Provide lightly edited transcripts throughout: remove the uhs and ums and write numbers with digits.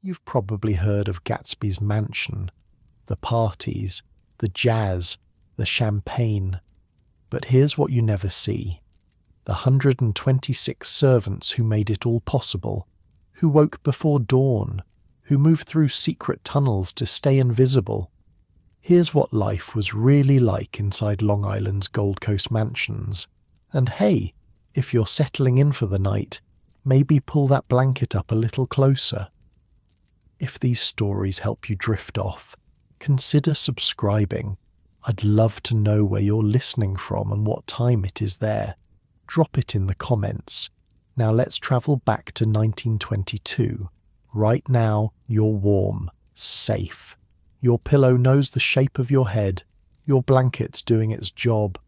You've probably heard of Gatsby's mansion, the parties, the jazz, the champagne. But here's what you never see. The 126 servants who made it all possible, who woke before dawn, who moved through secret tunnels to stay invisible. Here's what life was really like inside Long Island's Gold Coast mansions. And hey, if you're settling in for the night, maybe pull that blanket up a little closer. If these stories help you drift off, consider subscribing. I'd love to know where you're listening from and what time it is there. Drop it in the comments. Now let's travel back to 1922. Right now, you're warm, safe. Your pillow knows the shape of your head. Your blanket's doing its job.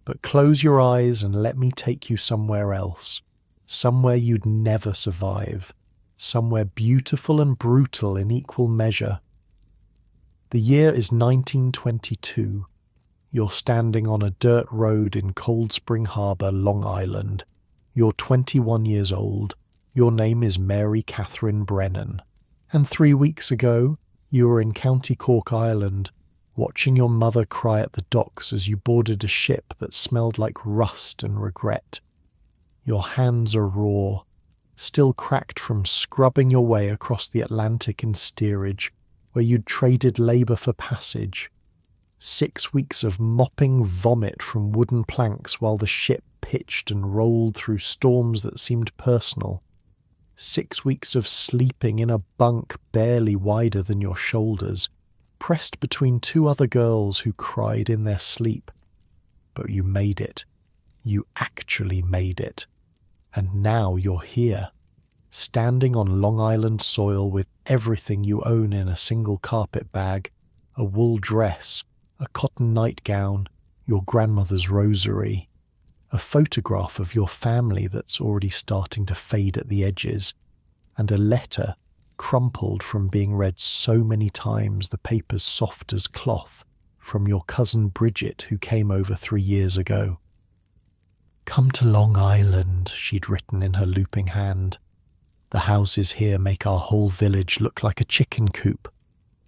But close your eyes and let me take you somewhere else. Somewhere you'd never survive. Somewhere beautiful and brutal in equal measure. The year is 1922. You're standing on a dirt road in Cold Spring Harbor, Long Island. You're 21 years old. Your name is Mary Catherine Brennan. And 3 weeks ago, you were in County Cork, Ireland, watching your mother cry at the docks as you boarded a ship that smelled like rust and regret. Your hands are raw, still cracked from scrubbing your way across the Atlantic in steerage, where you'd traded labour for passage. 6 weeks of mopping vomit from wooden planks while the ship pitched and rolled through storms that seemed personal. 6 weeks of sleeping in a bunk barely wider than your shoulders, pressed between two other girls who cried in their sleep. But you made it. You actually made it. And now you're here, standing on Long Island soil with everything you own in a single carpet bag, a wool dress, a cotton nightgown, your grandmother's rosary, a photograph of your family that's already starting to fade at the edges, and a letter crumpled from being read so many times the paper's soft as cloth from your cousin Bridget who came over 3 years ago. "Come to Long Island," she'd written in her looping hand. "The houses here make our whole village look like a chicken coop.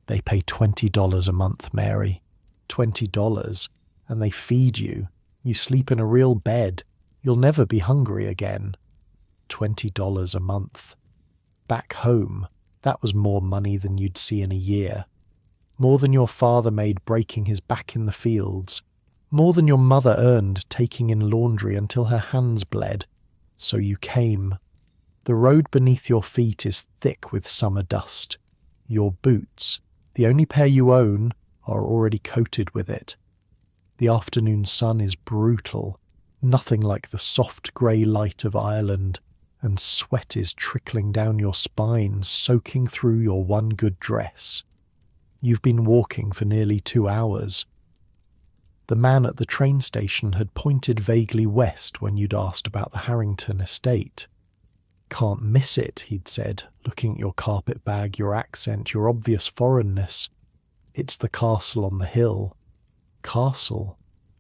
They pay $20 a month, Mary. $20, and they feed you. You sleep in a real bed. You'll never be hungry again. $20 a month. Back home, that was more money than you'd see in a year. More than your father made breaking his back in the fields. More than your mother earned taking in laundry until her hands bled. So you came. The road beneath your feet is thick with summer dust. Your boots, the only pair you own, are already coated with it. The afternoon sun is brutal, nothing like the soft grey light of Ireland, and sweat is trickling down your spine, soaking through your one good dress. You've been walking for nearly 2 hours. The man at the train station had pointed vaguely west when you'd asked about the Harrington estate. "Can't miss it," he'd said, looking at your carpet bag, your accent, your obvious foreignness. "It's the castle on the hill." Castle?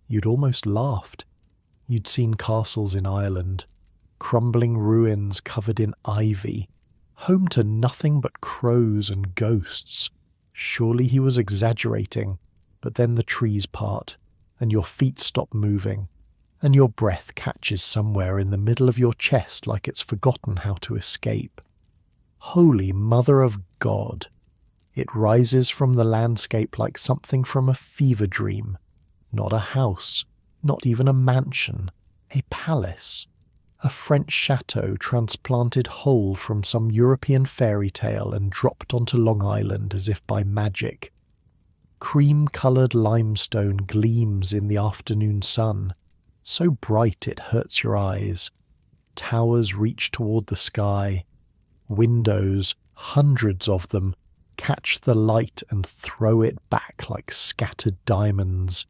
You'd almost laughed. You'd seen castles in Ireland, crumbling ruins covered in ivy, home to nothing but crows and ghosts. Surely he was exaggerating, but then the trees part, and your feet stop moving, and your breath catches somewhere in the middle of your chest like it's forgotten how to escape. Holy Mother of God! It rises from the landscape like something from a fever dream. Not a house, not even a mansion, a palace. A French chateau transplanted whole from some European fairy tale and dropped onto Long Island as if by magic. Cream-coloured limestone gleams in the afternoon sun, so bright it hurts your eyes. Towers reach toward the sky. Windows, hundreds of them, catch the light and throw it back like scattered diamonds.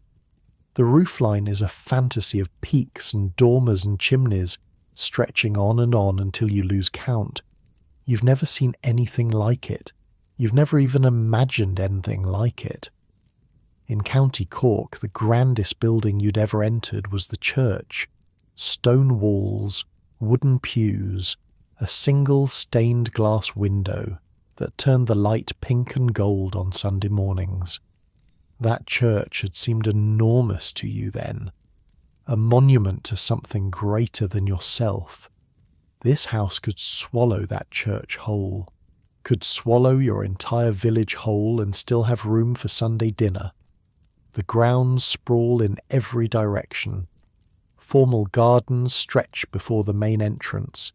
The roofline is a fantasy of peaks and dormers and chimneys, stretching on until you lose count. You've never seen anything like it. You've never even imagined anything like it. In County Cork, the grandest building you'd ever entered was the church. Stone walls, wooden pews, a single stained glass window, that turned the light pink and gold on Sunday mornings. That church had seemed enormous to you then, a monument to something greater than yourself. This house could swallow that church whole, could swallow your entire village whole and still have room for Sunday dinner. The grounds sprawl in every direction. Formal gardens stretch before the main entrance,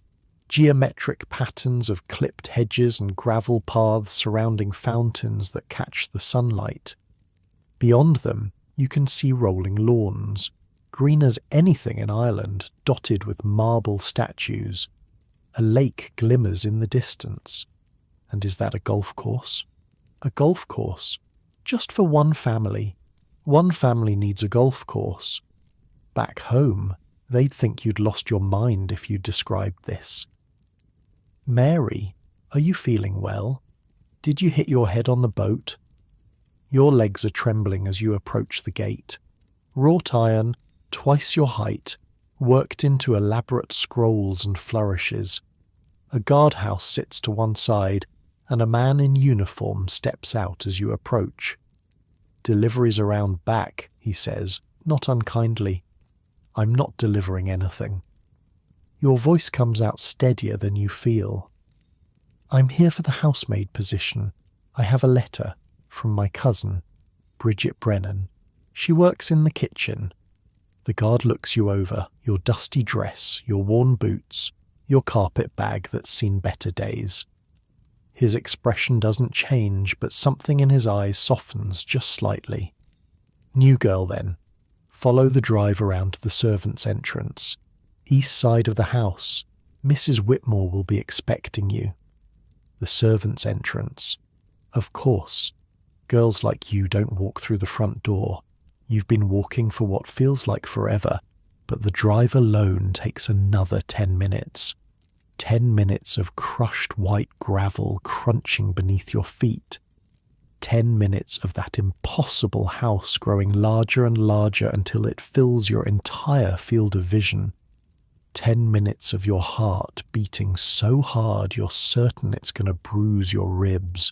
geometric patterns of clipped hedges and gravel paths surrounding fountains that catch the sunlight. Beyond them, you can see rolling lawns, green as anything in Ireland, dotted with marble statues. A lake glimmers in the distance. And is that a golf course? A golf course, just for one family. One family needs a golf course. Back home, they'd think you'd lost your mind if you described this. Mary, are you feeling well? Did you hit your head on the boat? Your legs are trembling as you approach the gate. Wrought iron, twice your height, worked into elaborate scrolls and flourishes. A guardhouse sits to one side, and a man in uniform steps out as you approach. "Deliveries around back," he says, not unkindly. "I'm not delivering anything." Your voice comes out steadier than you feel. "I'm here for the housemaid position. I have a letter from my cousin, Bridget Brennan. She works in the kitchen." The guard looks you over, your dusty dress, your worn boots, your carpet bag that's seen better days. His expression doesn't change, but something in his eyes softens just slightly. "New girl, then. Follow the drive around to the servants' entrance. East side of the house. Mrs. Whitmore will be expecting you." The servants' entrance. Of course. Girls like you don't walk through the front door. You've been walking for what feels like forever, but the drive alone takes another 10 minutes. 10 minutes of crushed white gravel crunching beneath your feet. 10 minutes of that impossible house growing larger and larger until it fills your entire field of vision. 10 minutes of your heart beating so hard you're certain it's going to bruise your ribs.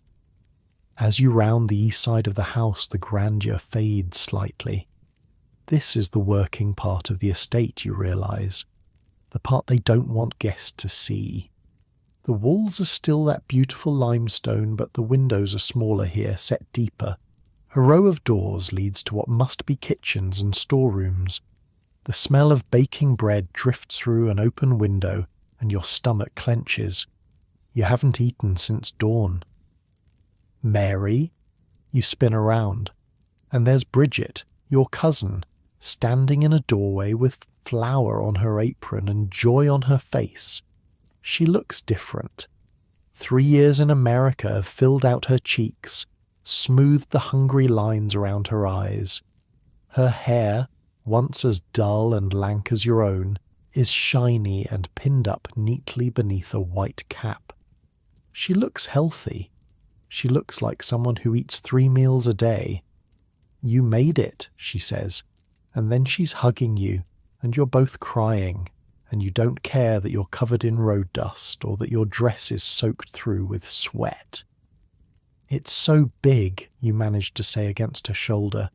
As you round the east side of the house, the grandeur fades slightly. This is the working part of the estate, you realise. The part they don't want guests to see. The walls are still that beautiful limestone, but the windows are smaller here, set deeper. A row of doors leads to what must be kitchens and storerooms. The smell of baking bread drifts through an open window, and your stomach clenches. You haven't eaten since dawn. "Mary?" You spin around, and there's Bridget, your cousin, standing in a doorway with flour on her apron and joy on her face. She looks different. 3 years in America have filled out her cheeks, smoothed the hungry lines around her eyes. Her hair, once as dull and lank as your own, is shiny and pinned up neatly beneath a white cap. She looks healthy. She looks like someone who eats 3 meals a day. "You made it," she says, and then she's hugging you, and you're both crying, and you don't care that you're covered in road dust or that your dress is soaked through with sweat. "It's so big," you manage to say against her shoulder.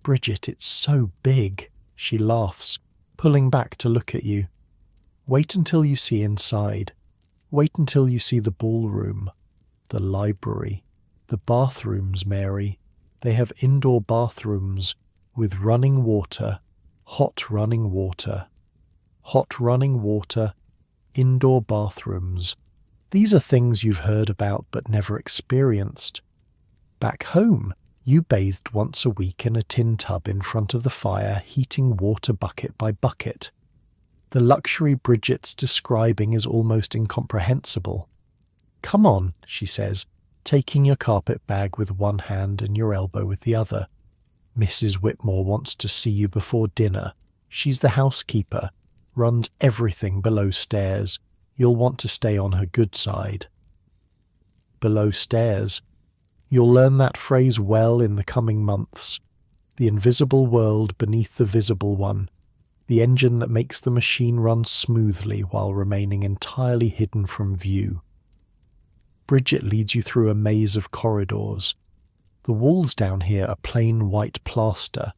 "Bridget, it's so big," she laughs, pulling back to look at you. "Wait until you see inside. Wait until you see the ballroom, the library, the bathrooms, Mary. They have indoor bathrooms with running water, hot running water. Hot running water, indoor bathrooms. These are things you've heard about but never experienced. Back home, you bathed once a week in a tin tub in front of the fire, heating water bucket by bucket. The luxury Bridget's describing is almost incomprehensible. "Come on," she says, taking your carpet bag with one hand and your elbow with the other. "Mrs. Whitmore wants to see you before dinner. She's the housekeeper, runs everything below stairs. You'll want to stay on her good side." Below stairs. You'll learn that phrase well in the coming months. The invisible world beneath the visible one. The engine that makes the machine run smoothly while remaining entirely hidden from view. Bridget leads you through a maze of corridors. The walls down here are plain white plaster,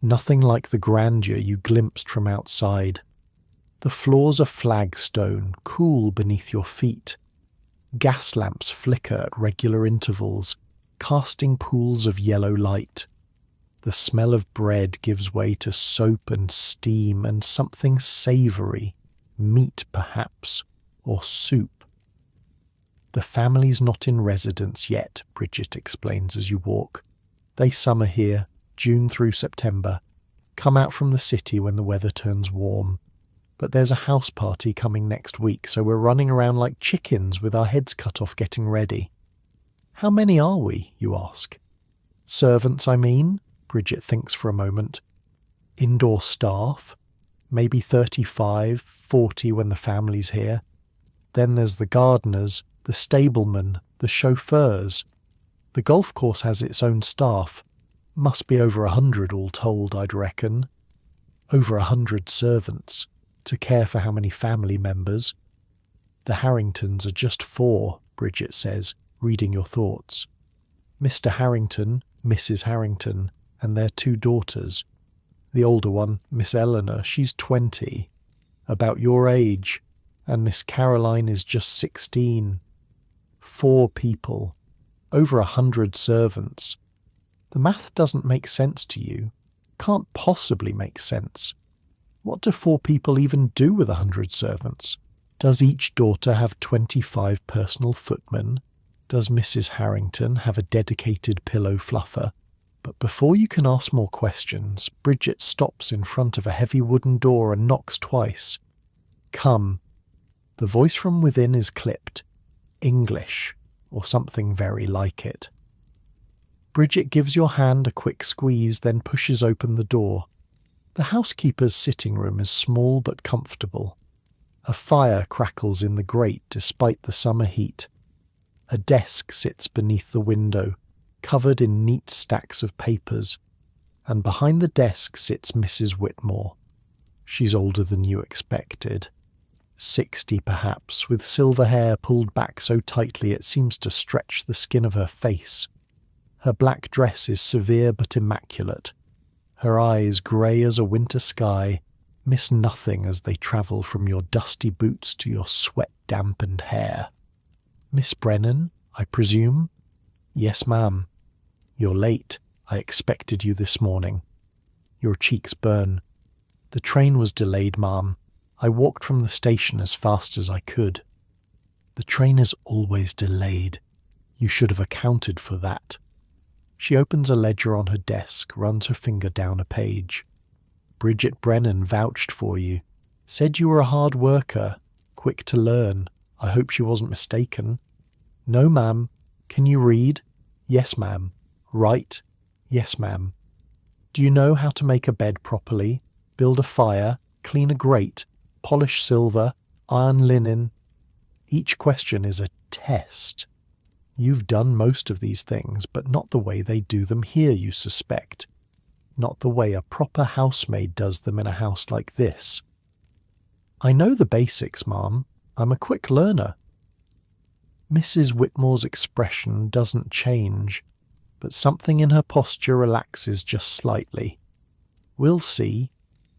nothing like the grandeur you glimpsed from outside. The floors are flagstone, cool beneath your feet. Gas lamps flicker at regular intervals, casting pools of yellow light. The smell of bread gives way to soap and steam and something savoury, meat perhaps, or soup. The family's not in residence yet, Bridget explains as you walk. They summer here, June through September, come out from the city when the weather turns warm. But there's a house party coming next week, so we're running around like chickens with our heads cut off getting ready. How many are we, you ask? Servants, I mean, Bridget thinks for a moment. Indoor staff? Maybe 35, 40 when the family's here. Then there's the gardeners, the stablemen, the chauffeurs. The golf course has its own staff. Must be over 100 all told, I'd reckon. Over 100 servants, to care for how many family members. The Harringtons are just 4, Bridget says, reading your thoughts. Mr. Harrington, Mrs. Harrington, and their 2 daughters. The older one, Miss Eleanor, she's 20, about your age, and Miss Caroline is just 16. 4 people, over 100 servants. The math doesn't make sense to you. Can't possibly make sense. What do 4 people even do with 100 servants? Does each daughter have 25 personal footmen? Does Mrs. Harrington have a dedicated pillow fluffer? But before you can ask more questions, Bridget stops in front of a heavy wooden door and knocks twice. Come. The voice from within is clipped. English, or something very like it. Bridget gives your hand a quick squeeze, then pushes open the door. The housekeeper's sitting room is small but comfortable. A fire crackles in the grate despite the summer heat. A desk sits beneath the window, covered in neat stacks of papers, and behind the desk sits Mrs. Whitmore. She's older than you expected. 60 perhaps, with silver hair pulled back so tightly it seems to stretch the skin of her face. Her black dress is severe but immaculate. Her eyes, grey as a winter sky, miss nothing as they travel from your dusty boots to your sweat-dampened hair. Miss Brennan, I presume? Yes, ma'am. You're late. I expected you this morning. Your cheeks burn. The train was delayed, ma'am. I walked from the station as fast as I could. The train is always delayed. You should have accounted for that. She opens a ledger on her desk, runs her finger down a page. Bridget Brennan vouched for you. Said you were a hard worker, quick to learn. I hope she wasn't mistaken. No, ma'am. Can you read? Yes, ma'am. Write? Yes, ma'am. Do you know how to make a bed properly, build a fire, clean a grate, polish silver, iron linen? Each question is a test. You've done most of these things, but not the way they do them here, you suspect. Not the way a proper housemaid does them in a house like this. I know the basics, ma'am. I'm a quick learner. Mrs. Whitmore's expression doesn't change, but something in her posture relaxes just slightly. We'll see.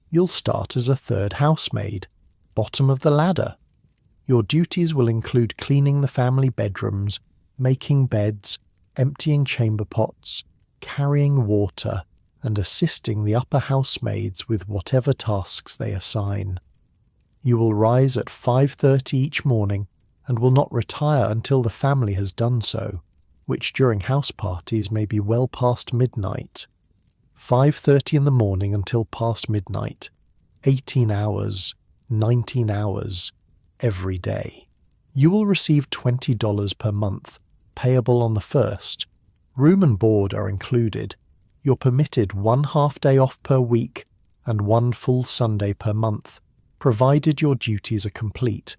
You'll start as a third housemaid, bottom of the ladder. Your duties will include cleaning the family bedrooms, making beds, emptying chamber pots, carrying water, and assisting the upper housemaids with whatever tasks they assign. You will rise at 5:30 each morning and will not retire until the family has done so, which during house parties may be well past midnight. 5:30 in the morning until past midnight. 18 hours, 19 hours, every day. You will receive $20 per month, payable on the 1st. Room and board are included. You're permitted 1 half-day off per week and 1 full Sunday per month, provided your duties are complete.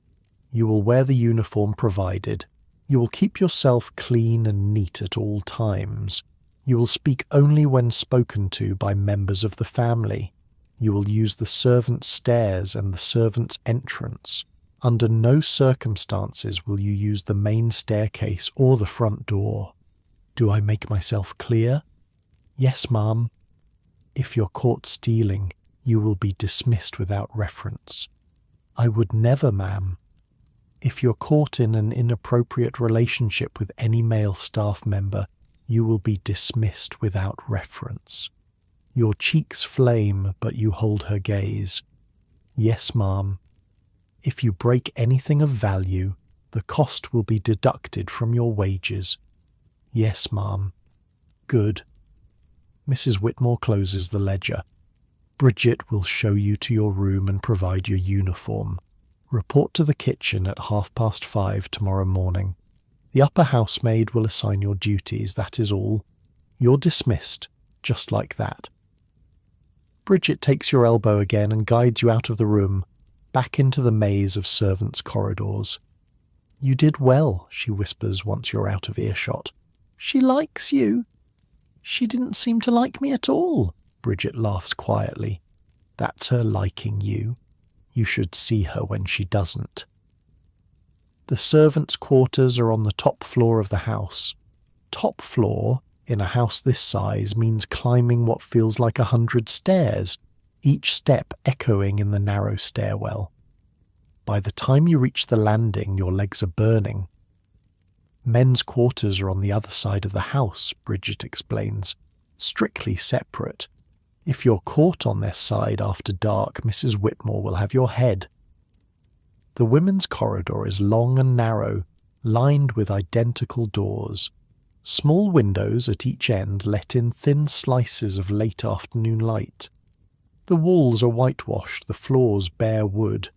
You will wear the uniform provided. You will keep yourself clean and neat at all times. You will speak only when spoken to by members of the family. You will use the servants' stairs and the servants' entrance. Under no circumstances will you use the main staircase or the front door. Do I make myself clear? Yes, ma'am. If you're caught stealing, you will be dismissed without reference. I would never, ma'am. If you're caught in an inappropriate relationship with any male staff member, you will be dismissed without reference. Your cheeks flame, but you hold her gaze. Yes, ma'am. If you break anything of value, the cost will be deducted from your wages. Yes, ma'am. Good. Mrs. Whitmore closes the ledger. Bridget will show you to your room and provide your uniform. Report to the kitchen at 5:30 tomorrow morning. The upper housemaid will assign your duties, that is all. You're dismissed, just like that. Bridget takes your elbow again and guides you out of the room, back into the maze of servants' corridors. You did well, she whispers once you're out of earshot. She likes you. She didn't seem to like me at all, Bridget laughs quietly. That's her liking you. You should see her when she doesn't. The servants' quarters are on the top floor of the house. Top floor, in a house this size, means climbing what feels like 100 stairs, each step echoing in the narrow stairwell. By the time you reach the landing, your legs are burning. Men's quarters are on the other side of the house, Bridget explains, strictly separate. If you're caught on their side after dark, Mrs. Whitmore will have your head. The women's corridor is long and narrow, lined with identical doors. Small windows at each end let in thin slices of late afternoon light. The walls are whitewashed, the floors bare wood.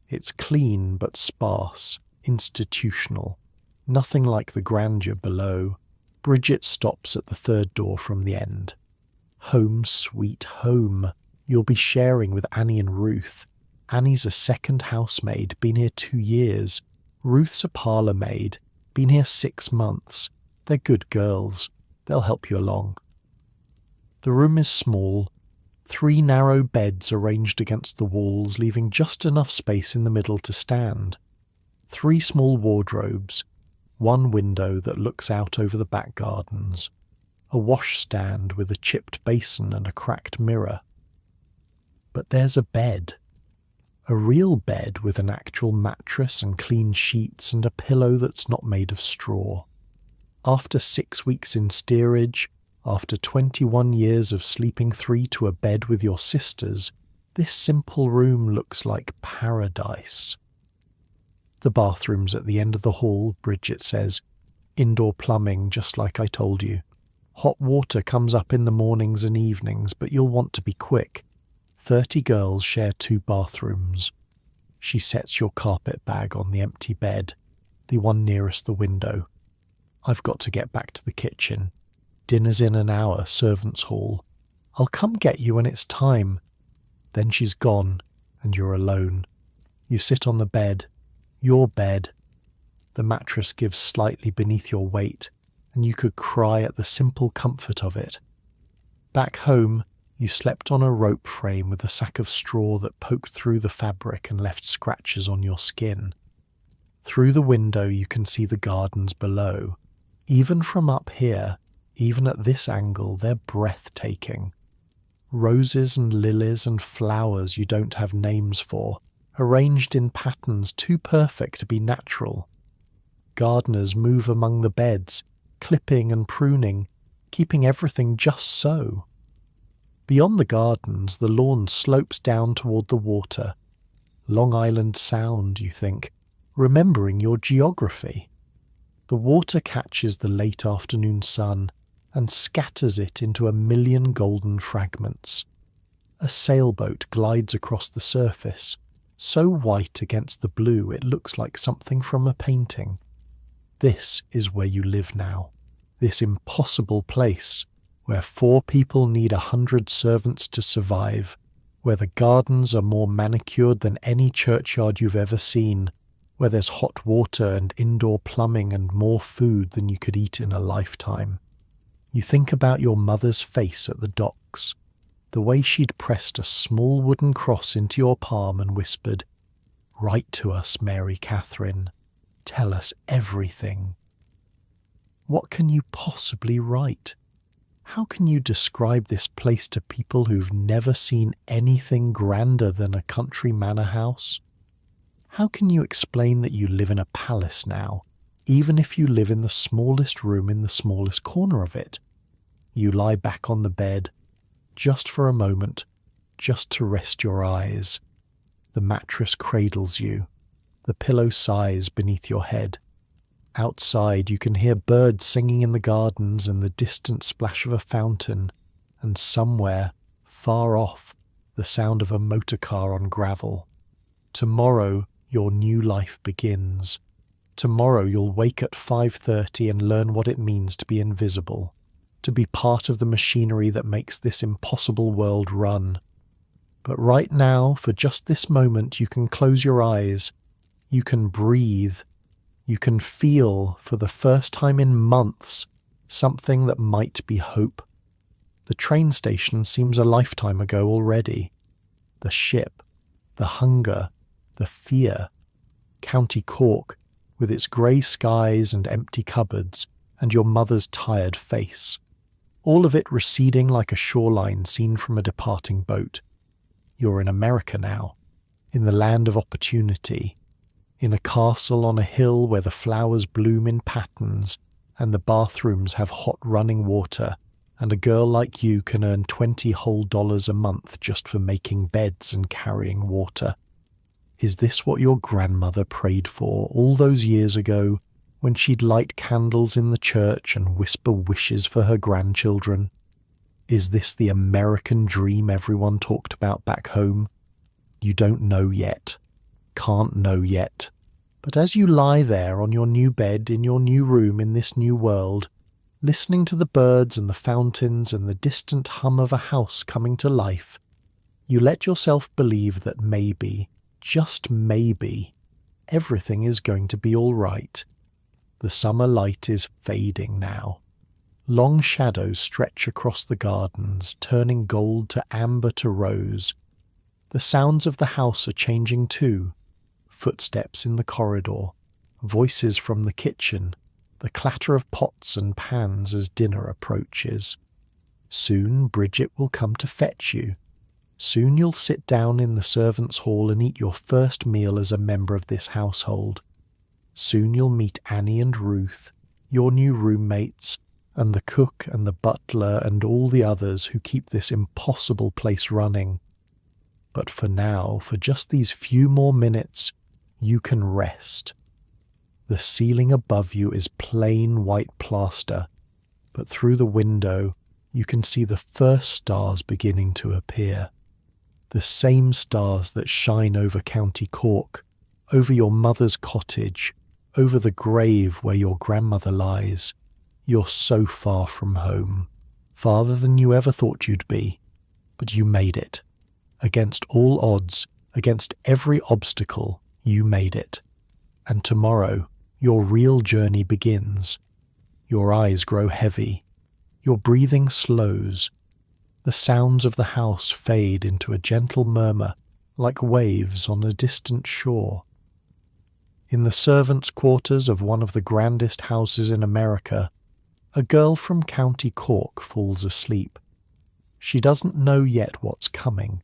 It's clean but sparse, institutional. Nothing like the grandeur below. Bridget stops at the third door from the end. Home sweet home. You'll be sharing with Annie and Ruth. Annie's a second housemaid, been here 2 years. Ruth's a parlour maid, been here 6 months. They're good girls. They'll help you along. The room is small. 3 narrow beds arranged against the walls, leaving just enough space in the middle to stand. 3 small wardrobes. 1 window that looks out over the back gardens. A washstand with a chipped basin and a cracked mirror. But there's a bed. A real bed with an actual mattress and clean sheets and a pillow that's not made of straw. After 6 weeks in steerage, after 21 years of sleeping 3 to a bed with your sisters, this simple room looks like paradise. The bathroom's at the end of the hall, Bridget says. Indoor plumbing, just like I told you. Hot water comes up in the mornings and evenings, but you'll want to be quick. 30 girls share 2 bathrooms. She sets your carpet bag on the empty bed, the one nearest the window. I've got to get back to the kitchen. Dinner's in an hour, servants' hall. I'll come get you when it's time. Then she's gone, and you're alone. You sit on the bed, your bed. The mattress gives slightly beneath your weight, and you could cry at the simple comfort of it. Back home, you slept on a rope frame with a sack of straw that poked through the fabric and left scratches on your skin. Through the window you can see the gardens below. Even from up here, even at this angle, they're breathtaking. Roses and lilies and flowers you don't have names for, arranged in patterns too perfect to be natural. Gardeners move among the beds, clipping and pruning, keeping everything just so. Beyond the gardens, the lawn slopes down toward the water. Long Island Sound, you think, remembering your geography. The water catches the late afternoon sun and scatters it into a million golden fragments. A sailboat glides across the surface, so white against the blue it looks like something from a painting. This is where you live now, this impossible place, where 4 people need 100 servants to survive, where the gardens are more manicured than any churchyard you've ever seen, where there's hot water and indoor plumbing and more food than you could eat in a lifetime. You think about your mother's face at the docks, the way she'd pressed a small wooden cross into your palm and whispered, Write to us, Mary Catherine. Tell us everything. What can you possibly write? How can you describe this place to people who've never seen anything grander than a country manor house? How can you explain that you live in a palace now, even if you live in the smallest room in the smallest corner of it? You lie back on the bed, just for a moment, just to rest your eyes. The mattress cradles you. The pillow sighs beneath your head. Outside you can hear birds singing in the gardens and the distant splash of a fountain, and somewhere, far off, the sound of a motor car on gravel. Tomorrow your new life begins. Tomorrow you'll wake at 5:30 and learn what it means to be invisible, to be part of the machinery that makes this impossible world run. But right now, for just this moment, you can close your eyes, you can breathe, you can feel, for the first time in months, something that might be hope. The train station seems a lifetime ago already. The ship, the hunger, the fear. County Cork, with its grey skies and empty cupboards, and your mother's tired face. All of it receding like a shoreline seen from a departing boat. You're in America now, in the land of opportunity, in a castle on a hill where the flowers bloom in patterns and the bathrooms have hot running water, and a girl like you can earn $20 whole a month just for making beds and carrying water. Is this what your grandmother prayed for all those years ago when she'd light candles in the church and whisper wishes for her grandchildren? Is this the American dream everyone talked about back home? You don't know yet. Can't know yet. But as you lie there on your new bed in your new room in this new world, listening to the birds and the fountains and the distant hum of a house coming to life, you let yourself believe that maybe, just maybe, everything is going to be all right. The summer light is fading now. Long shadows stretch across the gardens, turning gold to amber to rose. The sounds of the house are changing too. Footsteps in the corridor, voices from the kitchen, the clatter of pots and pans as dinner approaches. Soon Bridget will come to fetch you. Soon you'll sit down in the servants' hall and eat your first meal as a member of this household. Soon you'll meet Annie and Ruth, your new roommates, and the cook and the butler and all the others who keep this impossible place running. But for now, for just these few more minutes, you can rest. The ceiling above you is plain white plaster, but through the window you can see the first stars beginning to appear. The same stars that shine over County Cork, over your mother's cottage, over the grave where your grandmother lies. You're so far from home, farther than you ever thought you'd be, but you made it. Against all odds, against every obstacle, you made it. And tomorrow, your real journey begins. Your eyes grow heavy. Your breathing slows. The sounds of the house fade into a gentle murmur, like waves on a distant shore. In the servants' quarters of one of the grandest houses in America, a girl from County Cork falls asleep. She doesn't know yet what's coming.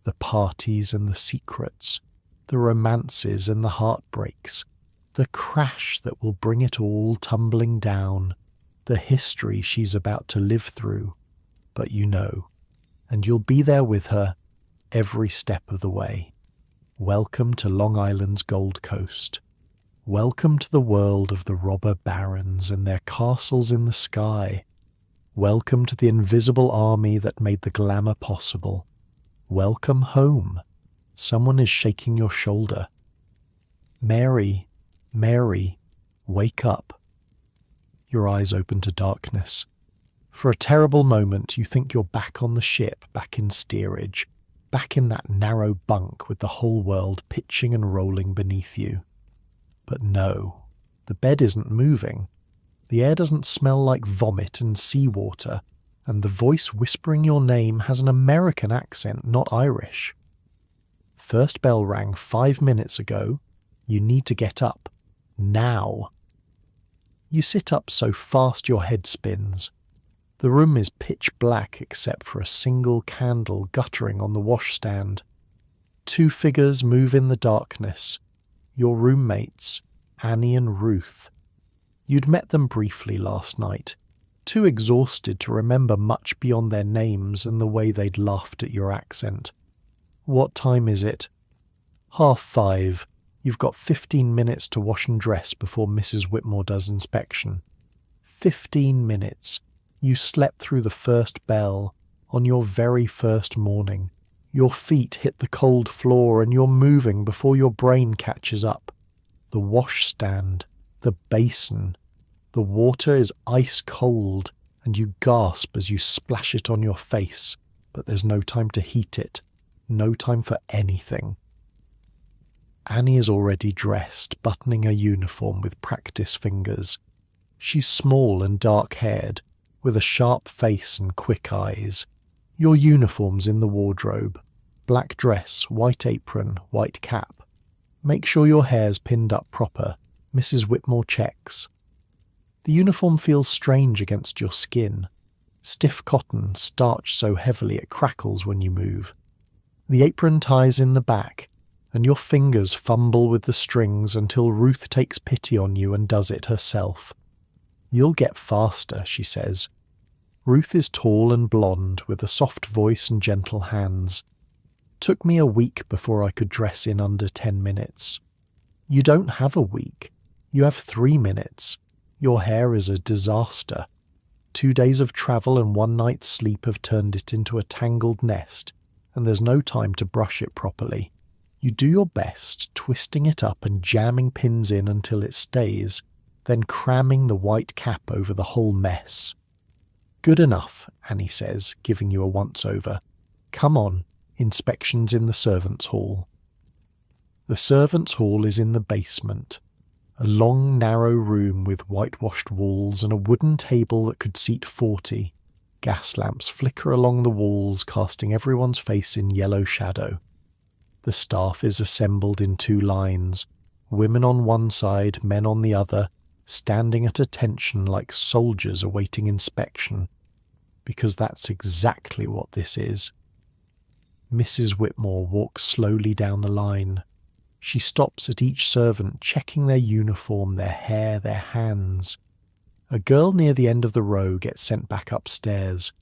The parties and the secrets, the romances and the heartbreaks, the crash that will bring it all tumbling down, the history she's about to live through. But you know, and you'll be there with her every step of the way. Welcome to Long Island's Gold Coast. Welcome to the world of the robber barons and their castles in the sky. Welcome to the invisible army that made the glamour possible. Welcome home. Someone is shaking your shoulder. Mary, Mary, wake up. Your eyes open to darkness. For a terrible moment you think you're back on the ship, back in steerage, back in that narrow bunk with the whole world pitching and rolling beneath you. But no, the bed isn't moving. The air doesn't smell like vomit and seawater, and the voice whispering your name has an American accent, not Irish. First bell rang 5 minutes ago. You need to get up. Now. You sit up so fast your head spins. The room is pitch black except for a single candle guttering on the washstand. 2 figures move in the darkness. Your roommates, Annie and Ruth. You'd met them briefly last night, too exhausted to remember much beyond their names and the way they'd laughed at your accent. What time is it? 5:30. You've got 15 minutes to wash and dress before Mrs. Whitmore does inspection. 15 minutes. You slept through the first bell on your very first morning. Your feet hit the cold floor and you're moving before your brain catches up. The washstand, the basin. The water is ice cold and you gasp as you splash it on your face, but there's no time to heat it. No time for anything. Annie is already dressed, buttoning her uniform with practice fingers. She's small and dark-haired, with a sharp face and quick eyes. Your uniform's in the wardrobe. Black dress, white apron, white cap. Make sure your hair's pinned up proper. Mrs. Whitmore checks. The uniform feels strange against your skin. Stiff cotton, starched so heavily it crackles when you move. The apron ties in the back, and your fingers fumble with the strings until Ruth takes pity on you and does it herself. You'll get faster, she says. Ruth is tall and blonde, with a soft voice and gentle hands. Took me a week before I could dress in under 10 minutes. You don't have a week. You have 3 minutes. Your hair is a disaster. 2 days of travel and 1 night's sleep have turned it into a tangled nest, and there's no time to brush it properly. You do your best, twisting it up and jamming pins in until it stays, then cramming the white cap over the whole mess. Good enough, Annie says, giving you a once-over. Come on, inspection's in the servants' hall. The servants' hall is in the basement. A long, narrow room with whitewashed walls and a wooden table that could seat 40. Gas lamps flicker along the walls, casting everyone's face in yellow shadow. The staff is assembled in 2 lines, women on one side, men on the other, standing at attention like soldiers awaiting inspection. Because that's exactly what this is. Mrs. Whitmore walks slowly down the line. She stops at each servant, checking their uniform, their hair, their hands. A girl near the end of the row gets sent back upstairs.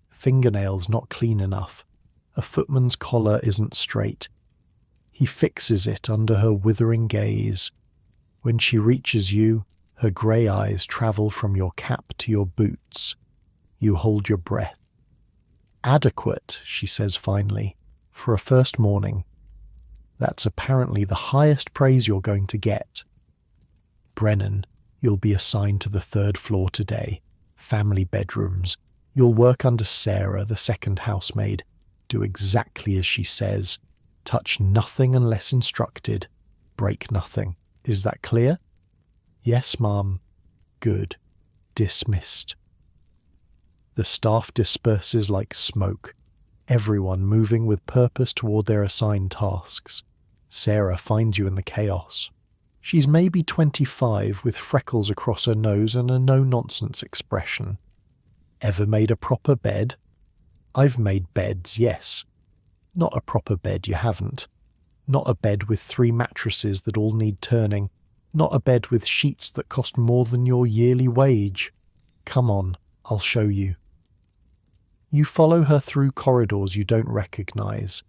Fingernails not clean enough. A footman's collar isn't straight. He fixes it under her withering gaze. When she reaches you, her grey eyes travel from your cap to your boots. You hold your breath. Adequate, she says finally, for a first morning. That's apparently the highest praise you're going to get. Brennan, you'll be assigned to the 3rd floor today. Family bedrooms. You'll work under Sarah, the second housemaid. Do exactly as she says. Touch nothing unless instructed. Break nothing. Is that clear? Yes, ma'am. Good. Dismissed. The staff disperses like smoke, everyone moving with purpose toward their assigned tasks. Sarah finds you in the chaos. She's maybe 25 with freckles across her nose and a no-nonsense expression. Ever made a proper bed? I've made beds, yes. Not a proper bed, you haven't. Not a bed with 3 mattresses that all need turning. Not a bed with sheets that cost more than your yearly wage. Come on, I'll show you. You follow her through corridors you don't recognize,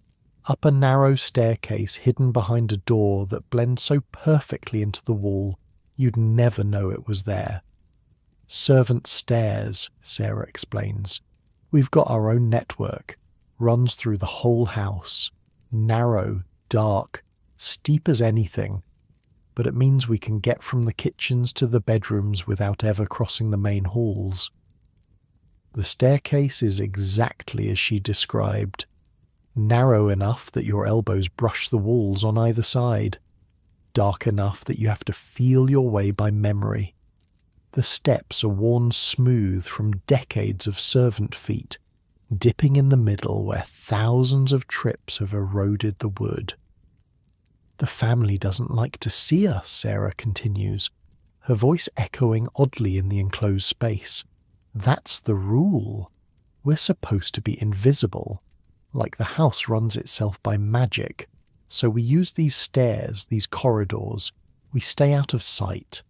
up a narrow staircase hidden behind a door that blends so perfectly into the wall you'd never know it was there. Servant stairs, Sarah explains. We've got our own network, runs through the whole house, narrow, dark, steep as anything, but it means we can get from the kitchens to the bedrooms without ever crossing the main halls. The staircase is exactly as she described, narrow enough that your elbows brush the walls on either side, dark enough that you have to feel your way by memory. The steps are worn smooth from decades of servant feet, dipping in the middle where thousands of trips have eroded the wood. The family doesn't like to see us, Sarah continues, her voice echoing oddly in the enclosed space. That's the rule. We're supposed to be invisible, like the house runs itself by magic, so we use these stairs, these corridors. We stay out of sight.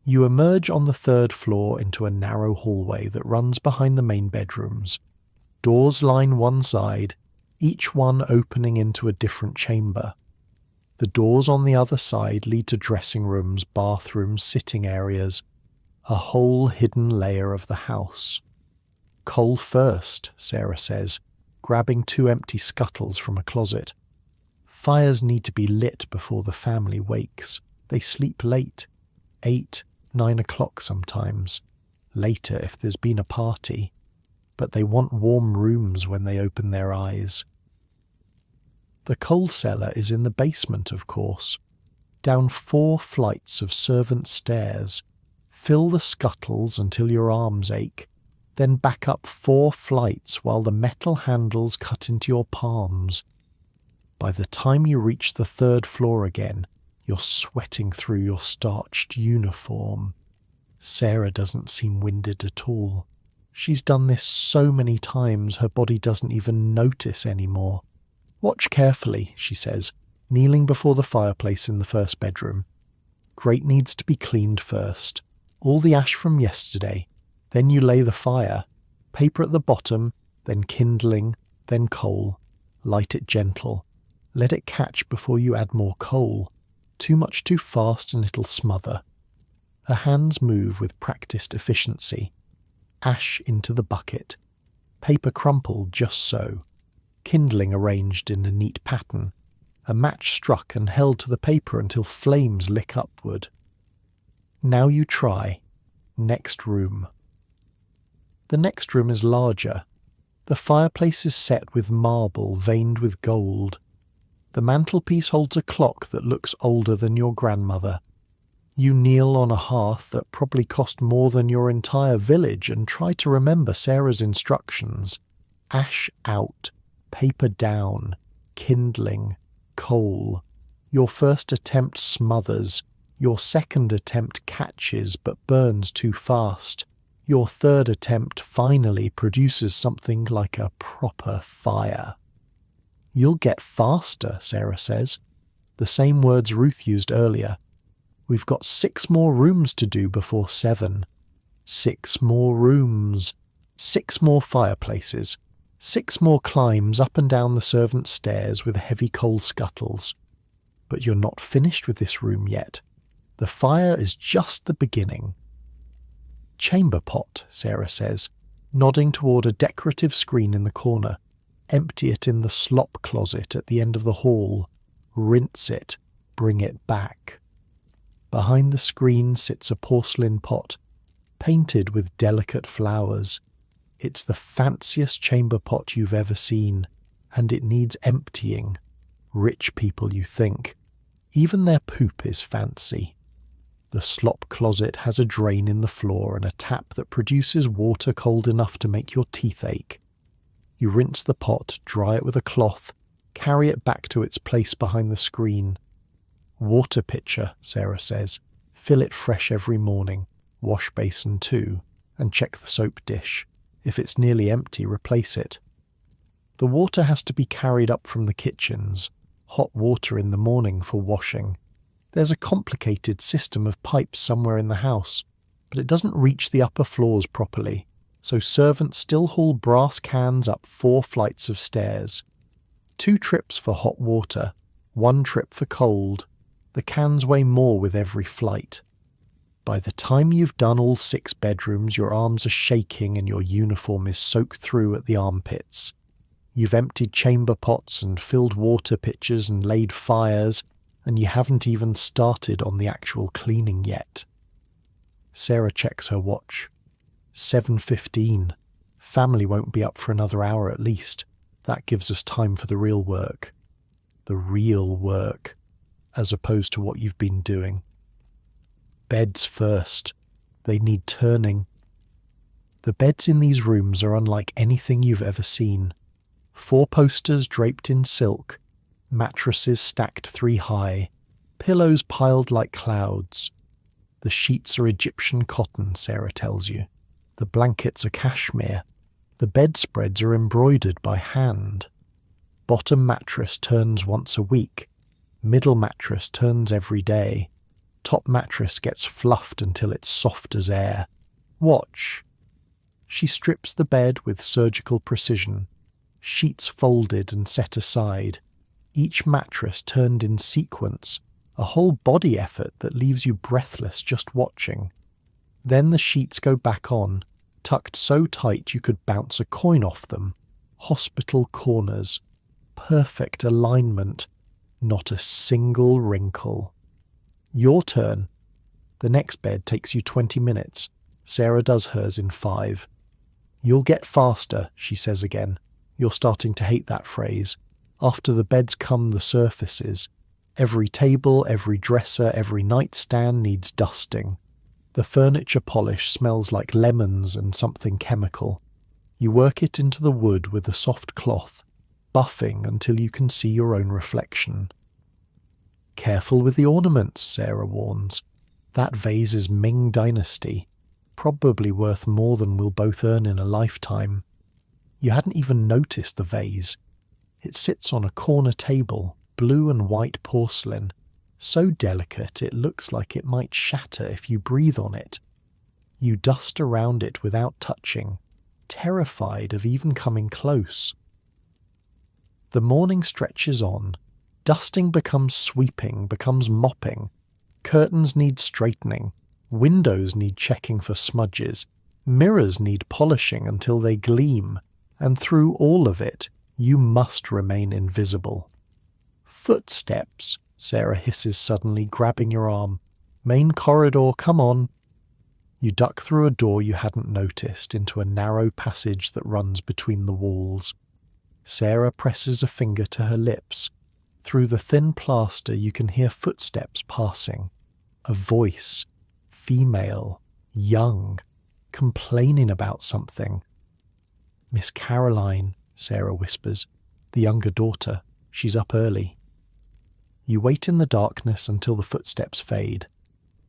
You emerge on the 3rd floor into a narrow hallway that runs behind the main bedrooms. Doors line one side, each one opening into a different chamber. The doors on the other side lead to dressing rooms, bathrooms, sitting areas, a whole hidden layer of the house. Coal first, Sarah says, grabbing 2 empty scuttles from a closet. Fires need to be lit before the family wakes. They sleep late, 8, 9 o'clock sometimes, later if there's been a party, but they want warm rooms when they open their eyes. The coal cellar is in the basement, of course. Down 4 flights of servant stairs. Fill the scuttles until your arms ache, then back up 4 flights while the metal handles cut into your palms. By the time you reach the 3rd floor again, you're sweating through your starched uniform. Sarah doesn't seem winded at all. She's done this so many times her body doesn't even notice anymore. Watch carefully, she says, kneeling before the fireplace in the 1st bedroom. Grate needs to be cleaned first. All the ash from yesterday. Then you lay the fire. Paper at the bottom, then kindling, then coal. Light it gentle. Let it catch before you add more coal. Too much too fast and it'll smother. Her hands move with practiced efficiency. Ash into the bucket. Paper crumpled just so. Kindling arranged in a neat pattern. A match struck and held to the paper until flames lick upward. Now you try. Next room. The next room is larger. The fireplace is set with marble veined with gold. The mantelpiece holds a clock that looks older than your grandmother. You kneel on a hearth that probably cost more than your entire village and try to remember Sarah's instructions. Ash out, paper down, kindling, coal. Your first attempt smothers. Your second attempt catches but burns too fast. Your 3rd attempt finally produces something like a proper fire. You'll get faster, Sarah says. The same words Ruth used earlier. We've got 6 more rooms to do before 7. 6 more rooms. 6 more fireplaces. 6 more climbs up and down the servants' stairs with heavy coal scuttles. But you're not finished with this room yet. The fire is just the beginning. Chamber pot, Sarah says, nodding toward a decorative screen in the corner. Empty it in the slop closet at the end of the hall. Rinse it. Bring it back. Behind the screen sits a porcelain pot, painted with delicate flowers. It's the fanciest chamber pot you've ever seen, and it needs emptying. Rich people, you think. Even their poop is fancy. The slop closet has a drain in the floor and a tap that produces water cold enough to make your teeth ache. You rinse the pot, dry it with a cloth, carry it back to its place behind the screen. Water pitcher, Sarah says. Fill it fresh every morning. Wash basin too, and check the soap dish. If it's nearly empty, replace it. The water has to be carried up from the kitchens. Hot water in the morning for washing. There's a complicated system of pipes somewhere in the house, but it doesn't reach the upper floors properly, so servants still haul brass cans up 4 flights of stairs. 2 trips for hot water, 1 trip for cold. The cans weigh more with every flight. By the time you've done all 6 bedrooms, your arms are shaking and your uniform is soaked through at the armpits. You've emptied chamber pots and filled water pitchers and laid fires, and you haven't even started on the actual cleaning yet. Sarah checks her watch. 7:15. Family won't be up for another hour at least. That gives us time for the real work. The real work, as opposed to what you've been doing. Beds first. They need turning. The beds in these rooms are unlike anything you've ever seen. 4 posters draped in silk, Mattresses stacked 3 high, pillows piled like clouds. The sheets are Egyptian cotton, Sarah tells you. The blankets are cashmere. The bedspreads are embroidered by hand. Bottom mattress turns once a week. Middle mattress turns every day. Top mattress gets fluffed until it's soft as air. Watch. She strips the bed with surgical precision. Sheets folded and set aside. Each mattress turned in sequence, a whole body effort that leaves you breathless just watching. Then the sheets go back on, tucked so tight you could bounce a coin off them. Hospital corners. Perfect alignment. Not a single wrinkle. Your turn. The next bed takes you 20 minutes. Sarah does hers in 5. You'll get faster, she says again. You're starting to hate that phrase. After the beds come the surfaces. Every table, every dresser, every nightstand needs dusting. The furniture polish smells like lemons and something chemical. You work it into the wood with a soft cloth, buffing until you can see your own reflection. Careful with the ornaments, Sarah warns. That vase is Ming Dynasty, probably worth more than we'll both earn in a lifetime. You hadn't even noticed the vase. It sits on a corner table, blue and white porcelain, so delicate it looks like it might shatter if you breathe on it. You dust around it without touching, terrified of even coming close. The morning stretches on. Dusting becomes sweeping, becomes mopping. Curtains need straightening. Windows need checking for smudges. Mirrors need polishing until they gleam. And through all of it, you must remain invisible. Footsteps, Sarah hisses suddenly, grabbing your arm. Main corridor, come on. You duck through a door you hadn't noticed into a narrow passage that runs between the walls. Sarah presses a finger to her lips. Through the thin plaster you can hear footsteps passing. A voice, female, young, complaining about something. Miss Caroline, Sarah whispers, the younger daughter. She's up early. You wait in the darkness until the footsteps fade.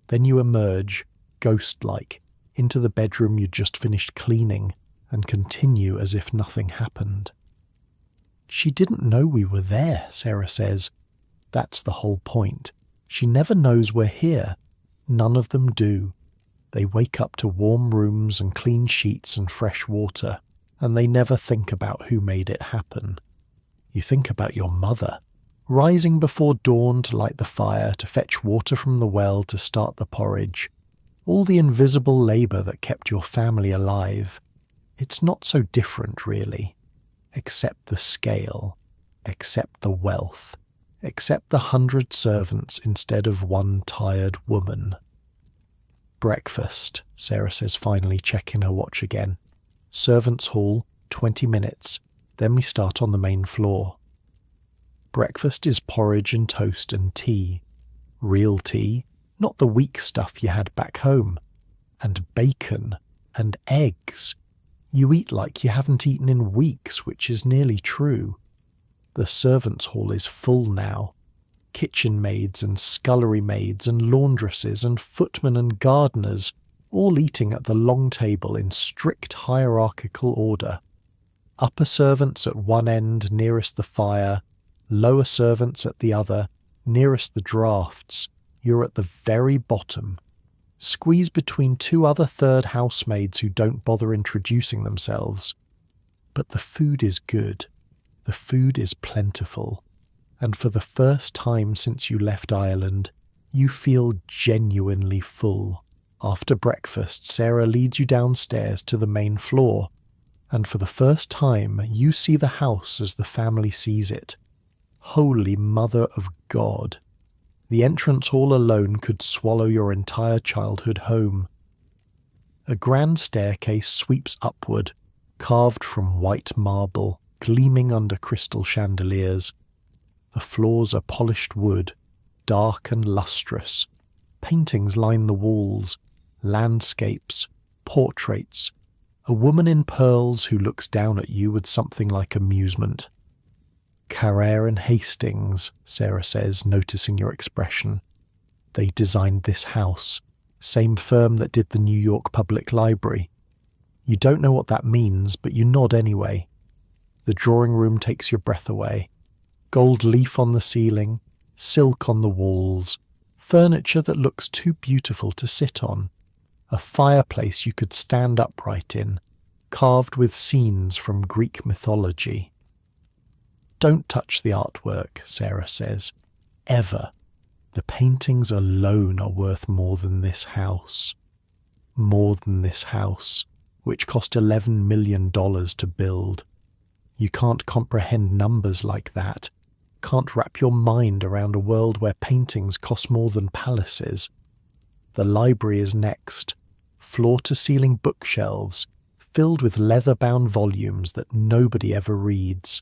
Then you emerge, ghost-like, into the bedroom you'd just finished cleaning and continue as if nothing happened. She didn't know we were there, Sarah says. That's the whole point. She never knows we're here. None of them do. They wake up to warm rooms and clean sheets and fresh water, and they never think about who made it happen. You think about your mother, rising before dawn to light the fire, to fetch water from the well, to start the porridge. All the invisible labour that kept your family alive. It's not so different, really. Except the scale, except the wealth, except the 100 servants instead of one tired woman. Breakfast, Sarah says finally, checking her watch again. Servants' hall, 20 minutes, then we start on the main floor. Breakfast is porridge and toast and tea. Real tea, not the weak stuff you had back home. And bacon, and eggs. You eat like you haven't eaten in weeks, which is nearly true. The servants' hall is full now. Kitchen maids and scullery maids and laundresses and footmen and gardeners, all eating at the long table in strict hierarchical order. Upper servants at one end nearest the fire, lower servants at the other, nearest the draughts. You're at the very bottom. Squeeze between 2 other third housemaids who don't bother introducing themselves. But the food is good. The food is plentiful. And for the first time since you left Ireland, you feel genuinely full. After breakfast, Sarah leads you downstairs to the main floor, and for the first time you see the house as the family sees it. Holy Mother of God! The entrance hall alone could swallow your entire childhood home. A grand staircase sweeps upward, carved from white marble, gleaming under crystal chandeliers. The floors are polished wood, dark and lustrous. Paintings line the walls, landscapes, portraits. A woman in pearls who looks down at you with something like amusement. Carrere and Hastings, Sarah says, noticing your expression. They designed this house, same firm that did the New York Public Library. You don't know what that means, but you nod anyway. The drawing room takes your breath away. Gold leaf on the ceiling, silk on the walls, furniture that looks too beautiful to sit on, a fireplace you could stand upright in, carved with scenes from Greek mythology. Don't touch the artwork, Sarah says. Ever. The paintings alone are worth more than this house. More than this house, which cost $11 million to build. You can't comprehend numbers like that. Can't wrap your mind around a world where paintings cost more than palaces. The library is next. Floor-to-ceiling bookshelves, filled with leather-bound volumes that nobody ever reads.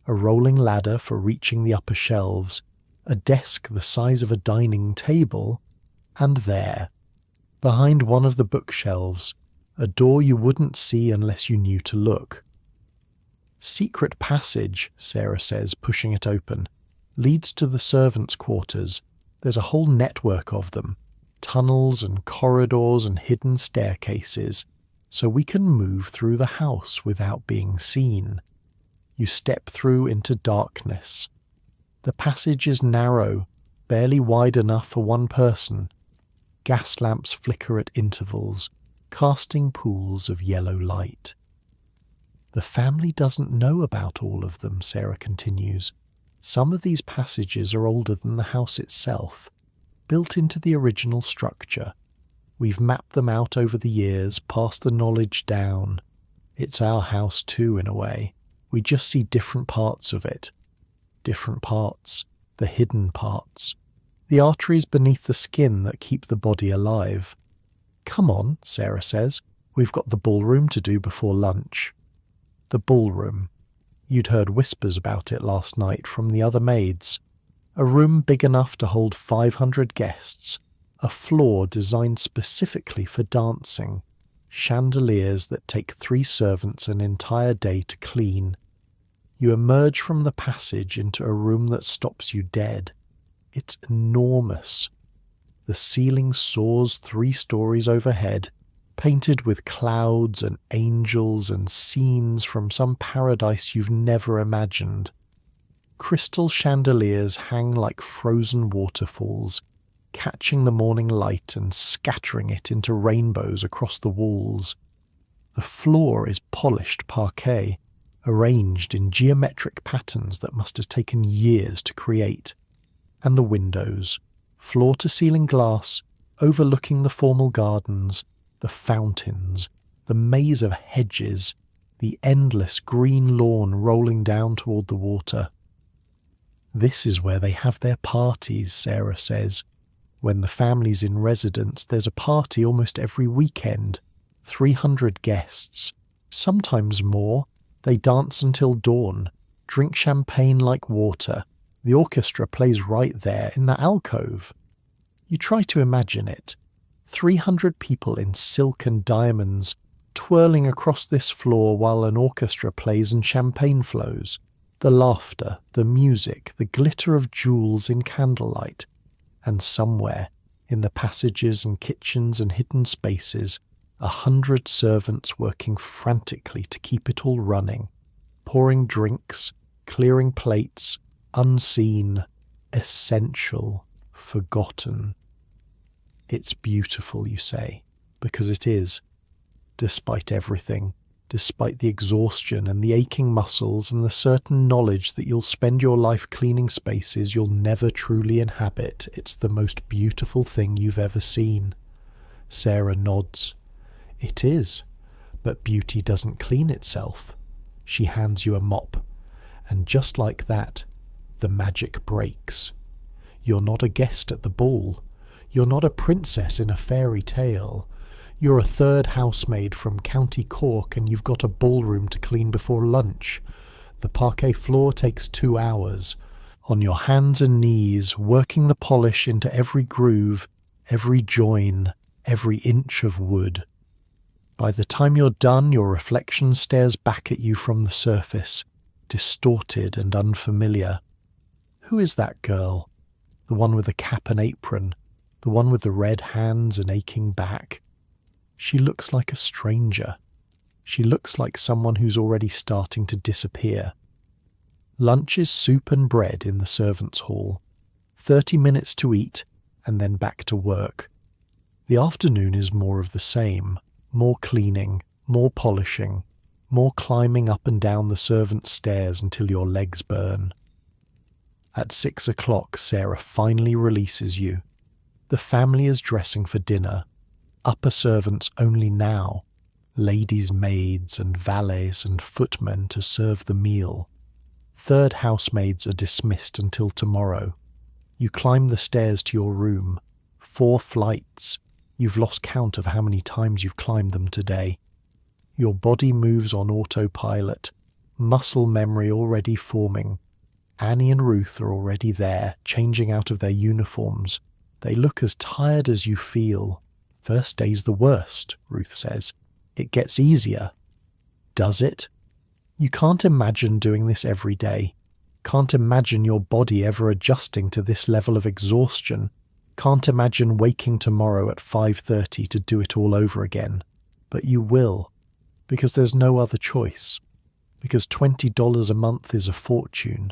A rolling ladder for reaching the upper shelves, a desk the size of a dining table, and there, behind one of the bookshelves, a door you wouldn't see unless you knew to look. Secret passage, Sarah says, pushing it open, leads to the servants' quarters. There's a whole network of them, tunnels and corridors and hidden staircases, so we can move through the house without being seen. You step through into darkness. The passage is narrow, barely wide enough for one person. Gas lamps flicker at intervals, casting pools of yellow light. The family doesn't know about all of them, Sarah continues. Some of these passages are older than the house itself, built into the original structure. We've mapped them out over the years, passed the knowledge down. It's our house too, in a way. We just see different parts of it. Different parts, the hidden parts, the arteries beneath the skin that keep the body alive. Come on, Sarah says, we've got the ballroom to do before lunch. The ballroom. You'd heard whispers about it last night from the other maids. A room big enough to hold 500 guests, a floor designed specifically for dancing, chandeliers that take 3 servants an entire day to clean. You emerge from the passage into a room that stops you dead. It's enormous. The ceiling soars 3 stories overhead, painted with clouds and angels and scenes from some paradise you've never imagined. Crystal chandeliers hang like frozen waterfalls, catching the morning light and scattering it into rainbows across the walls. The floor is polished parquet, arranged in geometric patterns that must have taken years to create. And the windows, floor-to-ceiling glass, overlooking the formal gardens, the fountains, the maze of hedges, the endless green lawn rolling down toward the water. This is where they have their parties, Sarah says. When the family's in residence, there's a party almost every weekend. 300 guests, sometimes more. They dance until dawn, drink champagne like water. The orchestra plays right there in the alcove. You try to imagine it. 300 people in silk and diamonds, twirling across this floor while an orchestra plays and champagne flows. The laughter, the music, the glitter of jewels in candlelight. And somewhere, in the passages and kitchens and hidden spaces, 100 servants working frantically to keep it all running, pouring drinks, clearing plates, unseen, essential, forgotten. It's beautiful, you say, because it is, despite everything, despite the exhaustion and the aching muscles and the certain knowledge that you'll spend your life cleaning spaces you'll never truly inhabit. It's the most beautiful thing you've ever seen. Sarah nods. It is, but beauty doesn't clean itself. She hands you a mop, and just like that, the magic breaks. You're not a guest at the ball. You're not a princess in a fairy tale. You're a third housemaid from County Cork and you've got a ballroom to clean before lunch. The parquet floor takes 2 hours. On your hands and knees, working the polish into every groove, every join, every inch of wood. By the time you're done, your reflection stares back at you from the surface, distorted and unfamiliar. Who is that girl? The one with the cap and apron, the one with the red hands and aching back. She looks like a stranger. She looks like someone who's already starting to disappear. Lunch is soup and bread in the servants' hall. 30 minutes to eat, and then back to work. The afternoon is more of the same, more cleaning, more polishing, more climbing up and down the servants' stairs until your legs burn. At 6 o'clock, Sarah finally releases you. The family is dressing for dinner. Upper servants only now. Ladies' maids and valets and footmen to serve the meal. Third housemaids are dismissed until tomorrow. You climb the stairs to your room. 4 flights. You've lost count of how many times you've climbed them today. Your body moves on autopilot, muscle memory already forming. Annie and Ruth are already there, changing out of their uniforms. They look as tired as you feel. First day's the worst, Ruth says. It gets easier. Does it? You can't imagine doing this every day. Can't imagine your body ever adjusting to this level of exhaustion. Can't imagine waking tomorrow at 5:30 to do it all over again. But you will, because there's no other choice. Because $20 a month is a fortune.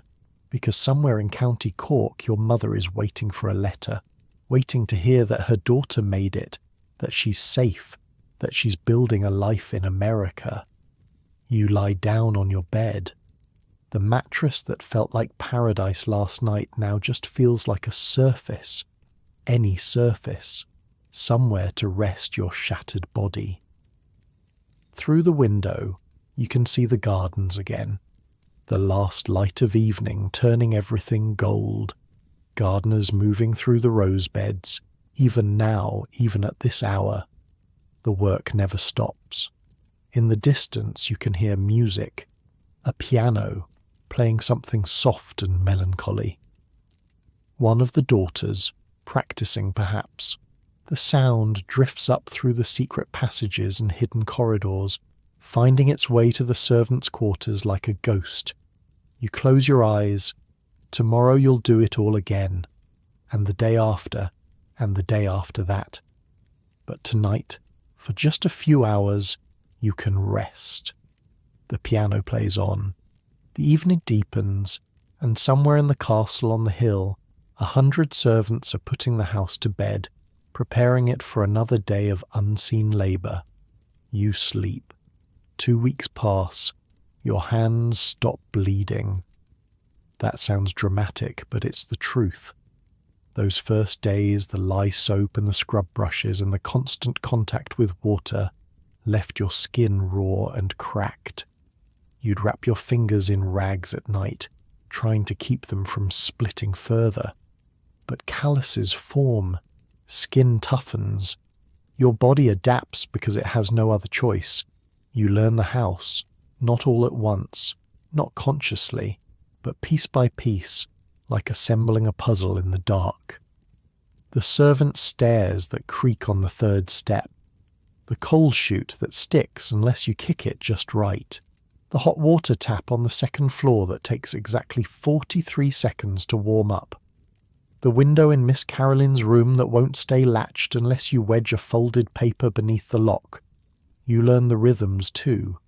Because somewhere in County Cork your mother is waiting for a letter, waiting to hear that her daughter made it, that she's safe, that she's building a life in America. You lie down on your bed. The mattress that felt like paradise last night now just feels like a surface, any surface, somewhere to rest your shattered body. Through the window, you can see the gardens again. The last light of evening turning everything gold. Gardeners moving through the rose beds, even now, even at this hour. The work never stops. In the distance you can hear music, a piano, playing something soft and melancholy. One of the daughters, practicing perhaps. The sound drifts up through the secret passages and hidden corridors, finding its way to the servants' quarters like a ghost. You close your eyes. Tomorrow you'll do it all again, and the day after, and the day after that. But tonight, for just a few hours, you can rest. The piano plays on. The evening deepens, and somewhere in the castle on the hill, 100 servants are putting the house to bed, preparing it for another day of unseen labour. You sleep. 2 weeks pass. Your hands stop bleeding. That sounds dramatic, but it's the truth. Those first days, the lye soap and the scrub brushes and the constant contact with water left your skin raw and cracked. You'd wrap your fingers in rags at night, trying to keep them from splitting further. But calluses form. Skin toughens. Your body adapts because it has no other choice. You learn the house, not all at once, not consciously, but piece by piece, like assembling a puzzle in the dark. The servant stairs that creak on the 3rd step, the coal chute that sticks unless you kick it just right, the hot water tap on the 2nd floor that takes exactly 43 seconds to warm up, the window in Miss Caroline's room that won't stay latched unless you wedge a folded paper beneath the lock. You learn the rhythms too,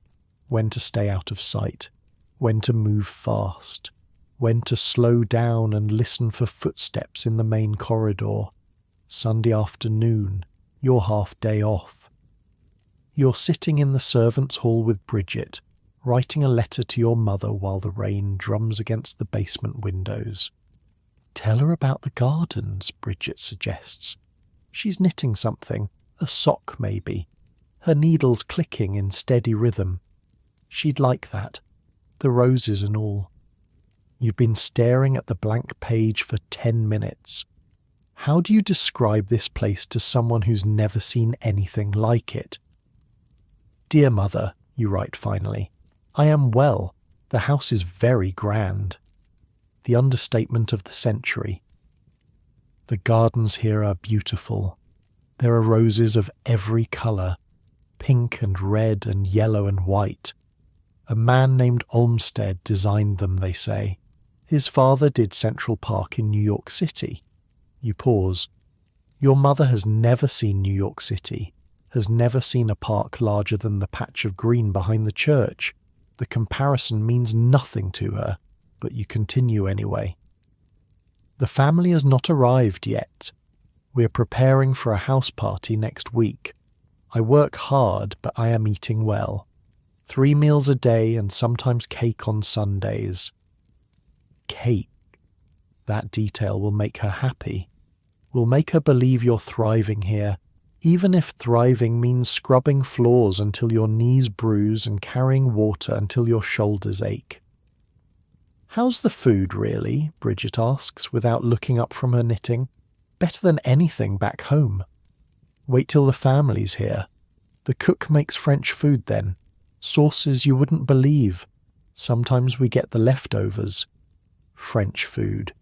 when to stay out of sight, when to move fast, when to slow down and listen for footsteps in the main corridor. Sunday afternoon, your half-day off. You're sitting in the servants' hall with Bridget, writing a letter to your mother while the rain drums against the basement windows. Tell her about the gardens, Bridget suggests. She's knitting something, a sock maybe, her needles clicking in steady rhythm. She'd like that, the roses and all. You've been staring at the blank page for 10 minutes. How do you describe this place to someone who's never seen anything like it? Dear Mother, you write finally, I am well. The house is very grand. The understatement of the century. The gardens here are beautiful. There are roses of every colour, pink and red and yellow and white. A man named Olmsted designed them, they say. His father did Central Park in New York City. You pause. Your mother has never seen New York City, has never seen a park larger than the patch of green behind the church. The comparison means nothing to her, but you continue anyway. The family has not arrived yet. We're preparing for a house party next week. I work hard, but I am eating well. 3 meals a day and sometimes cake on Sundays. Cake. That detail will make her happy. Will make her believe you're thriving here, even if thriving means scrubbing floors until your knees bruise and carrying water until your shoulders ache. How's the food, really? Bridget asks, without looking up from her knitting. Better than anything back home. Wait till the family's here. The cook makes French food then. Sauces you wouldn't believe. Sometimes we get the leftovers. French food.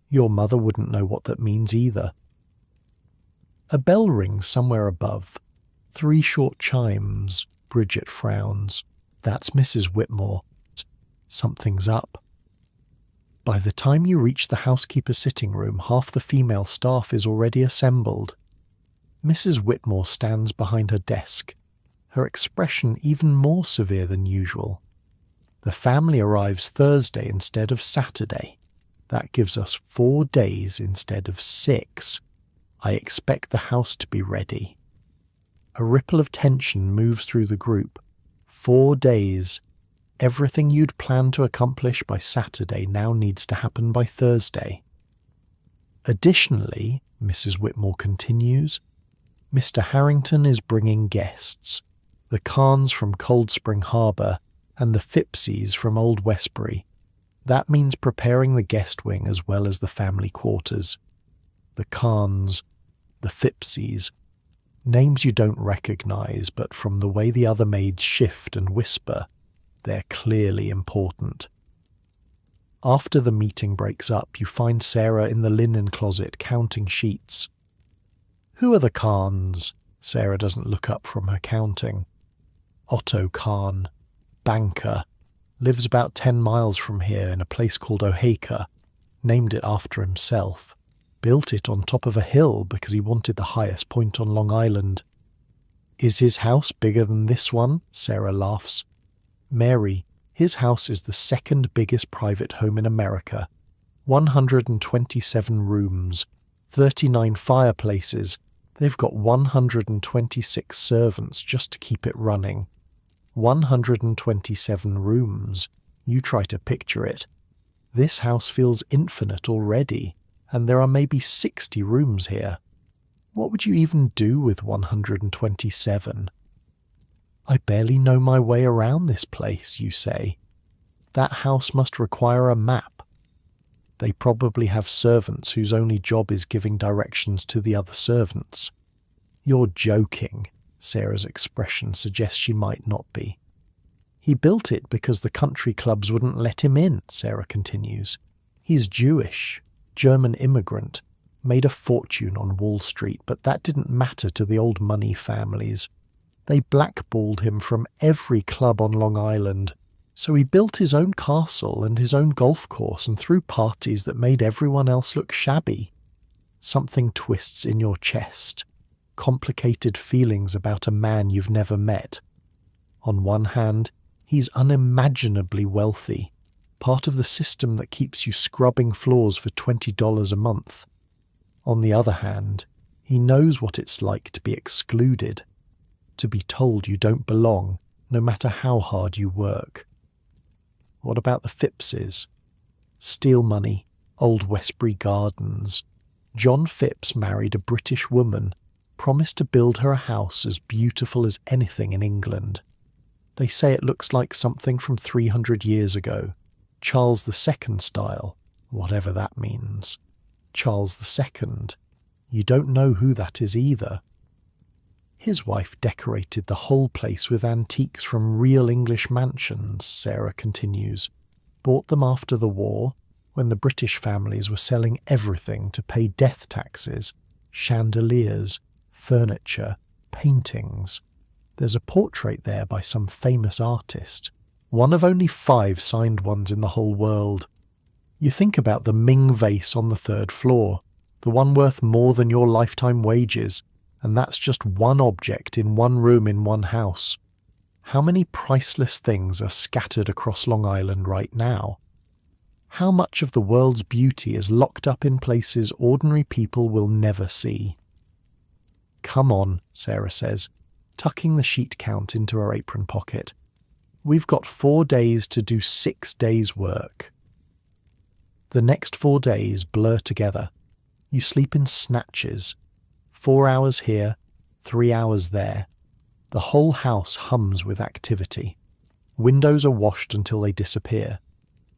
Your mother wouldn't know what that means either. A bell rings somewhere above. 3 short chimes. Bridget frowns. That's Mrs. Whitmore. Something's up. By the time you reach the housekeeper's sitting room, half the female staff is already assembled. Mrs. Whitmore stands behind her desk, her expression even more severe than usual. The family arrives Thursday instead of Saturday. That gives us 4 days instead of 6. I expect the house to be ready. A ripple of tension moves through the group. 4 days. Everything you'd planned to accomplish by Saturday now needs to happen by Thursday. Additionally, Mrs. Whitmore continues, Mr. Harrington is bringing guests. The Kahns from Cold Spring Harbour and the Phippseys from Old Westbury. That means preparing the guest wing as well as the family quarters. The Kahns, the Phippseys, names you don't recognise, but from the way the other maids shift and whisper, they're clearly important. After the meeting breaks up, you find Sarah in the linen closet counting sheets. Who are the Kahns? Sarah doesn't look up from her counting. Otto Kahn, banker, lives about 10 miles from here in a place called Oheka, named it after himself. Built it on top of a hill because he wanted the highest point on Long Island. Is his house bigger than this one? Sarah laughs. Mary, his house is the 2nd biggest private home in America. 127 rooms, 39 fireplaces. They've got 126 servants just to keep it running. 127 rooms. You try to picture it. This house feels infinite already, and there are maybe 60 rooms here. What would you even do with 127? I barely know my way around this place, you say. That house must require a map. They probably have servants whose only job is giving directions to the other servants. You're joking. Sarah's expression suggests she might not be. He built it because the country clubs wouldn't let him in, Sarah continues. He's Jewish, German immigrant, made a fortune on Wall Street, but that didn't matter to the old money families. They blackballed him from every club on Long Island, so he built his own castle and his own golf course and threw parties that made everyone else look shabby. Something twists in your chest. Complicated feelings about a man you've never met. On one hand, he's unimaginably wealthy, part of the system that keeps you scrubbing floors for $20 a month. On the other hand, he knows what it's like to be excluded, to be told you don't belong, no matter how hard you work. What about the Phippses? Steel money, Old Westbury Gardens. John Phipps married a British woman, promised to build her a house as beautiful as anything in England. They say it looks like something from 300 years ago. Charles II style, whatever that means. Charles II. You don't know who that is either. His wife decorated the whole place with antiques from real English mansions, Sarah continues. Bought them after the war, when the British families were selling everything to pay death taxes, chandeliers, furniture, paintings. There's a portrait there by some famous artist. one of only 5 signed ones in the whole world. You think about the Ming vase on the 3rd floor, the one worth more than your lifetime wages, and that's just one object in one room in one house. How many priceless things are scattered across Long Island right now? How much of the world's beauty is locked up in places ordinary people will never see? "Come on," Sarah says, tucking the sheet count into her apron pocket. "We've got 4 days to do 6 days' work." The next 4 days blur together. You sleep in snatches. 4 hours here, 3 hours there. The whole house hums with activity. Windows are washed until they disappear.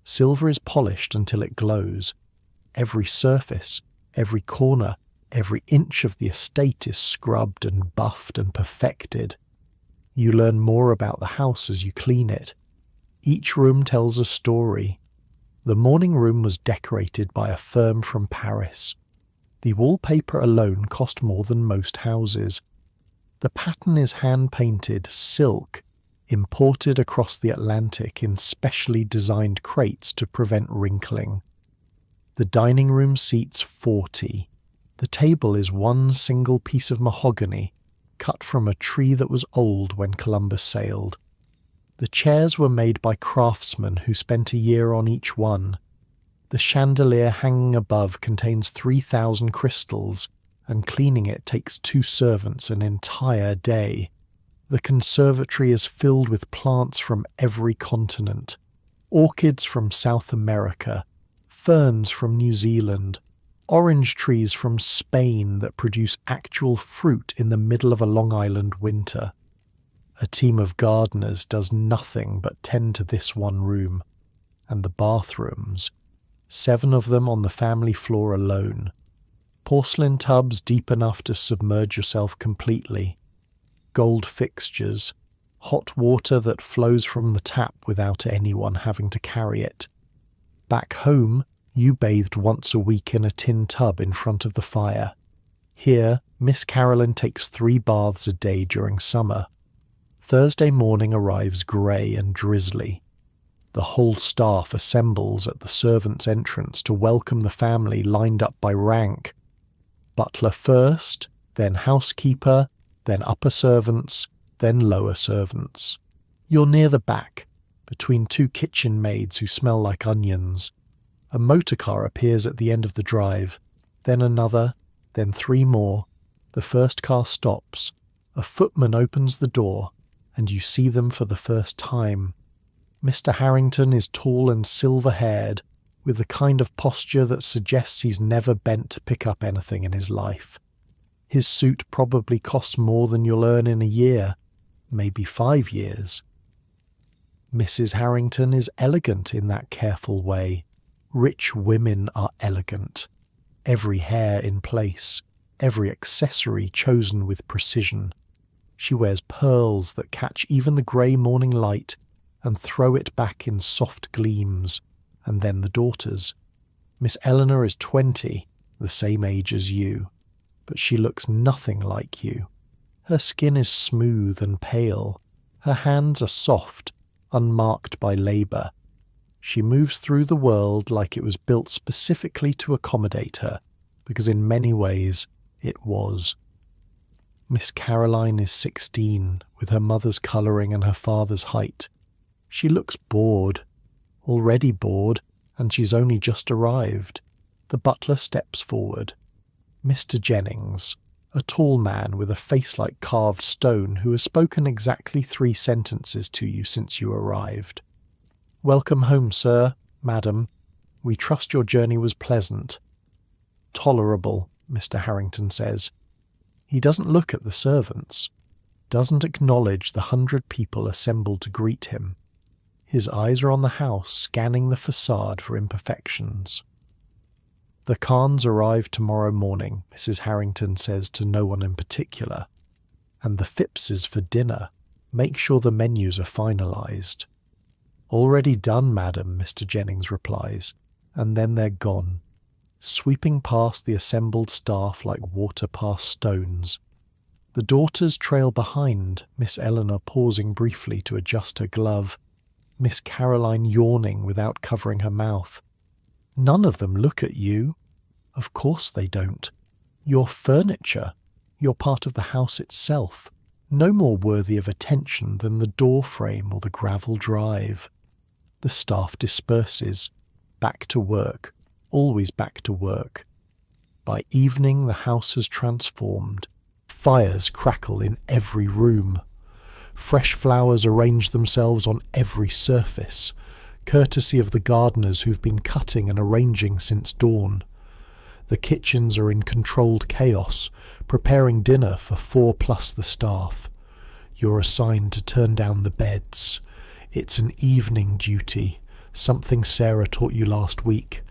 Silver is polished until it glows. Every surface, every corner, every inch of the estate is scrubbed and buffed and perfected. You learn more about the house as you clean it. Each room tells a story. The morning room was decorated by a firm from Paris. The wallpaper alone cost more than most houses. The pattern is hand-painted silk, imported across the Atlantic in specially designed crates to prevent wrinkling. The dining room seats 40. The table is one single piece of mahogany, cut from a tree that was old when Columbus sailed. The chairs were made by craftsmen who spent a year on each one. The chandelier hanging above contains 3,000 crystals, and cleaning it takes 2 servants an entire day. The conservatory is filled with plants from every continent. Orchids from South America, ferns from New Zealand, orange trees from Spain that produce actual fruit in the middle of a Long Island winter. A team of gardeners does nothing but tend to this one room. And the bathrooms, 7 of them on the family floor alone. Porcelain tubs deep enough to submerge yourself completely. Gold fixtures. Hot water that flows from the tap without anyone having to carry it. Back home, you bathed once a week in a tin tub in front of the fire. Here, Miss Carolyn takes 3 baths a day during summer. Thursday morning arrives grey and drizzly. The whole staff assembles at the servants' entrance to welcome the family lined up by rank. Butler first, then housekeeper, then upper servants, then lower servants. You're near the back, between 2 kitchen maids who smell like onions. A motor car appears at the end of the drive, then another, then 3 more. The first car stops. A footman opens the door, and you see them for the first time. Mr. Harrington is tall and silver-haired, with the kind of posture that suggests he's never bent to pick up anything in his life. His suit probably costs more than you'll earn in a year, maybe 5 years. Mrs. Harrington is elegant in that careful way. Rich women are elegant. Every hair in place, every accessory chosen with precision. She wears pearls that catch even the grey morning light and throw it back in soft gleams, and then the daughters. Miss Eleanor is 20, the same age as you, but she looks nothing like you. Her skin is smooth and pale. Her hands are soft, unmarked by labour. She moves through the world like it was built specifically to accommodate her, because in many ways it was. Miss Caroline is 16, with her mother's colouring and her father's height. She looks bored, already bored, and she's only just arrived. The butler steps forward. Mr. Jennings, a tall man with a face like carved stone who has spoken exactly 3 sentences to you since you arrived. "Welcome home, sir, madam. We trust your journey was pleasant." "Tolerable," Mr. Harrington says. He doesn't look at the servants, doesn't acknowledge the 100 people assembled to greet him. His eyes are on the house, scanning the facade for imperfections. "The Khans arrive tomorrow morning," Mrs. Harrington says to no one in particular. "And the Phippses for dinner. Make sure the menus are finalised." "Already done, madam," Mr. Jennings replies, and then they're gone, sweeping past the assembled staff like water past stones. The daughters trail behind, Miss Eleanor pausing briefly to adjust her glove. Miss Caroline yawning without covering her mouth. None of them look at you. Of course they don't. You're furniture. You're part of the house itself, no more worthy of attention than the door frame or the gravel drive. The staff disperses. Back to work. Always back to work. By evening the house has transformed. Fires crackle in every room. Fresh flowers arrange themselves on every surface, courtesy of the gardeners who've been cutting and arranging since dawn. The kitchens are in controlled chaos, preparing dinner for 4 plus the staff. You're assigned to turn down the beds. It's an evening duty, something Sarah taught you last week.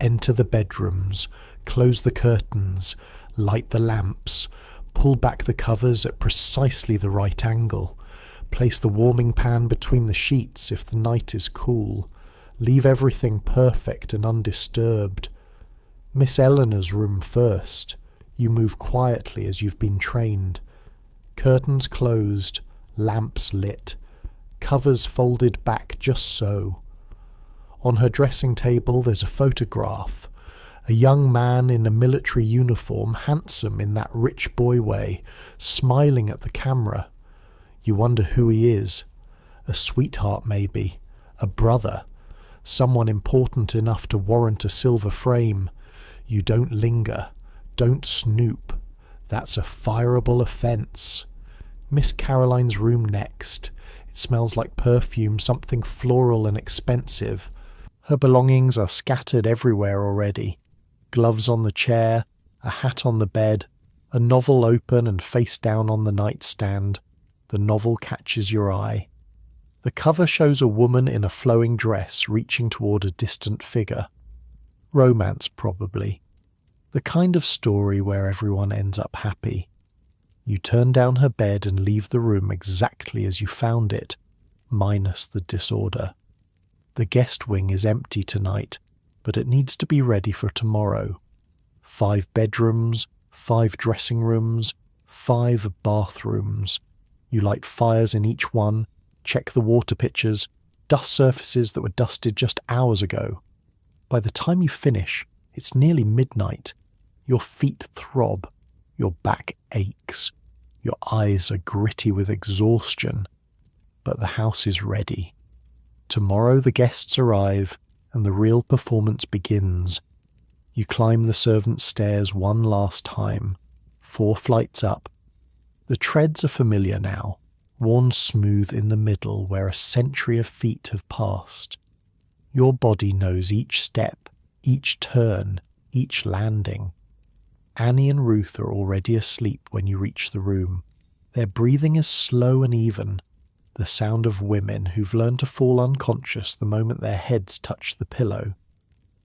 Enter the bedrooms, close the curtains, light the lamps, pull back the covers at precisely the right angle, place the warming pan between the sheets if the night is cool, leave everything perfect and undisturbed. Miss Eleanor's room first. You move quietly as you've been trained. Curtains closed, lamps lit, covers folded back just so. On her dressing table there's a photograph. A young man in a military uniform, handsome in that rich boy way, smiling at the camera. You wonder who he is. A sweetheart maybe, a brother, someone important enough to warrant a silver frame. You don't linger, don't snoop. That's a fireable offence. Miss Caroline's room next. It smells like perfume, something floral and expensive. Her belongings are scattered everywhere already. Gloves on the chair, a hat on the bed, a novel open and face down on the nightstand. The novel catches your eye. The cover shows a woman in a flowing dress reaching toward a distant figure. Romance, probably. The kind of story where everyone ends up happy. You turn down her bed and leave the room exactly as you found it, minus the disorder. The guest wing is empty tonight, but it needs to be ready for tomorrow. 5 bedrooms, 5 dressing rooms, 5 bathrooms. You light fires in each one, check the water pitchers, dust surfaces that were dusted just hours ago. By the time you finish, it's nearly midnight. Your feet throb, your back aches, your eyes are gritty with exhaustion, but the house is ready. Tomorrow the guests arrive, and the real performance begins. You climb the servants' stairs one last time, 4 flights up. The treads are familiar now, worn smooth in the middle where a century of feet have passed. Your body knows each step, each turn, each landing. Annie and Ruth are already asleep when you reach the room. Their breathing is slow and even, the sound of women who've learned to fall unconscious the moment their heads touch the pillow.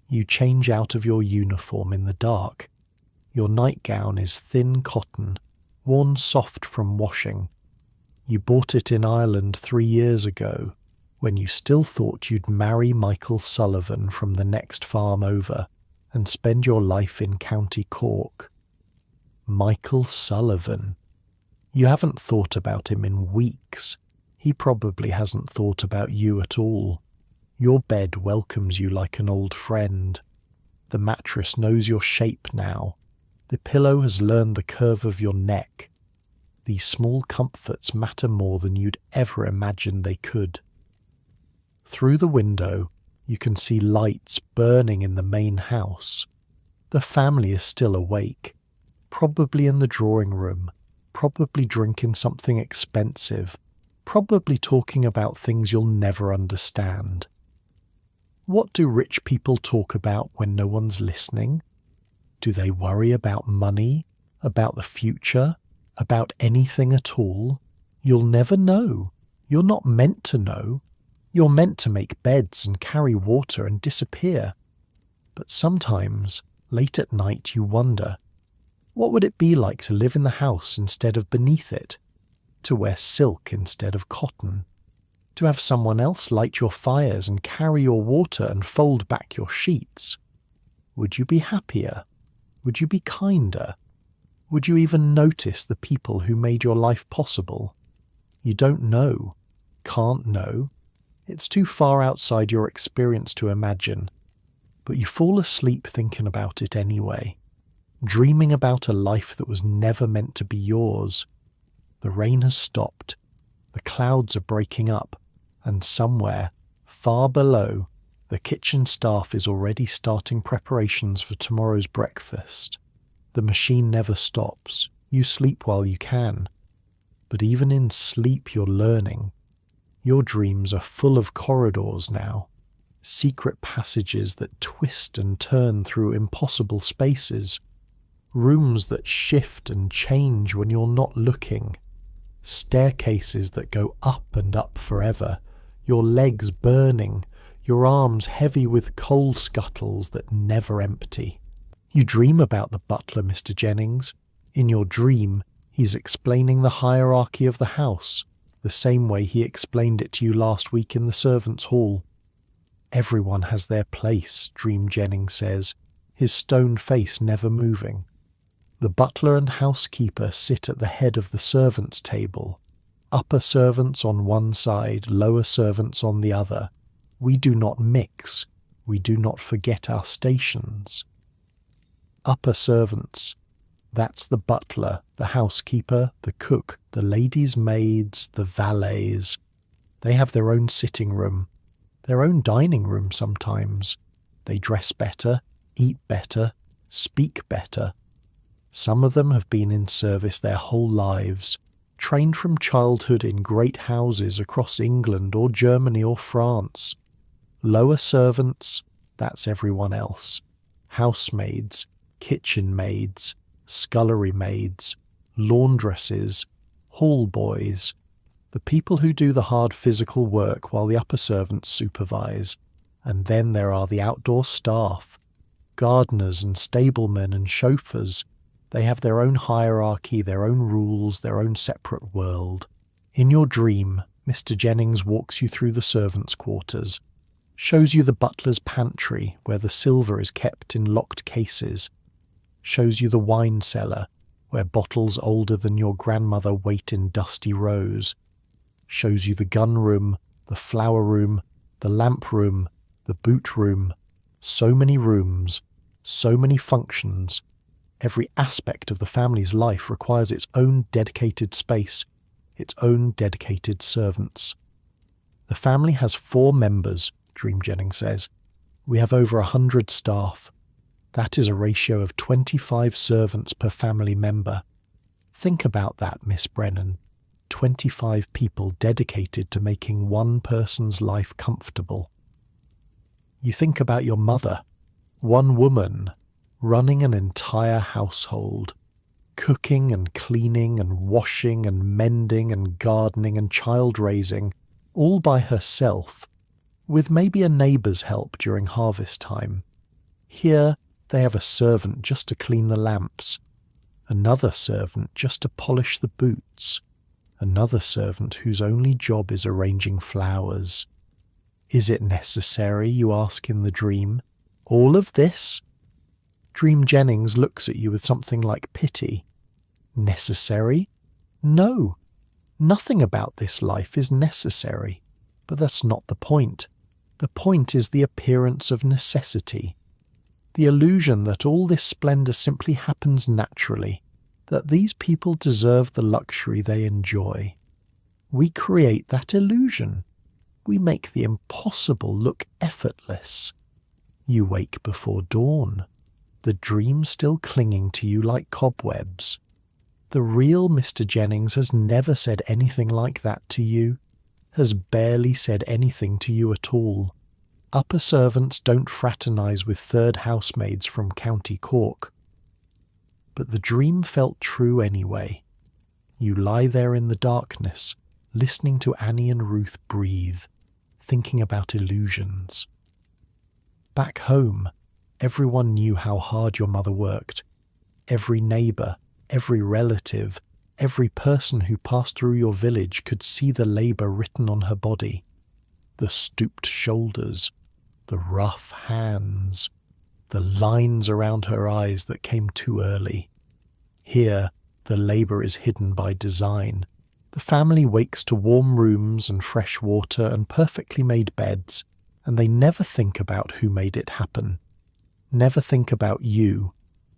You change out of your uniform in the dark. Your nightgown is thin cotton, worn soft from washing. You bought it in Ireland 3 years ago, when you still thought you'd marry Michael Sullivan from the next farm over and spend your life in County Cork. Michael Sullivan. You haven't thought about him in weeks. He probably hasn't thought about you at all. Your bed welcomes you like an old friend. The mattress knows your shape now. The pillow has learned the curve of your neck. These small comforts matter more than you'd ever imagined they could. Through the window, you can see lights burning in the main house. The family is still awake, probably in the drawing room, probably drinking something expensive, probably talking about things you'll never understand. What do rich people talk about when no one's listening? Do they worry about money, about the future, about anything at all? You'll never know. You're not meant to know. You're meant to make beds and carry water and disappear. But sometimes, late at night, you wonder, what would it be like to live in the house instead of beneath it? To wear silk instead of cotton? To have someone else light your fires and carry your water and fold back your sheets? Would you be happier? Would you be kinder? Would you even notice the people who made your life possible? You don't know, can't know. It's too far outside your experience to imagine, but you fall asleep thinking about it anyway, dreaming about a life that was never meant to be yours. The rain has stopped, the clouds are breaking up, and somewhere, far below, the kitchen staff is already starting preparations for tomorrow's breakfast. The machine never stops. You sleep while you can. But even in sleep you're learning. Your dreams are full of corridors now, secret passages that twist and turn through impossible spaces, rooms that shift and change when you're not looking, staircases that go up and up forever, your legs burning, your arms heavy with coal scuttles that never empty. You dream about the butler, Mr. Jennings. In your dream, he's explaining the hierarchy of the house, the same way he explained it to you last week in the servants' hall. Everyone has their place, Dream Jennings says, his stone face never moving. The butler and housekeeper sit at the head of the servants' table, upper servants on one side, lower servants on the other. We do not mix, we do not forget our stations. Upper servants, that's the butler, the housekeeper, the cook, the ladies' maids, the valets. They have their own sitting room, their own dining room sometimes. They dress better, eat better, speak better. Some of them have been in service their whole lives, trained from childhood in great houses across England or Germany or France. Lower servants, that's everyone else. Housemaids, kitchen maids, scullery maids, laundresses, hall boys, the people who do the hard physical work while the upper servants supervise. And then there are the outdoor staff, gardeners and stablemen and chauffeurs. They have their own hierarchy, their own rules, their own separate world. In your dream, Mr. Jennings walks you through the servants' quarters, shows you the butler's pantry where the silver is kept in locked cases, shows you the wine cellar where bottles older than your grandmother wait in dusty rows, shows you the gun room, the flower room, the lamp room, the boot room. So many rooms, so many functions. Every aspect of the family's life requires its own dedicated space, its own dedicated servants. The family has 4 members, Dream Jennings says. We have over 100 staff. That is a ratio of 25 servants per family member. Think about that, Miss Brennan. 25 people dedicated to making one person's life comfortable. You think about your mother, one woman, running an entire household, cooking and cleaning and washing and mending and gardening and child-raising, all by herself, with maybe a neighbour's help during harvest time. Here they have a servant just to clean the lamps, another servant just to polish the boots, another servant whose only job is arranging flowers. Is it necessary, you ask in the dream? All of this? Dream Jennings looks at you with something like pity. Necessary? No. Nothing about this life is necessary. But that's not the point. The point is the appearance of necessity. The illusion that all this splendour simply happens naturally, that these people deserve the luxury they enjoy. We create that illusion. We make the impossible look effortless. You wake before dawn, the dream still clinging to you like cobwebs. The real Mr. Jennings has never said anything like that to you, has barely said anything to you at all. Upper servants don't fraternise with third housemaids from County Cork. But the dream felt true anyway. You lie there in the darkness, listening to Annie and Ruth breathe, thinking about illusions. Back home, everyone knew how hard your mother worked. Every neighbour, every relative, every person who passed through your village could see the labour written on her body. The stooped shoulders, the rough hands, the lines around her eyes that came too early. Here, the labour is hidden by design. The family wakes to warm rooms and fresh water and perfectly made beds, and they never think about who made it happen. Never think about you,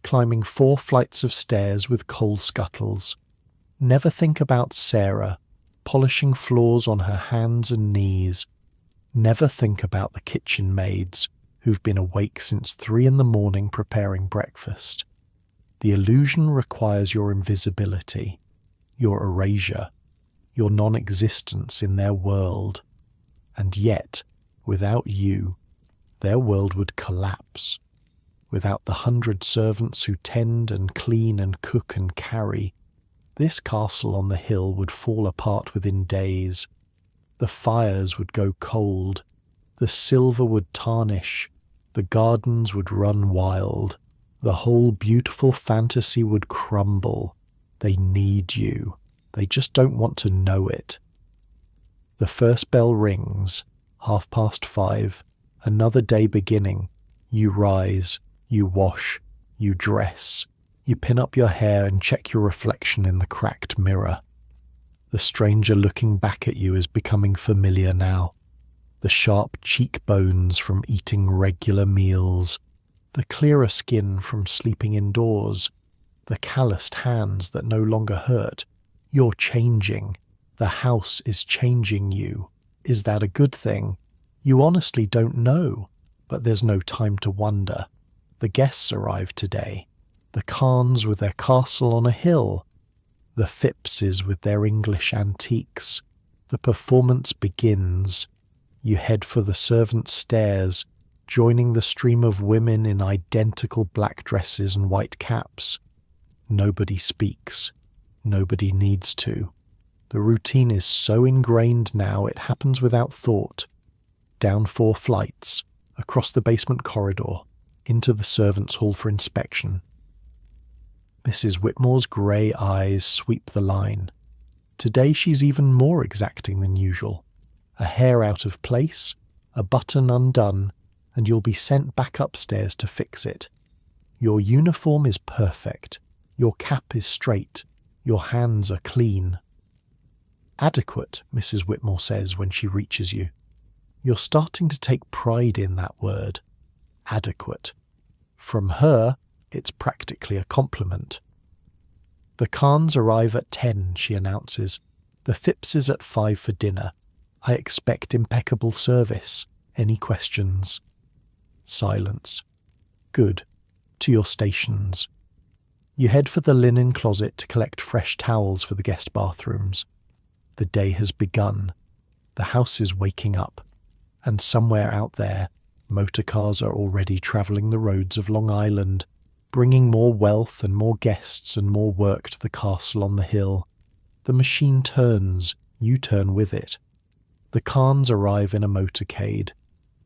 climbing 4 flights of stairs with coal scuttles. Never think about Sarah, polishing floors on her hands and knees. Never think about the kitchen maids, who've been awake since 3 in the morning preparing breakfast. The illusion requires your invisibility, your erasure, your non-existence in their world. And yet, without you, their world would collapse. Without the 100 servants who tend and clean and cook and carry, this castle on the hill would fall apart within days. The fires would go cold, the silver would tarnish, the gardens would run wild, the whole beautiful fantasy would crumble. They need you. They just don't want to know it. The first bell rings, 5:30, another day beginning. You rise, you wash, you dress, you pin up your hair and check your reflection in the cracked mirror. The stranger looking back at you is becoming familiar now. The sharp cheekbones from eating regular meals, the clearer skin from sleeping indoors, the calloused hands that no longer hurt. You're changing. The house is changing you. Is that a good thing? You honestly don't know, but there's no time to wonder. The guests arrive today. The Khans with their castle on a hill. The Phippses with their English antiques. The performance begins. You head for the servants' stairs, joining the stream of women in identical black dresses and white caps. Nobody speaks. Nobody needs to. The routine is so ingrained now it happens without thought. Down 4 flights, across the basement corridor, into the servants' hall for inspection. Mrs. Whitmore's grey eyes sweep the line. Today she's even more exacting than usual. A hair out of place, a button undone, and you'll be sent back upstairs to fix it. Your uniform is perfect. Your cap is straight. Your hands are clean. Adequate, Mrs. Whitmore says when she reaches you. You're starting to take pride in that word. Adequate. From her, it's practically a compliment. The Khans arrive at 10, she announces. The Phippses at 5 for dinner. I expect impeccable service. Any questions? Silence. Good. To your stations. You head for the linen closet to collect fresh towels for the guest bathrooms. The day has begun. The house is waking up. And somewhere out there, motor cars are already travelling the roads of Long Island, bringing more wealth and more guests and more work to the castle on the hill. The machine turns, you turn with it. The Khans arrive in a motorcade.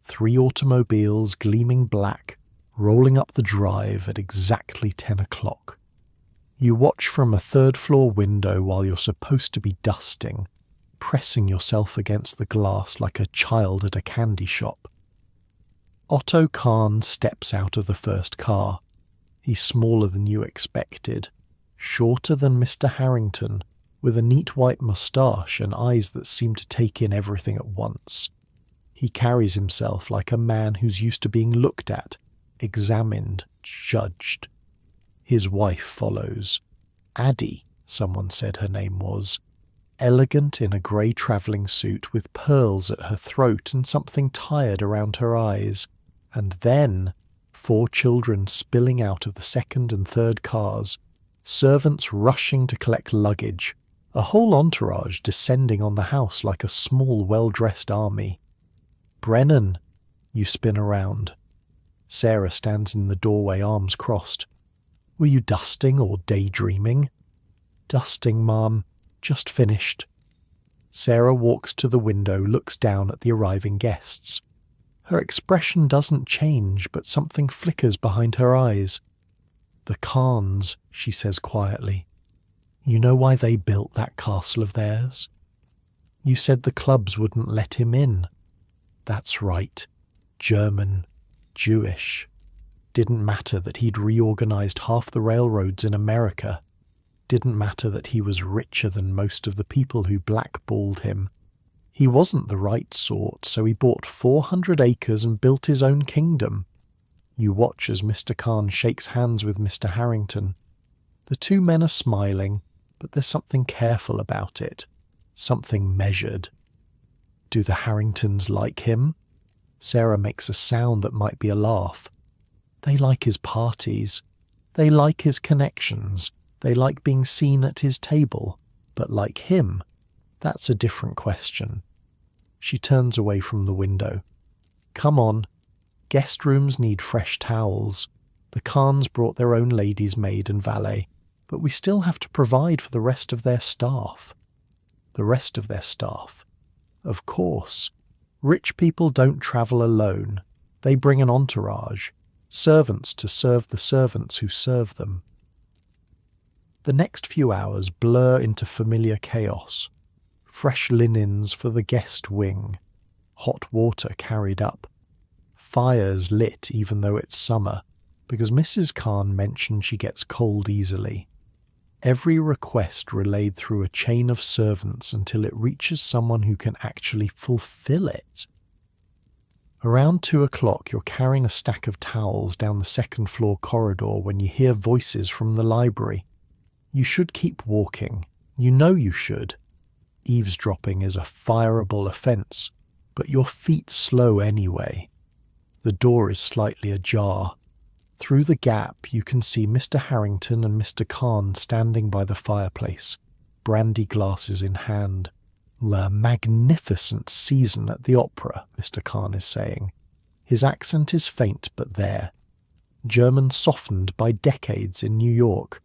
3 automobiles gleaming black, rolling up the drive at exactly 10 o'clock. You watch from a 3rd-floor window while you're supposed to be dusting, pressing yourself against the glass like a child at a candy shop. Otto Khan steps out of the first car. He's smaller than you expected, shorter than Mr. Harrington, with a neat white moustache and eyes that seem to take in everything at once. He carries himself like a man who's used to being looked at, examined, judged. His wife follows. Addie, someone said her name was. Elegant in a grey travelling suit with pearls at her throat and something tired around her eyes. And then 4 children spilling out of the 2nd and 3rd cars, servants rushing to collect luggage, a whole entourage descending on the house like a small, well-dressed army. Brennan, you spin around. Sarah stands in the doorway, arms crossed. Were you dusting or daydreaming? Dusting, Mum. Just finished. Sarah walks to the window, looks down at the arriving guests. Her expression doesn't change, but something flickers behind her eyes. The Khans, she says quietly. You know why they built that castle of theirs? You said the clubs wouldn't let him in. That's right. German. Jewish. Didn't matter that he'd reorganized half the railroads in America. didn't matter that he was richer than most of the people who blackballed him. He wasn't the right sort, so he bought 400 acres and built his own kingdom. You watch as Mr. Khan shakes hands with Mr. Harrington. The two men are smiling, but there's something careful about it, something measured. Do the Harringtons like him? Sarah makes a sound that might be a laugh. They like his parties. They like his connections. They like being seen at his table. But like him, that's a different question. She turns away from the window. Come on. Guest rooms need fresh towels. The Khans brought their own lady's maid and valet, but we still have to provide for the rest of their staff. The rest of their staff. Of course. Rich people don't travel alone. They bring an entourage, servants to serve the servants who serve them. The next few hours blur into familiar chaos. Fresh linens for the guest wing, hot water carried up, fires lit even though it's summer, because Mrs. Khan mentioned she gets cold easily. Every request relayed through a chain of servants until it reaches someone who can actually fulfill it. Around 2 o'clock, you're carrying a stack of towels down the second-floor corridor when you hear voices from the library. You should keep walking. You know you should. Eavesdropping is a fireable offence, but your feet slow anyway. The door is slightly ajar. Through the gap you can see Mr. Harrington and Mr. Khan standing by the fireplace, brandy glasses in hand. "A magnificent season at the opera," Mr. Khan is saying. His accent is faint but there. German softened by decades in New York.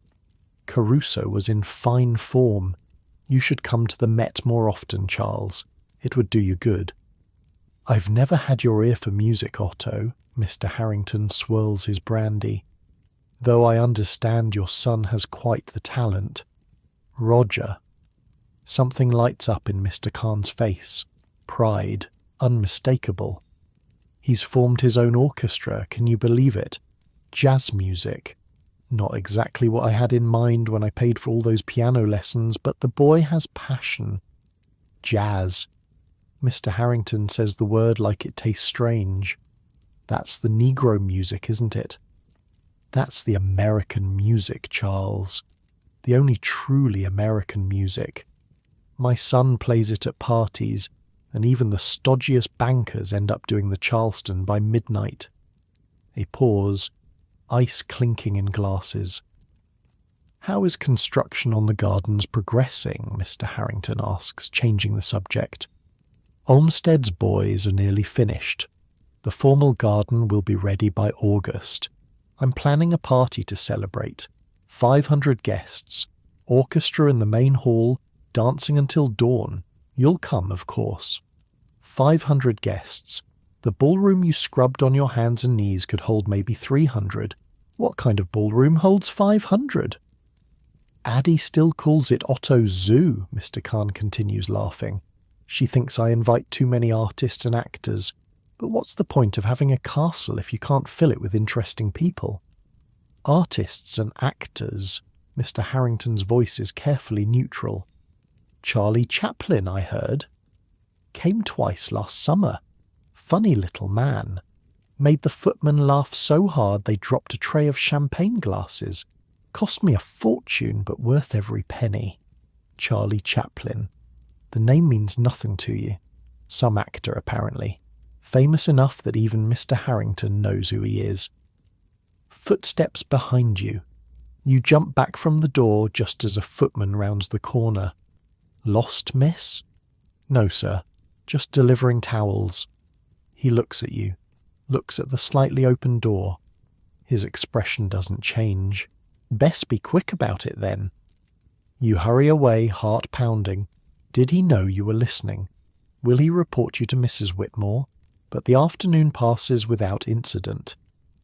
Caruso was in fine form. You should come to the Met more often, Charles. It would do you good. "I've never had your ear for music, Otto." Mr. Harrington swirls his brandy. "Though I understand your son has quite the talent. Roger." Something lights up in Mr. Khan's face. Pride. Unmistakable. He's formed his own orchestra, can you believe it? Jazz music. Not exactly what I had in mind when I paid for all those piano lessons, but the boy has passion. Jazz. Mr. Harrington says the word like it tastes strange. That's the Negro music, isn't it? That's the American music, Charles. The only truly American music. My son plays it at parties, and even the stodgiest bankers end up doing the Charleston by midnight. A pause, ice clinking in glasses. "How is construction on the gardens progressing?" Mr. Harrington asks, changing the subject. "Olmsted's boys are nearly finished. The formal garden will be ready by August. I'm planning a party to celebrate. 500 guests, orchestra in the main hall, dancing until dawn. You'll come, of course. 500 guests. The ballroom you scrubbed on your hands and knees could hold maybe 300. What kind of ballroom holds 500? Addie still calls it Otto's Zoo," Mr. Khan continues laughing. "She thinks I invite too many artists and actors. But what's the point of having a castle if you can't fill it with interesting people?" "Artists and actors." Mr. Harrington's voice is carefully neutral. "Charlie Chaplin, I heard. Came twice last summer. Funny little man. Made the footmen laugh so hard they dropped a tray of champagne glasses. Cost me a fortune, but worth every penny. Charlie Chaplin. The name means nothing to you. Some actor, apparently. Famous enough that even Mr. Harrington knows who he is. Footsteps behind you. You jump back from the door just as a footman rounds the corner. "Lost, miss?" "No, sir. Just delivering towels." He looks at you, looks at the slightly open door. His expression doesn't change. "Best be quick about it, then." You hurry away, heart pounding. Did he know you were listening? Will he report you to Mrs. Whitmore? But the afternoon passes without incident.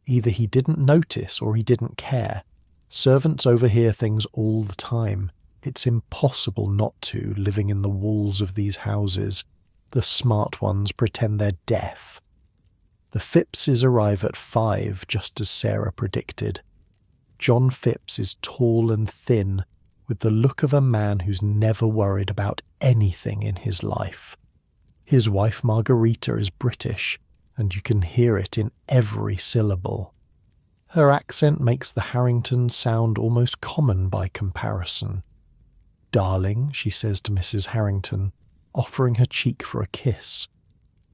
Either he didn't notice or he didn't care. Servants overhear things all the time. It's impossible not to, living in the walls of these houses. The smart ones pretend they're deaf. The Phippses arrive at 5, just as Sarah predicted. John Phipps is tall and thin, with the look of a man who's never worried about anything in his life. His wife Margarita is British, and you can hear it in every syllable. Her accent makes the Harringtons sound almost common by comparison. "Darling," she says to Mrs. Harrington, offering her cheek for a kiss.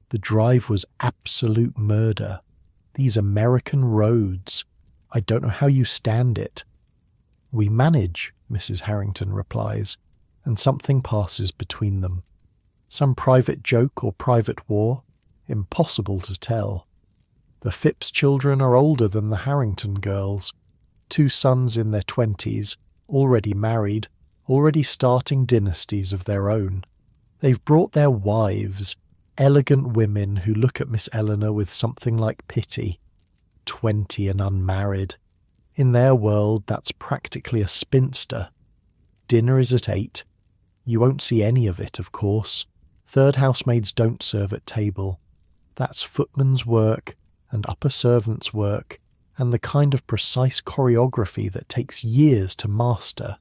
"The drive was absolute murder. These American roads. I don't know how you stand it." "We manage," Mrs. Harrington replies, and something passes between them. Some private joke or private war? Impossible to tell. The Phipps children are older than the Harrington girls. 2 sons in their 20s, already married, already starting dynasties of their own. They've brought their wives, elegant women who look at Miss Eleanor with something like pity. 20 and unmarried. In their world, that's practically a spinster. Dinner is at 8. You won't see any of it, of course. Third housemaids don't serve at table. That's footman's work and upper servants' work, and the kind of precise choreography that takes years to master.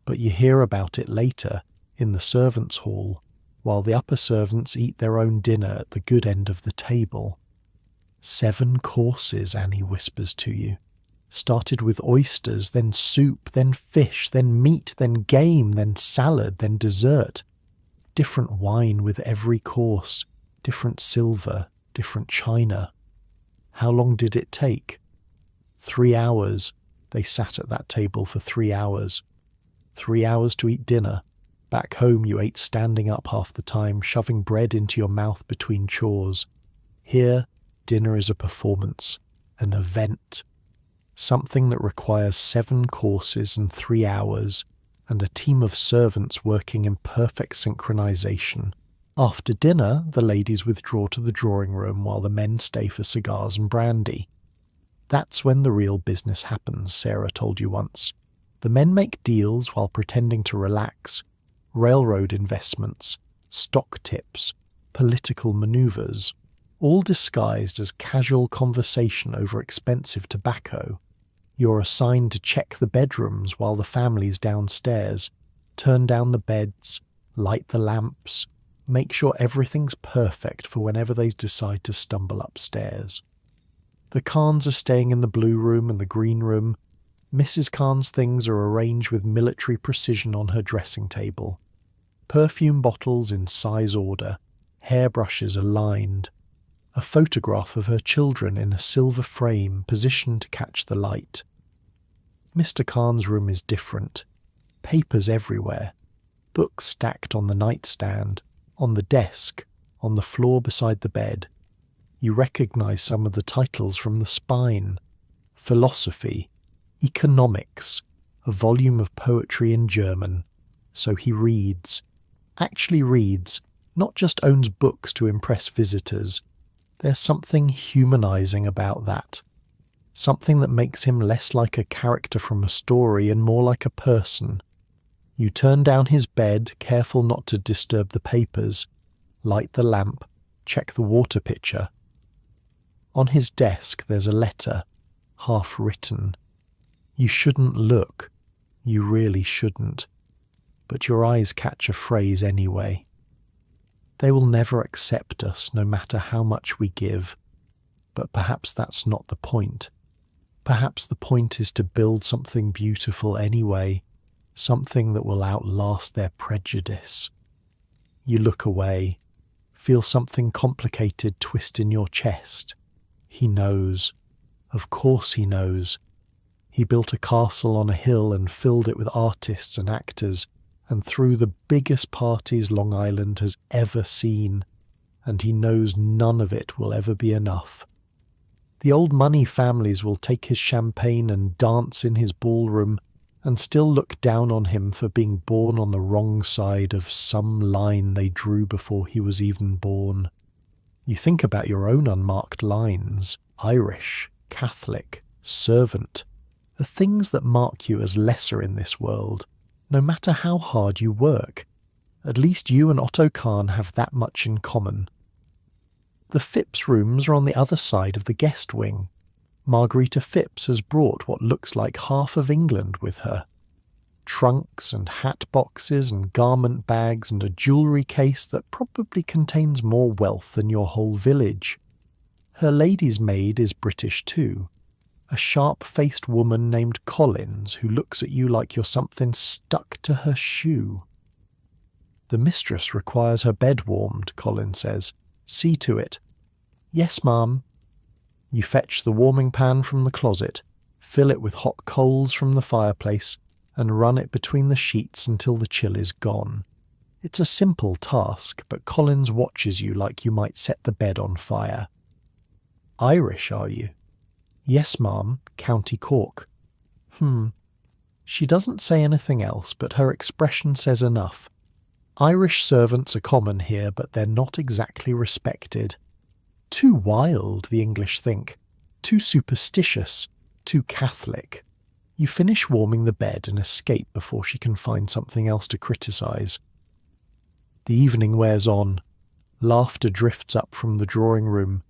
But you hear about it later, in the servants' hall, while the upper servants eat their own dinner at the good end of the table. 7 courses, Annie whispers to you. Started with oysters, then soup, then fish, then meat, then game, then salad, then dessert. Different wine with every course, different silver, different china. How long did it take? 3 hours. They sat at that table for 3 hours. 3 hours to eat dinner. Back home you ate standing up half the time, shoving bread into your mouth between chores. Here, dinner is a performance, an event. Something that requires 7 courses and 3 hours, and a team of servants working in perfect synchronization. After dinner, the ladies withdraw to the drawing room while the men stay for cigars and brandy. That's when the real business happens, Sarah told you once. The men make deals while pretending to relax. Railroad investments, stock tips, political maneuvers, all disguised as casual conversation over expensive tobacco. You're assigned to check the bedrooms while the family's downstairs, turn down the beds, light the lamps, make sure everything's perfect for whenever they decide to stumble upstairs. The Kahns are staying in the blue room and the green room. Mrs. Kahn's things are arranged with military precision on her dressing table. Perfume bottles in size order, hairbrushes aligned. A photograph of her children in a silver frame positioned to catch the light. Mr. Kahn's room is different. Papers everywhere. Books stacked on the nightstand, on the desk, on the floor beside the bed. You recognize some of the titles from the spine. Philosophy, economics, a volume of poetry in German. So he reads. Actually reads, not just owns books to impress visitors. There's something humanizing about that. Something that makes him less like a character from a story and more like a person. You turn down his bed, careful not to disturb the papers, light the lamp, check the water pitcher. On his desk there's a letter, half written. You shouldn't look. You really shouldn't. But your eyes catch a phrase anyway. They will never accept us no matter how much we give. But perhaps that's not the point. Perhaps the point is to build something beautiful anyway, something that will outlast their prejudice. You look away, feel something complicated twist in your chest. He knows. Of course he knows. He built a castle on a hill and filled it with artists and actors, and threw the biggest parties Long Island has ever seen, and he knows none of it will ever be enough. The old money families will take his champagne and dance in his ballroom, and still look down on him for being born on the wrong side of some line they drew before he was even born. You think about your own unmarked lines, Irish, Catholic, servant, the things that mark you as lesser in this world, no matter how hard you work. At least you and Otto Kahn have that much in common. The Phipps rooms are on the other side of the guest wing. Margarita Phipps has brought what looks like half of England with her. trunks and hat boxes and garment bags and a jewellery case that probably contains more wealth than your whole village. Her lady's maid is British too, a sharp-faced woman named Collins who looks at you like you're something stuck to her shoe. The mistress requires her bed warmed, Collins says. See to it. Yes, ma'am. You fetch the warming pan from the closet, fill it with hot coals from the fireplace, and run it between the sheets until the chill is gone. It's a simple task, but Collins watches you like you might set the bed on fire. Irish, are you? Yes, ma'am, County Cork. She doesn't say anything else, but her expression says enough. Irish servants are common here, but they're not exactly respected. Too wild, the English think. Too superstitious. Too Catholic. You finish warming the bed and escape before she can find something else to criticise. The evening wears on. Laughter drifts up from the drawing room.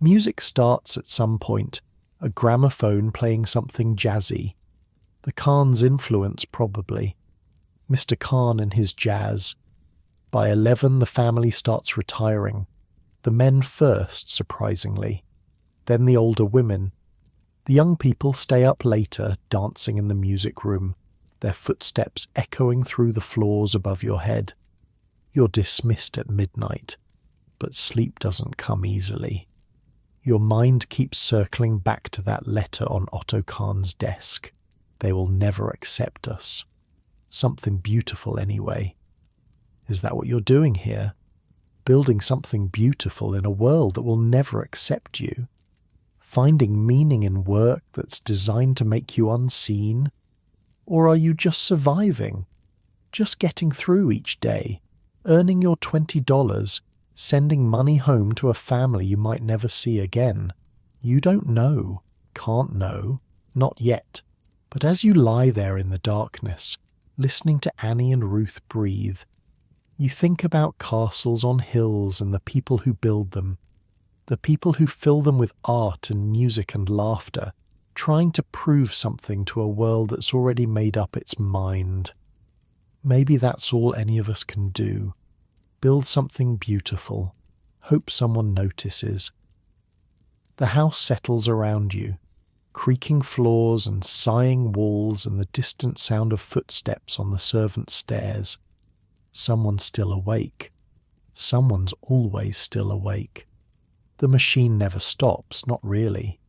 Music starts at some point, a gramophone playing something jazzy. The Khan's influence, probably. Mr. Khan and his jazz. By 11, the family starts retiring. The men first, surprisingly. Then the older women. The young people stay up later, dancing in the music room, their footsteps echoing through the floors above your head. You're dismissed at midnight, but sleep doesn't come easily. Your mind keeps circling back to that letter on Otto Kahn's desk. They will never accept us. Something beautiful anyway. Is that what you're doing here? Building something beautiful in a world that will never accept you? Finding meaning in work that's designed to make you unseen? Or are you just surviving? Just getting through each day, earning your $20, sending money home to a family you might never see again? You don't know, can't know, not yet. But as you lie there in the darkness, listening to Annie and Ruth breathe, you think about castles on hills and the people who build them, the people who fill them with art and music and laughter, trying to prove something to a world that's already made up its mind. Maybe that's all any of us can do. Build something beautiful. Hope someone notices. The house settles around you, creaking floors and sighing walls and the distant sound of footsteps on the servants' stairs. Someone's still awake. Someone's always still awake. The machine never stops, not really.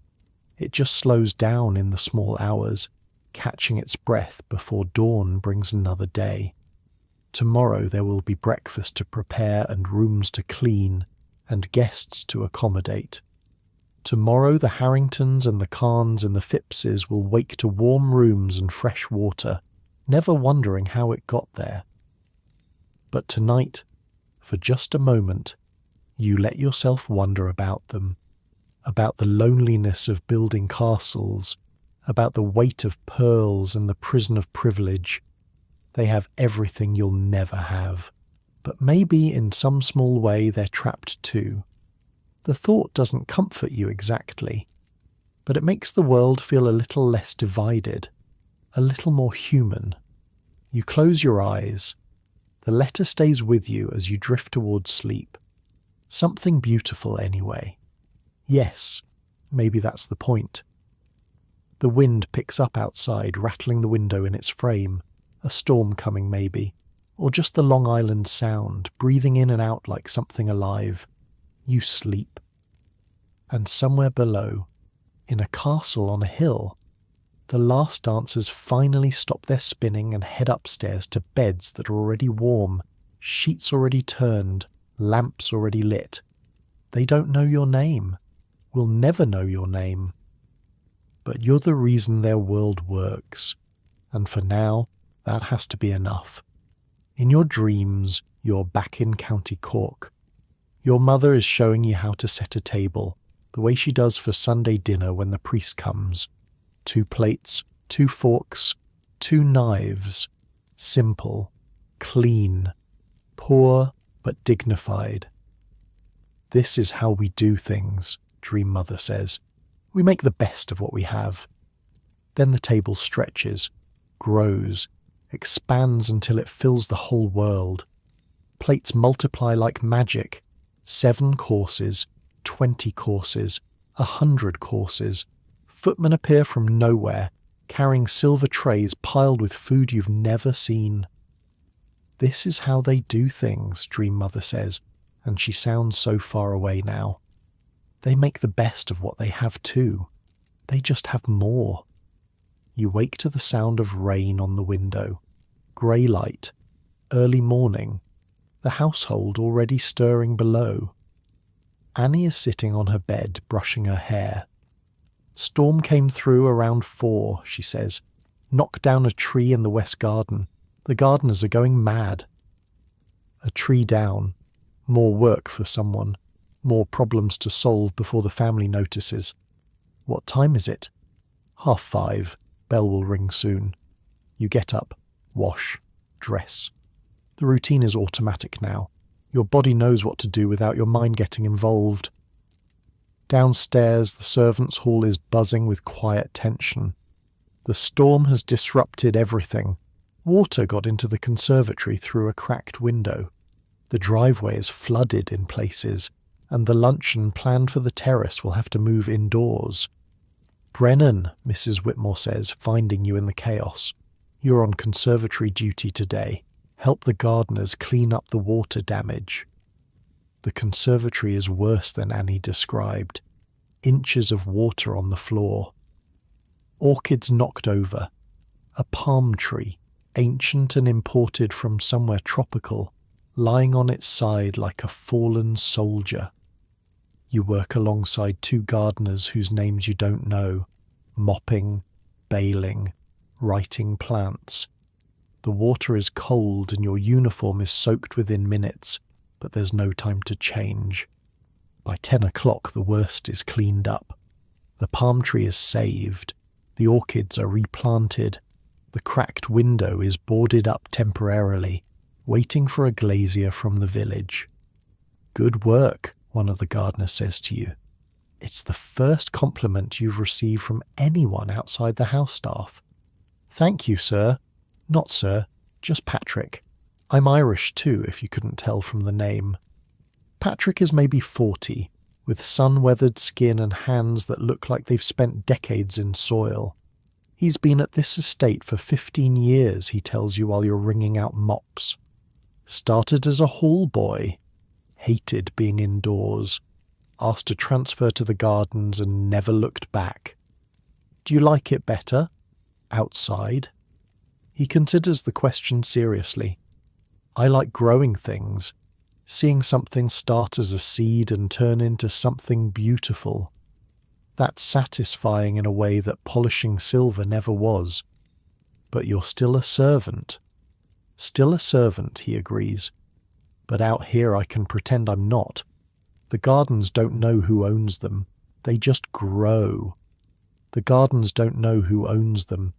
It just slows down in the small hours, catching its breath before dawn brings another day. Tomorrow there will be breakfast to prepare and rooms to clean and guests to accommodate. Tomorrow the Harringtons and the Kahns and the Phippses will wake to warm rooms and fresh water, never wondering how it got there. But tonight, for just a moment, you let yourself wonder about them, about the loneliness of building castles, about the weight of pearls and the prison of privilege. They have everything you'll never have, but maybe in some small way they're trapped too. The thought doesn't comfort you exactly, but it makes the world feel a little less divided, a little more human. You close your eyes. The letter stays with you as you drift towards sleep. Something beautiful anyway. Yes, maybe that's the point. The wind picks up outside, rattling the window in its frame. A storm coming maybe, or just the Long Island Sound, breathing in and out like something alive. You sleep. And somewhere below, in a castle on a hill, the last dancers finally stop their spinning and head upstairs to beds that are already warm, sheets already turned, lamps already lit. They don't know your name, will never know your name. But you're the reason their world works, and for now, that has to be enough. In your dreams, you're back in County Cork. Your mother is showing you how to set a table, the way she does for Sunday dinner when the priest comes. 2 plates, 2 forks, 2 knives. Simple, clean, poor but dignified. This is how we do things, Dream Mother says. We make the best of what we have. Then the table stretches, grows, expands until it fills the whole world. Plates multiply like magic. 7 courses, 20 courses, 100 courses. Footmen appear from nowhere, carrying silver trays piled with food you've never seen. This is how they do things, Dream Mother says, and she sounds so far away now. They make the best of what they have too. They just have more. You wake to the sound of rain on the window, grey light, early morning, the household already stirring below. Annie is sitting on her bed, brushing her hair. Storm came through around 4, she says. Knocked down a tree in the west garden. The gardeners are going mad. A tree down. More work for someone. More problems to solve before the family notices. What time is it? 5:30. Bell will ring soon. You get up, wash, dress. The routine is automatic now. Your body knows what to do without your mind getting involved. Downstairs, the servants' hall is buzzing with quiet tension. The storm has disrupted everything. Water got into the conservatory through a cracked window. The driveway is flooded in places, and the luncheon planned for the terrace will have to move indoors. Brennan, Mrs. Whitmore says, finding you in the chaos. You're on conservatory duty today. Help the gardeners clean up the water damage. The conservatory is worse than Annie described. Inches of water on the floor. Orchids knocked over. A palm tree, ancient and imported from somewhere tropical, lying on its side like a fallen soldier. You work alongside 2 gardeners whose names you don't know, mopping, baling, writing plants. The water is cold and your uniform is soaked within minutes, but there's no time to change. By 10 o'clock the worst is cleaned up. The palm tree is saved. The orchids are replanted. The cracked window is boarded up temporarily, waiting for a glazier from the village. Good work, one of the gardeners says to you. It's the first compliment you've received from anyone outside the house staff. Thank you, sir. Not sir, just Patrick. I'm Irish too, if you couldn't tell from the name. Patrick is maybe 40, with sun-weathered skin and hands that look like they've spent decades in soil. He's been at this estate for 15 years, he tells you while you're wringing out mops. Started as a hall boy. Hated being indoors. Asked to transfer to the gardens and never looked back. Do you like it better? Outside? He considers the question seriously. I like growing things. Seeing something start as a seed and turn into something beautiful. That's satisfying in a way that polishing silver never was. But you're still a servant. Still a servant, he agrees. But out here I can pretend I'm not. The gardens don't know who owns them. They just grow. The gardens don't know who owns them.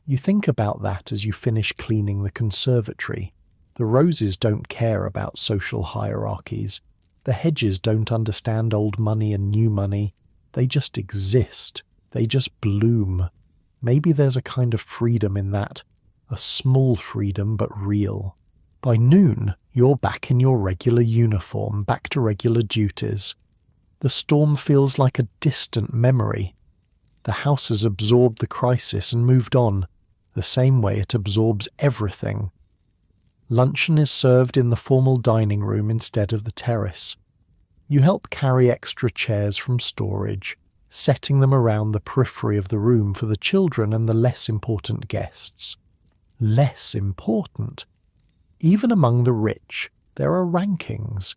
You think about that as you finish cleaning the conservatory. The roses don't care about social hierarchies. The hedges don't understand old money and new money. They just exist. They just bloom. Maybe there's a kind of freedom in that. A small freedom, but real. By noon, you're back in your regular uniform, back to regular duties. The storm feels like a distant memory. The house has absorbed the crisis and moved on, the same way it absorbs everything. Luncheon is served in the formal dining room instead of the terrace. You help carry extra chairs from storage, setting them around the periphery of the room for the children and the less important guests. Less important? Even among the rich, there are rankings.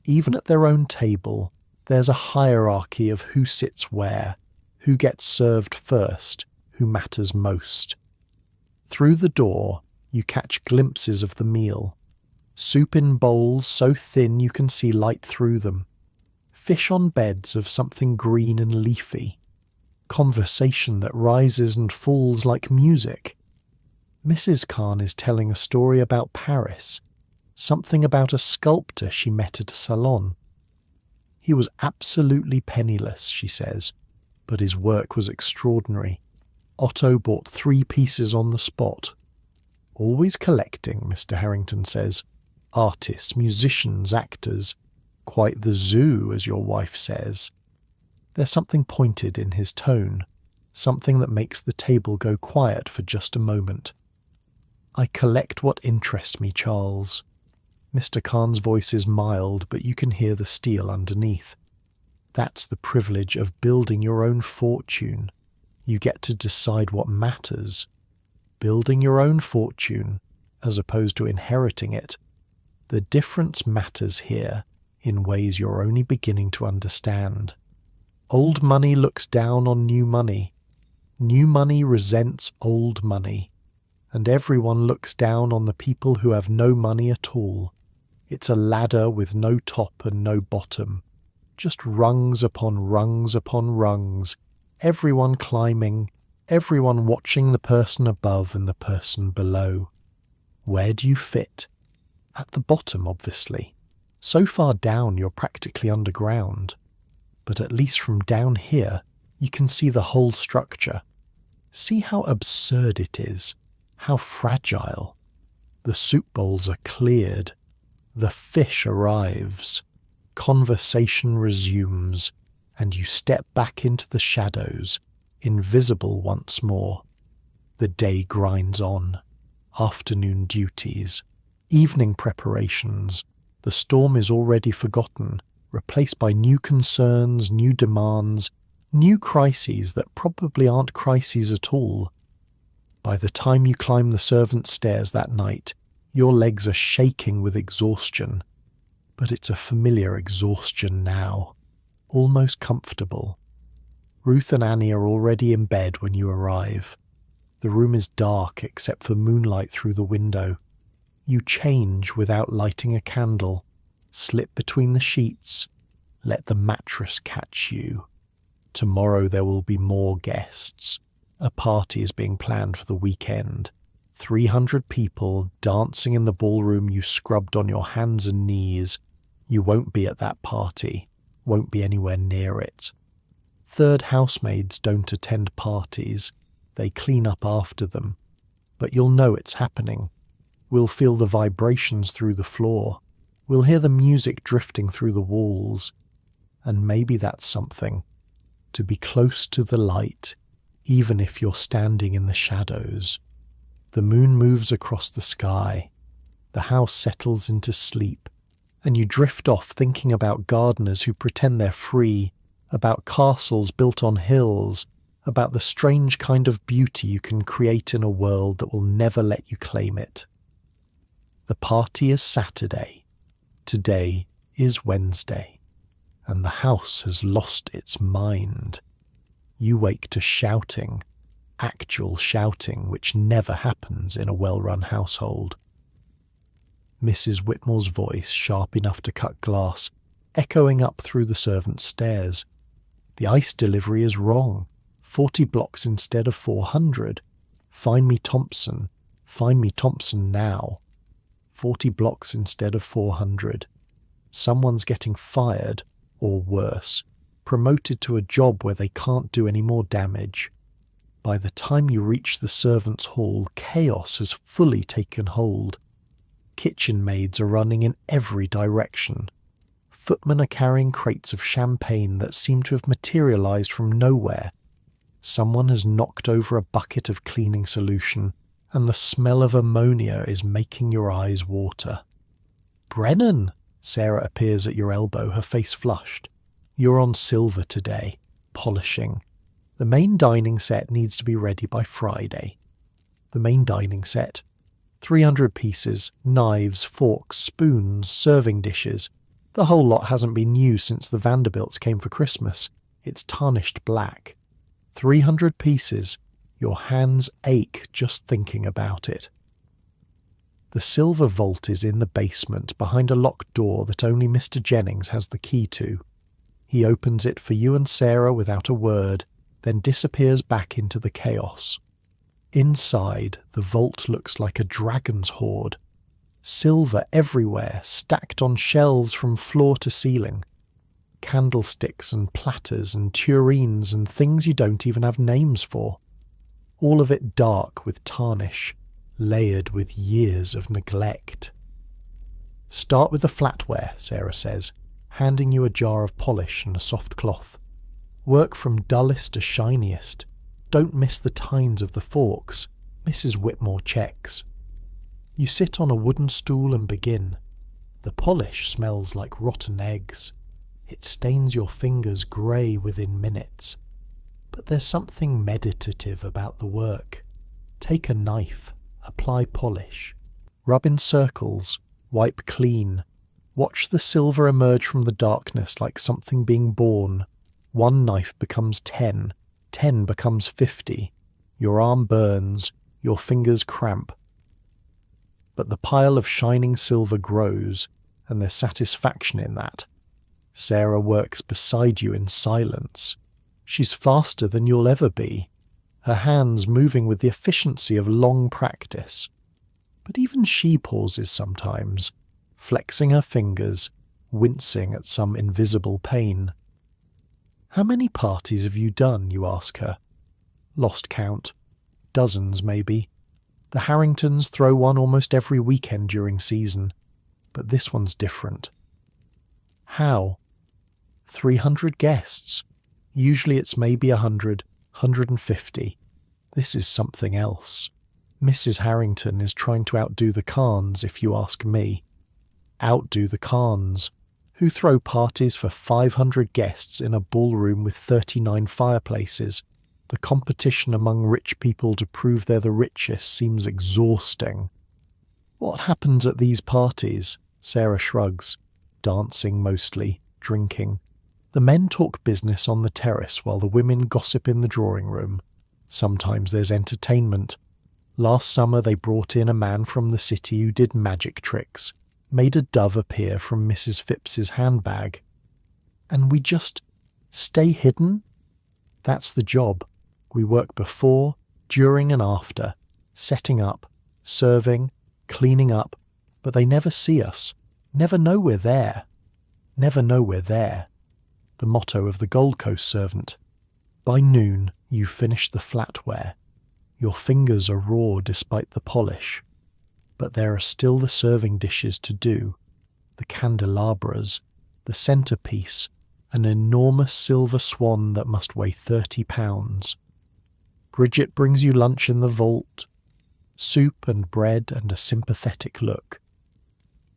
Even at their own table, there's a hierarchy of who sits where, who gets served first, who matters most. Through the door, you catch glimpses of the meal. Soup in bowls so thin you can see light through them. Fish on beds of something green and leafy. Conversation that rises and falls like music. Mrs. Khan is telling a story about Paris. Something about a sculptor she met at a salon. He was absolutely penniless, she says, but his work was extraordinary. Otto bought 3 pieces on the spot. Always collecting, Mr. Harrington says. Artists, musicians, actors. Quite the zoo, as your wife says. There's something pointed in his tone, something that makes the table go quiet for just a moment. I collect what interests me, Charles. Mr. Khan's voice is mild, but you can hear the steel underneath. That's the privilege of building your own fortune. You get to decide what matters. Building your own fortune, as opposed to inheriting it. The difference matters here in ways you're only beginning to understand. Old money looks down on new money. New money resents old money. And everyone looks down on the people who have no money at all. It's a ladder with no top and no bottom. Just rungs upon rungs upon rungs. Everyone climbing, everyone watching the person above and the person below. Where do you fit? At the bottom, obviously. So far down you're practically underground. But at least from down here, you can see the whole structure. See how absurd it is, how fragile. The soup bowls are cleared. The fish arrives. Conversation resumes, and you step back into the shadows, invisible once more. The day grinds on. Afternoon duties. Evening preparations. The storm is already forgotten, replaced by new concerns, new demands, new crises that probably aren't crises at all. By the time you climb the servants' stairs that night, your legs are shaking with exhaustion. But it's a familiar exhaustion now, almost comfortable. Ruth and Annie are already in bed when you arrive. The room is dark except for moonlight through the window. You change without lighting a candle, slip between the sheets, let the mattress catch you. Tomorrow there will be more guests. A party is being planned for the weekend. 300 people dancing in the ballroom you scrubbed on your hands and knees. You won't be at that party, won't be anywhere near it. Third housemaids don't attend parties. They clean up after them. But you'll know it's happening. We'll feel the vibrations through the floor. We'll hear the music drifting through the walls. And maybe that's something. To be close to the light, even if you're standing in the shadows. The moon moves across the sky. The house settles into sleep. And you drift off thinking about gardeners who pretend they're free, about castles built on hills, about the strange kind of beauty you can create in a world that will never let you claim it. The party is Saturday. Today is Wednesday. And the house has lost its mind. You wake to shouting, actual shouting, which never happens in a well-run household. Mrs. Whitmore's voice, sharp enough to cut glass, echoing up through the servants' stairs. The ice delivery is wrong. 40 blocks instead of 400. Find me Thompson. Find me Thompson now. 40 blocks instead of 400. Someone's getting fired, or worse, promoted to a job where they can't do any more damage. By the time you reach the servants' hall, chaos has fully taken hold. Kitchen maids are running in every direction. Footmen are carrying crates of champagne that seem to have materialized from nowhere. Someone has knocked over a bucket of cleaning solution, and the smell of ammonia is making your eyes water. "Brennan!" Sarah appears at your elbow, her face flushed. "You're on silver today, polishing. The main dining set needs to be ready by Friday." The main dining set. 300 pieces, knives, forks, spoons, serving dishes. The whole lot hasn't been used since the Vanderbilts came for Christmas. It's tarnished black. 300 pieces. Your hands ache just thinking about it. The silver vault is in the basement behind a locked door that only Mr. Jennings has the key to. He opens it for you and Sarah without a word, then disappears back into the chaos. Inside, the vault looks like a dragon's hoard. Silver everywhere, stacked on shelves from floor to ceiling. Candlesticks and platters and tureens and things you don't even have names for. All of it dark with tarnish, layered with years of neglect. "Start with the flatware," Sarah says, handing you a jar of polish and a soft cloth. "Work from dullest to shiniest. Don't miss the tines of the forks," Mrs. Whitmore checks. You sit on a wooden stool and begin. The polish smells like rotten eggs. It stains your fingers grey within minutes. But there's something meditative about the work. Take a knife, apply polish, rub in circles, wipe clean. Watch the silver emerge from the darkness like something being born. One knife becomes 10, 10 becomes 50. Your arm burns, your fingers cramp. But the pile of shining silver grows, and there's satisfaction in that. Sarah works beside you in silence. She's faster than you'll ever be, her hands moving with the efficiency of long practice. But even she pauses sometimes, flexing her fingers, wincing at some invisible pain. "How many parties have you done?" you ask her. Lost count. Dozens, maybe. The Harringtons throw one almost every weekend during season, but this one's different. "How?" 300 guests. Usually it's maybe 100, 150. This is something else. Mrs. Harrington is trying to outdo the Carnes, if you ask me. Outdo the Carnes, who throw parties for 500 guests in a ballroom with 39 fireplaces. The competition among rich people to prove they're the richest seems exhausting. "What happens at these parties?" Sarah shrugs. "Dancing mostly, drinking. The men talk business on the terrace while the women gossip in the drawing room. Sometimes there's entertainment. Last summer they brought in a man from the city who did magic tricks, made a dove appear from Mrs. Phipps's handbag. And we just stay hidden? That's the job. We work before, during and after, setting up, serving, cleaning up, but they never see us, never know we're there. Never know we're there. The motto of the Gold Coast servant. By noon, you finish the flatware. Your fingers are raw despite the polish. But there are still the serving dishes to do, the candelabras, the centrepiece, an enormous silver swan that must weigh 30 pounds. Bridget brings you lunch in the vault, soup and bread and a sympathetic look.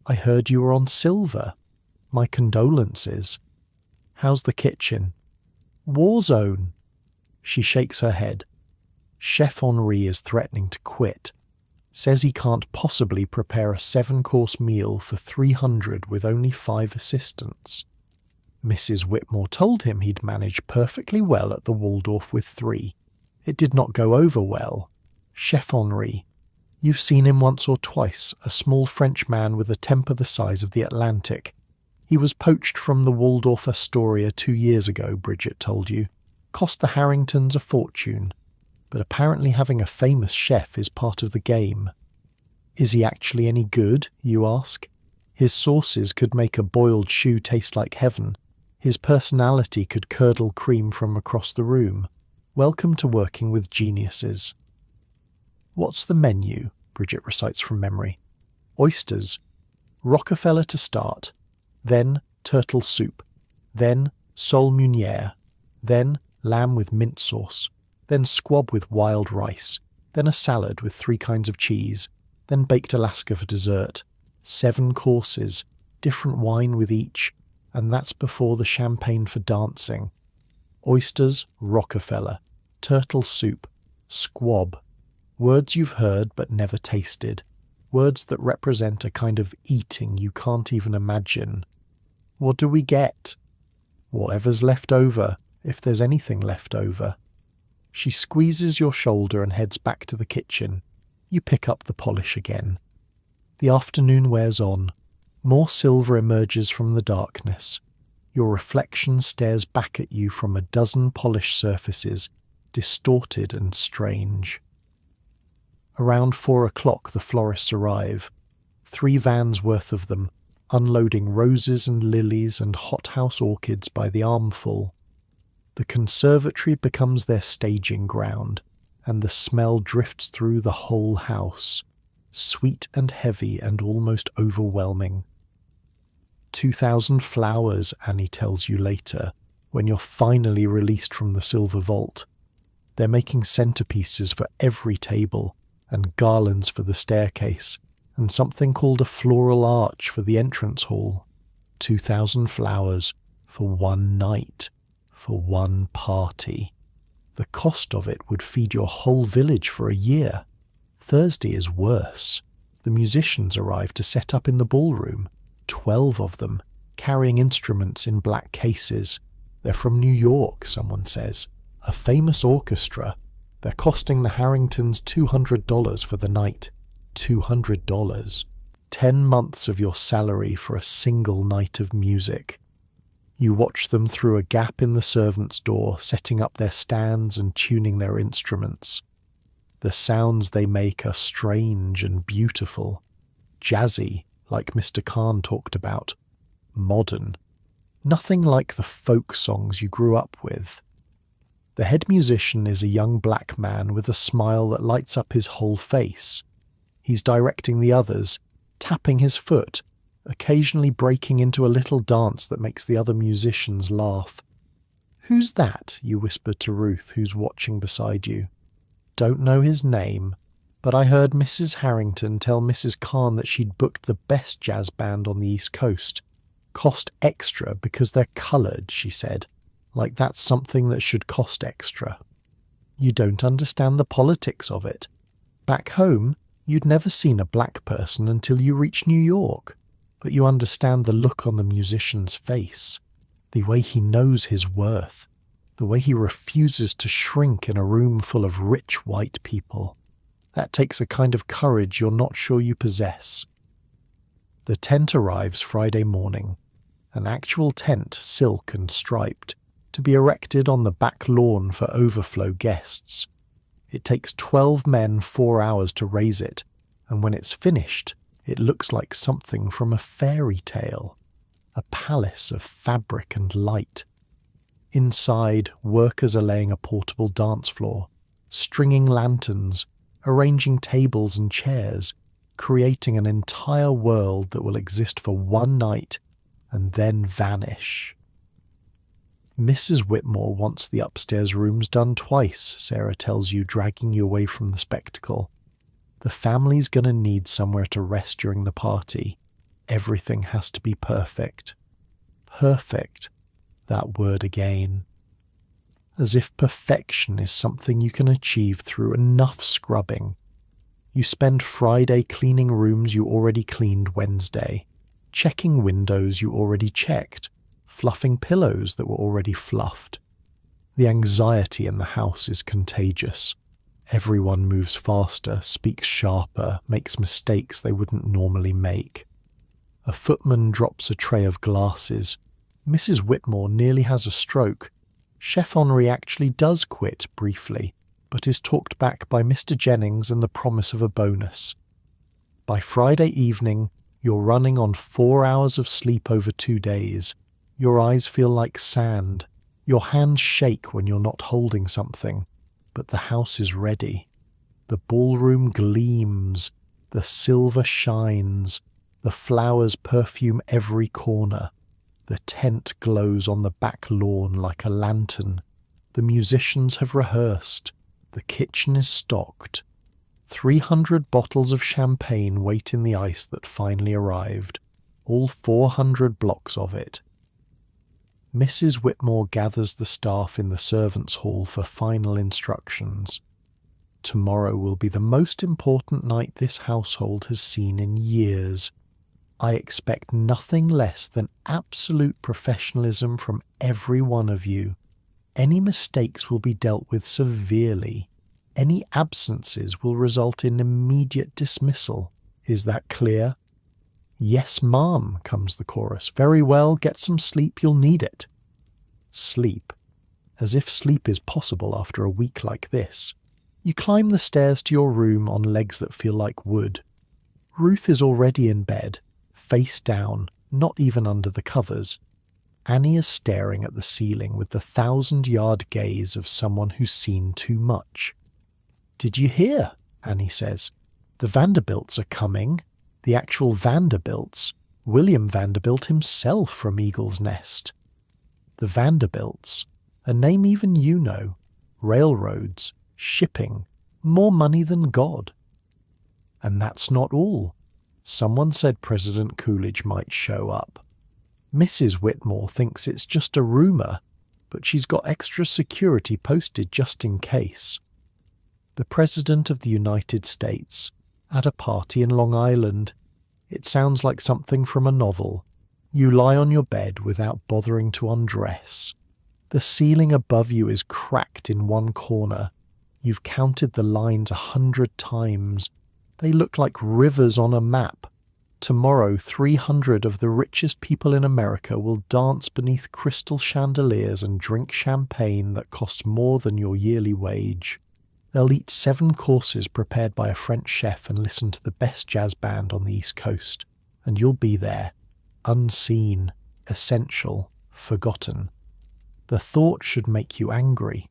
"I heard you were on silver. My condolences. How's the kitchen?" "War zone." She shakes her head. Chef Henri is threatening to quit. Says he can't possibly prepare a 7-course meal for 300 with only 5 assistants. Mrs. Whitmore told him he'd manage perfectly well at the Waldorf with 3. It did not go over well. Chef Henri. You've seen him once or twice, a small French man with a temper the size of the Atlantic. He was poached from the Waldorf Astoria 2 years ago, Bridget told you. Cost the Harringtons a fortune. But apparently having a famous chef is part of the game. Is he actually any good, you ask? His sauces could make a boiled shoe taste like heaven. His personality could curdle cream from across the room. Welcome to working with geniuses. "What's the menu?" Bridget recites from memory. "Oysters. Rockefeller to start. Then turtle soup. Then sole meunière. Then lamb with mint sauce. Then squab with wild rice. Then a salad with 3 kinds of cheese. Then baked Alaska for dessert. 7 courses, different wine with each, and that's before the champagne for dancing. Oysters, Rockefeller. Turtle soup. Squab. Words you've heard but never tasted. Words that represent a kind of eating you can't even imagine. What do we get? Whatever's left over, if there's anything left over." She squeezes your shoulder and heads back to the kitchen. You pick up the polish again. The afternoon wears on. More silver emerges from the darkness. Your reflection stares back at you from a dozen polished surfaces, distorted and strange. Around 4 o'clock the florists arrive. 3 vans worth of them, unloading roses and lilies and hothouse orchids by the armful. The conservatory becomes their staging ground, and the smell drifts through the whole house. sweet and heavy and almost overwhelming. 2,000 flowers, Annie tells you later, when you're finally released from the silver vault. They're making centerpieces for every table, and garlands for the staircase, and something called a floral arch for the entrance hall. 2,000 flowers for one night, for one party. The cost of it would feed your whole village for a year. Thursday is worse. The musicians arrive to set up in the ballroom, 12 of them, carrying instruments in black cases. They're from New York, someone says. A famous orchestra. They're costing the Harringtons $200 for the night. $200. 10 months of your salary for a single night of music. You watch them through a gap in the servants' door, setting up their stands and tuning their instruments. The sounds they make are strange and beautiful. Jazzy, like Mr. Khan talked about. Modern. Nothing like the folk songs you grew up with. The head musician is a young black man with a smile that lights up his whole face. He's directing the others, tapping his foot, occasionally breaking into a little dance that makes the other musicians laugh. "Who's that?" you whisper to Ruth, who's watching beside you. "Don't know his name, but I heard Mrs. Harrington tell Mrs. Khan that she'd booked the best jazz band on the East Coast. Cost extra because they're coloured," she said, like that's something that should cost extra. You don't understand the politics of it. Back home, you'd never seen a black person until you reach New York, but you understand the look on the musician's face, the way he knows his worth, the way he refuses to shrink in a room full of rich white people. That takes a kind of courage you're not sure you possess. The tent arrives Friday morning, an actual tent, silk and striped, to be erected on the back lawn for overflow guests. It takes 12 men 4 hours to raise it, and when it's finished, it looks like something from a fairy tale, a palace of fabric and light. Inside, workers are laying a portable dance floor, stringing lanterns, arranging tables and chairs, creating an entire world that will exist for one night and then vanish. Mrs. Whitmore wants the upstairs rooms done twice, Sarah tells you, dragging you away from the spectacle. The family's gonna need somewhere to rest during the party. Everything has to be perfect. Perfect. That word again. As if perfection is something you can achieve through enough scrubbing. You spend Friday cleaning rooms you already cleaned Wednesday, checking windows you already checked, fluffing pillows that were already fluffed. The anxiety in the house is contagious. Everyone moves faster, speaks sharper, makes mistakes they wouldn't normally make. A footman drops a tray of glasses. Mrs. Whitmore nearly has a stroke. Chef Henri actually does quit briefly, but is talked back by Mr. Jennings and the promise of a bonus. By Friday evening, you're running on 4 hours of sleep over 2 days. Your eyes feel like sand. Your hands shake when you're not holding something. But the house is ready. The ballroom gleams. The silver shines. The flowers perfume every corner. The tent glows on the back lawn like a lantern. The musicians have rehearsed. The kitchen is stocked. 300 bottles of champagne wait in the ice that finally arrived. All 400 blocks of it. Mrs. Whitmore gathers the staff in the servants' hall for final instructions. Tomorrow will be the most important night this household has seen in years. I expect nothing less than absolute professionalism from every one of you. Any mistakes will be dealt with severely. Any absences will result in immediate dismissal. Is that clear? "Yes, ma'am," comes the chorus. "Very well, get some sleep, you'll need it." Sleep. As if sleep is possible after a week like this. You climb the stairs to your room on legs that feel like wood. Ruth is already in bed, face down, not even under the covers. Annie is staring at the ceiling with the 1,000-yard gaze of someone who's seen too much. "Did you hear?" Annie says. The Vanderbilts are coming. The actual Vanderbilts. William Vanderbilt himself from Eagle's Nest. The Vanderbilts, a name even you know. Railroads, shipping, more money than God. And that's not all. Someone said President Coolidge might show up. Mrs. Whitmore thinks it's just a rumour, but she's got extra security posted just in case. The President of the United States, at a party in Long Island. It sounds like something from a novel. You lie on your bed without bothering to undress. The ceiling above you is cracked in one corner. You've counted the lines 100 times. They look like rivers on a map. Tomorrow, 300 of the richest people in America will dance beneath crystal chandeliers and drink champagne that costs more than your yearly wage. They'll eat 7 courses prepared by a French chef and listen to the best jazz band on the East Coast. And you'll be there, unseen, essential, forgotten. The thought should make you angry.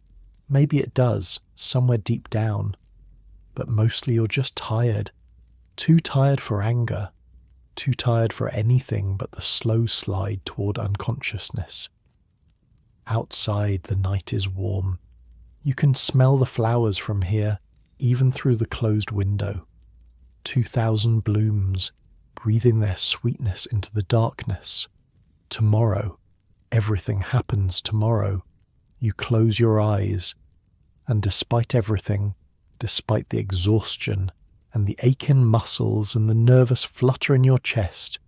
Maybe it does, somewhere deep down. But mostly you're just tired. Too tired for anger. Too tired for anything but the slow slide toward unconsciousness. Outside the night is warm. You can smell the flowers from here, even through the closed window. 2,000 blooms, breathing their sweetness into the darkness. Tomorrow, everything happens tomorrow. You close your eyes, and despite everything, despite the exhaustion and the aching muscles and the nervous flutter in your chest,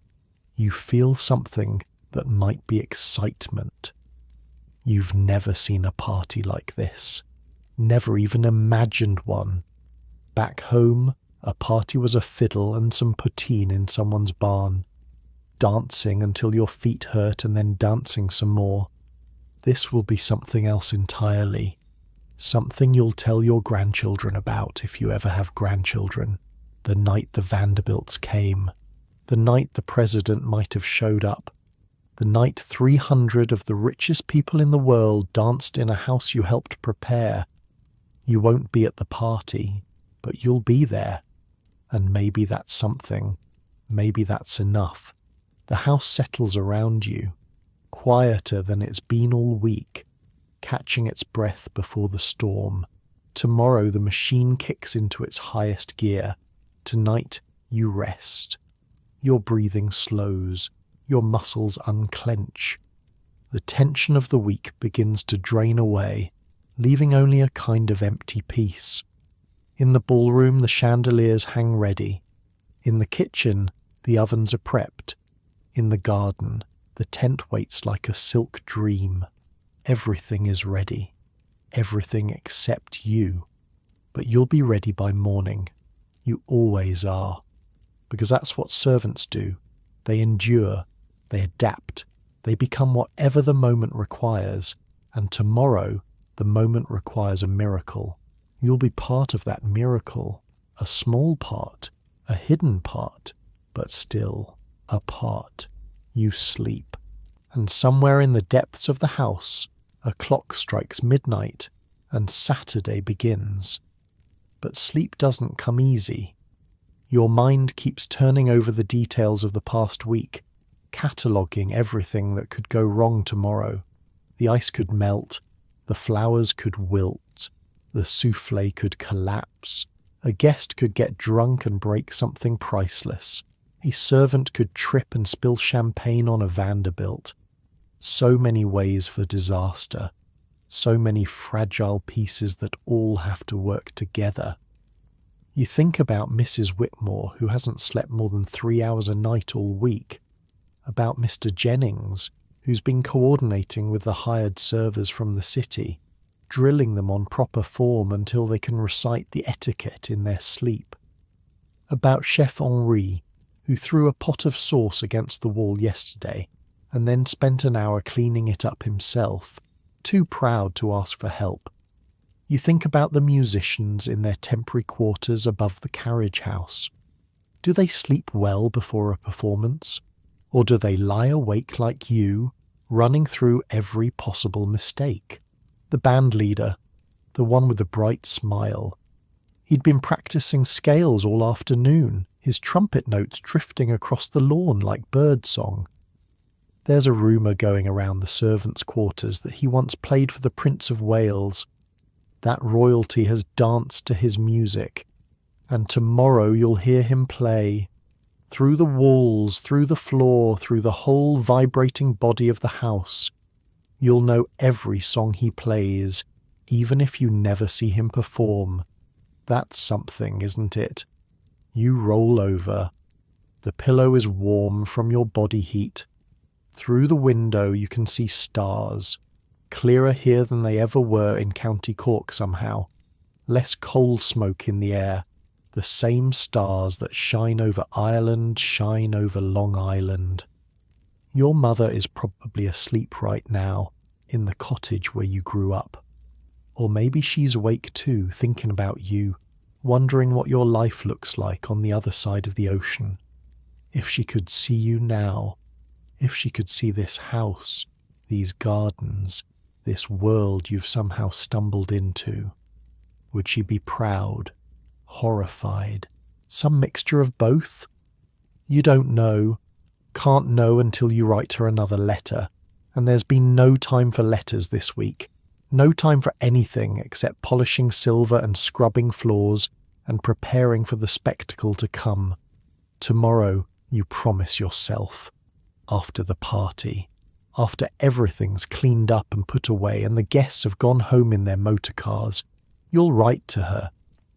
you feel something that might be excitement. You've never seen a party like this. Never even imagined one. Back home, a party was a fiddle and some poutine in someone's barn. Dancing until your feet hurt and then dancing some more. This will be something else entirely. Something you'll tell your grandchildren about if you ever have grandchildren. The night the Vanderbilts came. The night the president might have showed up. The night 300 of the richest people in the world danced in a house you helped prepare. You won't be at the party, but you'll be there. And maybe that's something. Maybe that's enough. The house settles around you, quieter than it's been all week, catching its breath before the storm. Tomorrow the machine kicks into its highest gear. Tonight you rest. Your breathing slows. Your muscles unclench. The tension of the week begins to drain away, leaving only a kind of empty peace. In the ballroom, the chandeliers hang ready. In the kitchen, the ovens are prepped. In the garden, the tent waits like a silk dream. Everything is ready. Everything except you. But you'll be ready by morning. You always are. Because that's what servants do. They endure. They adapt. They become whatever the moment requires. And tomorrow, the moment requires a miracle. You'll be part of that miracle. A small part. A hidden part. But still, a part. You sleep. And somewhere in the depths of the house, a clock strikes midnight, and Saturday begins. But sleep doesn't come easy. Your mind keeps turning over the details of the past week, cataloguing everything that could go wrong tomorrow. The ice could melt, the flowers could wilt, the soufflé could collapse, a guest could get drunk and break something priceless, a servant could trip and spill champagne on a Vanderbilt. So many ways for disaster, so many fragile pieces that all have to work together. You think about Mrs. Whitmore, who hasn't slept more than 3 hours a night all week, about Mr. Jennings, who's been coordinating with the hired servers from the city, drilling them on proper form until they can recite the etiquette in their sleep, about Chef Henri, who threw a pot of sauce against the wall yesterday and then spent an hour cleaning it up himself, too proud to ask for help. You think about the musicians in their temporary quarters above the carriage house. Do they sleep well before a performance? Or do they lie awake like you, running through every possible mistake? The band leader, the one with the bright smile, He'd been practicing scales all afternoon, his trumpet notes drifting across the lawn like birdsong. There's a rumour going around the servants' quarters that he once played for the Prince of Wales. That royalty has danced to his music, and tomorrow you'll hear him play. Through the walls, through the floor, through the whole vibrating body of the house. You'll know every song he plays, even if you never see him perform. That's something, isn't it? You roll over. The pillow is warm from your body heat. Through the window you can see stars, clearer here than they ever were in County Cork somehow. Less coal smoke in the air. The same stars that shine over Ireland shine over Long Island. Your mother is probably asleep right now, in the cottage where you grew up. Or maybe she's awake too, thinking about you, wondering what your life looks like on the other side of the ocean. If she could see you now, if she could see this house, these gardens, this world you've somehow stumbled into, would she be proud, horrified, some mixture of both? You don't know, can't know until you write her another letter, and there's been no time for letters this week, no time for anything except polishing silver and scrubbing floors and preparing for the spectacle to come. Tomorrow, you promise yourself. After the party, after everything's cleaned up and put away and the guests have gone home in their motor cars, you'll write to her.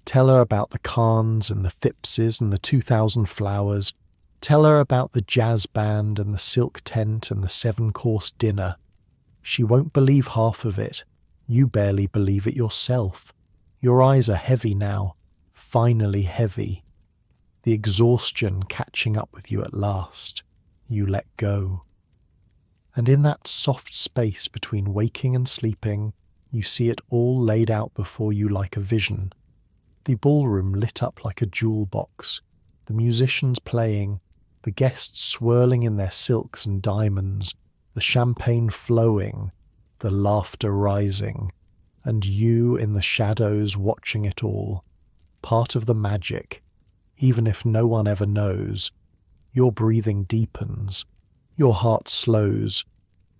Tell her about the Carns and the Phippses and the 2,000 flowers. Tell her about the jazz band and the silk tent and the 7-course dinner. She won't believe half of it. You barely believe it yourself. Your eyes are heavy now, finally heavy. The exhaustion catching up with you at last. You let go. And in that soft space between waking and sleeping, you see it all laid out before you like a vision. The ballroom lit up like a jewel box, the musicians playing, the guests swirling in their silks and diamonds, the champagne flowing, the laughter rising, and you in the shadows watching it all, part of the magic, even if no one ever knows. Your breathing deepens, your heart slows,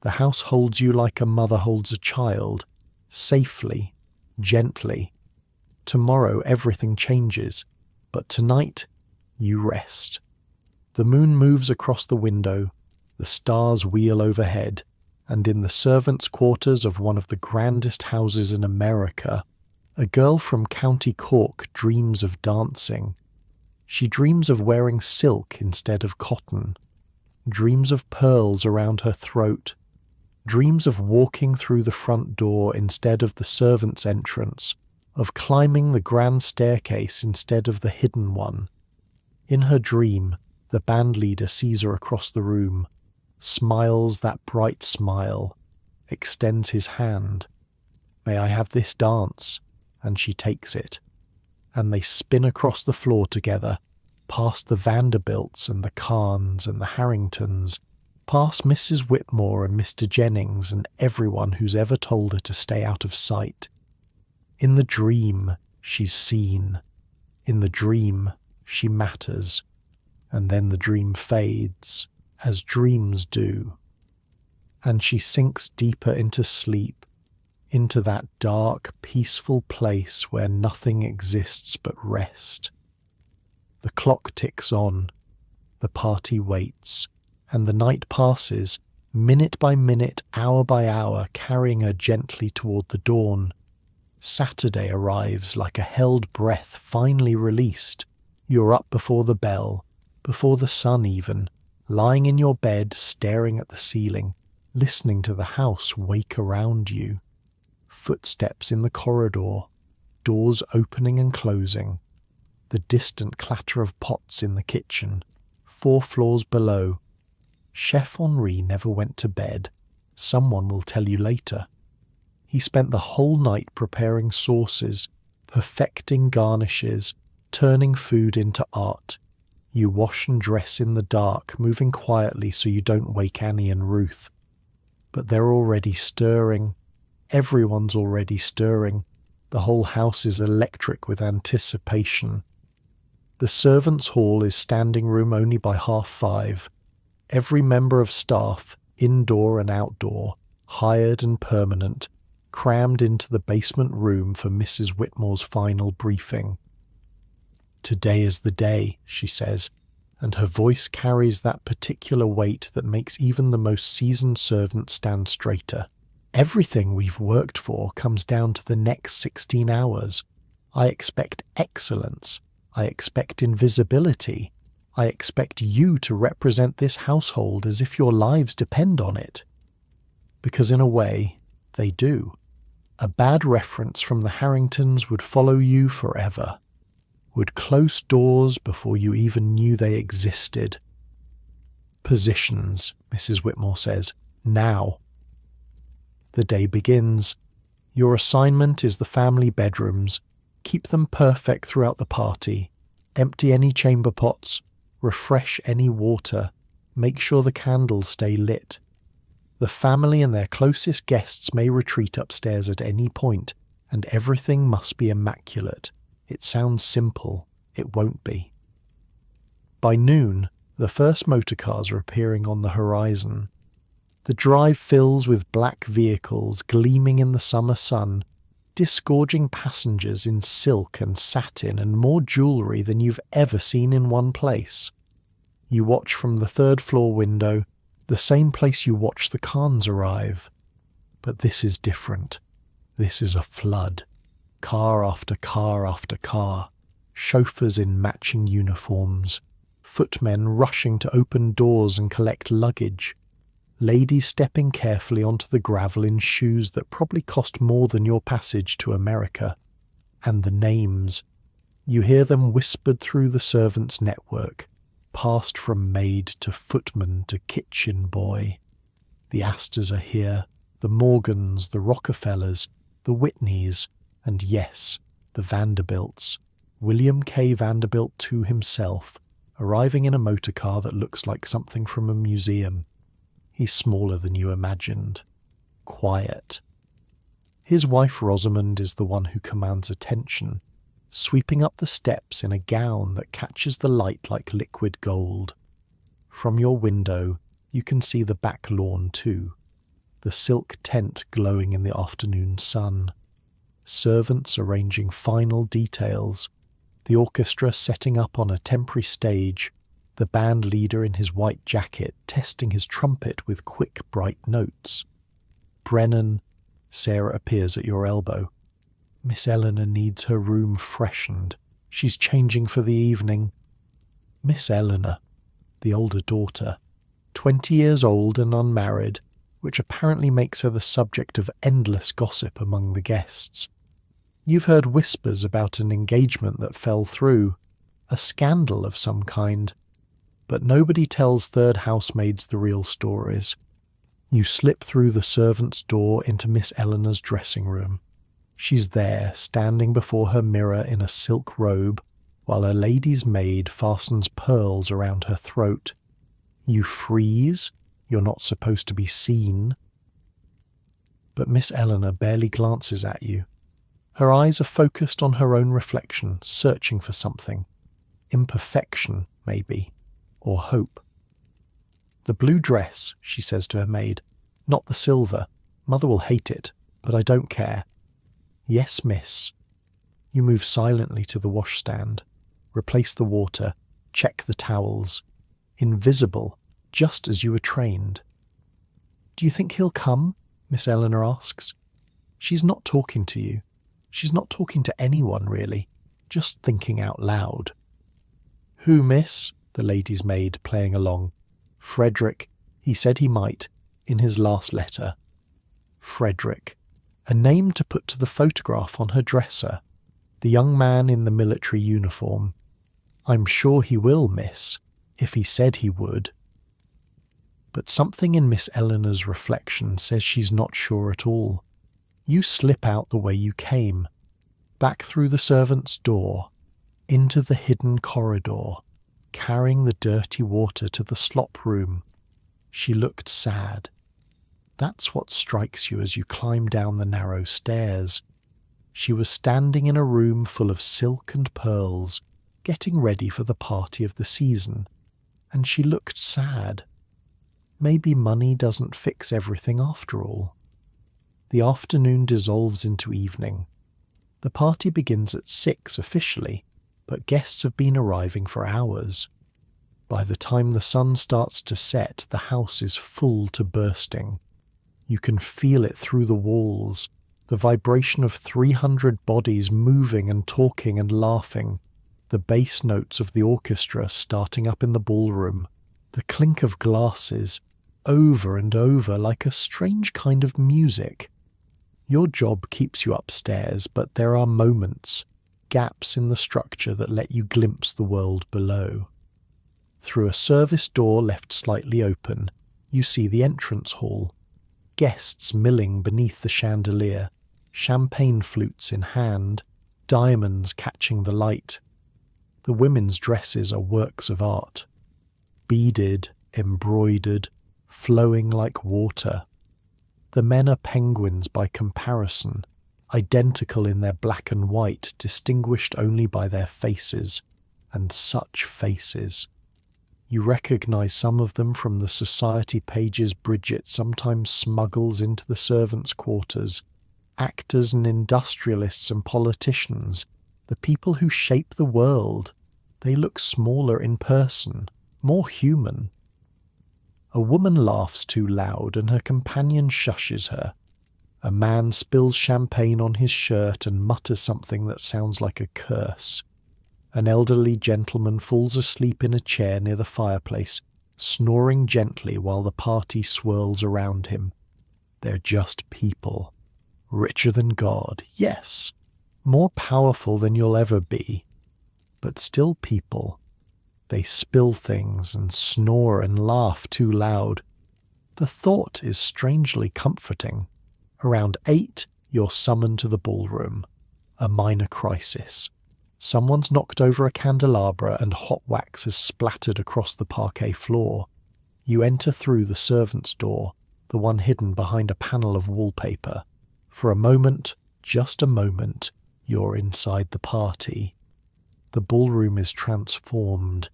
the house holds you like a mother holds a child, safely, gently. Tomorrow everything changes, but tonight you rest. The moon moves across the window, the stars wheel overhead, and in the servants' quarters of one of the grandest houses in America, a girl from County Cork dreams of dancing. She dreams of wearing silk instead of cotton, dreams of pearls around her throat, dreams of walking through the front door instead of the servants' entrance, of climbing the grand staircase instead of the hidden one. In her dream, the bandleader sees her across the room, smiles that bright smile, extends his hand. May I have this dance? And she takes it. And they spin across the floor together, past the Vanderbilts and the Carns and the Harringtons, past Mrs. Whitmore and Mr. Jennings and everyone who's ever told her to stay out of sight. In the dream, she's seen. In the dream, she matters. And then the dream fades, as dreams do. And she sinks deeper into sleep, into that dark, peaceful place where nothing exists but rest. The clock ticks on, the party waits, and the night passes, minute by minute, hour by hour, carrying her gently toward the dawn. Saturday arrives like a held breath finally released. You're up before the bell, before the sun even, lying in your bed staring at the ceiling, listening to the house wake around you. Footsteps in the corridor, doors opening and closing, the distant clatter of pots in the kitchen, 4 floors below. Chef Henri never went to bed. Someone will tell you later. He spent the whole night preparing sauces, perfecting garnishes, turning food into art. You wash and dress in the dark, moving quietly so you don't wake Annie and Ruth. But they're already stirring. Everyone's already stirring. The whole house is electric with anticipation. The servants' hall is standing room only by 5:30. Every member of staff, indoor and outdoor, hired and permanent, crammed into the basement room for Mrs. Whitmore's final briefing. "Today is the day," she says, and her voice carries that particular weight that makes even the most seasoned servant stand straighter. "Everything we've worked for comes down to the next 16 hours. I expect excellence. I expect invisibility. I expect you to represent this household as if your lives depend on it." Because in a way, they do. A bad reference from the Harringtons would follow you forever. Would close doors before you even knew they existed. "Positions," Mrs. Whitmore says. "Now." The day begins. Your assignment is the family bedrooms. Keep them perfect throughout the party. Empty any chamber pots. Refresh any water. Make sure the candles stay lit. The family and their closest guests may retreat upstairs at any point, and everything must be immaculate. It sounds simple. It won't be. By noon, the first motorcars are appearing on the horizon. The drive fills with black vehicles gleaming in the summer sun, disgorging passengers in silk and satin and more jewellery than you've ever seen in one place. You watch from the third-floor window, the same place you watch the Khans arrive. But this is different. This is a flood. Car after car after car, chauffeurs in matching uniforms, footmen rushing to open doors and collect luggage, ladies stepping carefully onto the gravel in shoes that probably cost more than your passage to America. And the names. You hear them whispered through the servants' network, passed from maid to footman to kitchen boy. The Astors are here, the Morgans, the Rockefellers, the Whitneys, and yes, the Vanderbilts. William K. Vanderbilt too himself, arriving in a motorcar that looks like something from a museum. He's smaller than you imagined. Quiet. His wife Rosamond is the one who commands attention, sweeping up the steps in a gown that catches the light like liquid gold. From your window, you can see the back lawn too, the silk tent glowing in the afternoon sun. Servants arranging final details, the orchestra setting up on a temporary stage, the band leader in his white jacket testing his trumpet with quick, bright notes. Brennan, Sarah appears at your elbow. "Miss Eleanor needs her room freshened. She's changing for the evening." Miss Eleanor, the older daughter, 20 years old and unmarried, which apparently makes her the subject of endless gossip among the guests. You've heard whispers about an engagement that fell through, a scandal of some kind, but nobody tells third housemaids the real stories. You slip through the servant's door into Miss Eleanor's dressing room. She's there, standing before her mirror in a silk robe, while a lady's maid fastens pearls around her throat. You freeze. You're not supposed to be seen. But Miss Eleanor barely glances at you. Her eyes are focused on her own reflection, searching for something. Imperfection, maybe, or hope. "The blue dress," she says to her maid. "Not the silver. Mother will hate it, but I don't care." "Yes, miss." You move silently to the washstand, replace the water, check the towels. Invisible, just as you were trained. "Do you think he'll come?" Miss Eleanor asks. She's not talking to you. She's not talking to anyone, really, just thinking out loud. "Who, miss?" the lady's maid, playing along. "Frederick. He said he might, in his last letter." Frederick. A name to put to the photograph on her dresser. The young man in the military uniform. "I'm sure he will, miss, if he said he would." But something in Miss Eleanor's reflection says she's not sure at all. You slip out the way you came, back through the servant's door, into the hidden corridor, carrying the dirty water to the slop room. She looked sad. That's what strikes you as you climb down the narrow stairs. She was standing in a room full of silk and pearls, getting ready for the party of the season, and she looked sad. Maybe money doesn't fix everything after all. The afternoon dissolves into evening. The party begins at 6 officially, but guests have been arriving for hours. By the time the sun starts to set, the house is full to bursting. You can feel it through the walls, the vibration of 300 bodies moving and talking and laughing, the bass notes of the orchestra starting up in the ballroom, the clink of glasses, over and over like a strange kind of music. Your job keeps you upstairs, but there are moments, gaps in the structure that let you glimpse the world below. Through a service door left slightly open, you see the entrance hall. Guests milling beneath the chandelier, champagne flutes in hand, diamonds catching the light. The women's dresses are works of art. Beaded, embroidered, flowing like water. The men are penguins by comparison, identical in their black and white, distinguished only by their faces, and such faces. You recognize some of them from the society pages Bridget sometimes smuggles into the servants' quarters. Actors and industrialists and politicians, the people who shape the world. They look smaller in person, more human. A woman laughs too loud and her companion shushes her. A man spills champagne on his shirt and mutters something that sounds like a curse. An elderly gentleman falls asleep in a chair near the fireplace, snoring gently while the party swirls around him. They're just people. Richer than God, yes. More powerful than you'll ever be. But still people. They spill things and snore and laugh too loud. The thought is strangely comforting. Around 8, you're summoned to the ballroom. A minor crisis. Someone's knocked over a candelabra and hot wax has splattered across the parquet floor. You enter through the servants' door, the one hidden behind a panel of wallpaper. For a moment, just a moment, you're inside the party. The ballroom is transformed.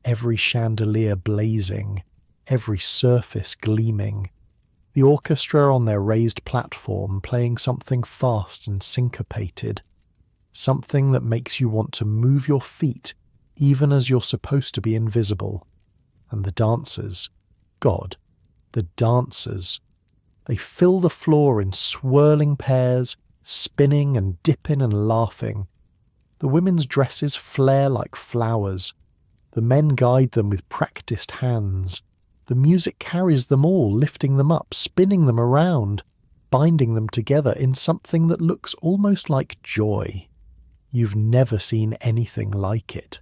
Every chandelier blazing, every surface gleaming. The orchestra on their raised platform playing something fast and syncopated. Something that makes you want to move your feet even as you're supposed to be invisible. And the dancers, God, the dancers. They fill the floor in swirling pairs, spinning and dipping and laughing. The women's dresses flare like flowers. The men guide them with practiced hands. The music carries them all, lifting them up, spinning them around, binding them together in something that looks almost like joy. You've never seen anything like it.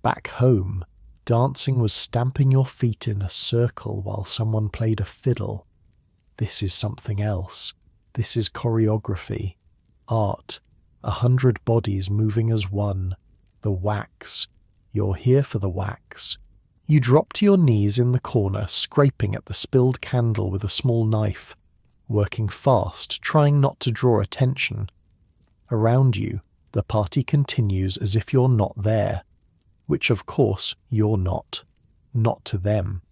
Back home, dancing was stamping your feet in a circle while someone played a fiddle. This is something else. This is choreography, art, 100 bodies moving as one, the wax. You're here for the wax. You drop to your knees in the corner, scraping at the spilled candle with a small knife, working fast, trying not to draw attention. Around you, the party continues as if you're not there, which of course you're not to them.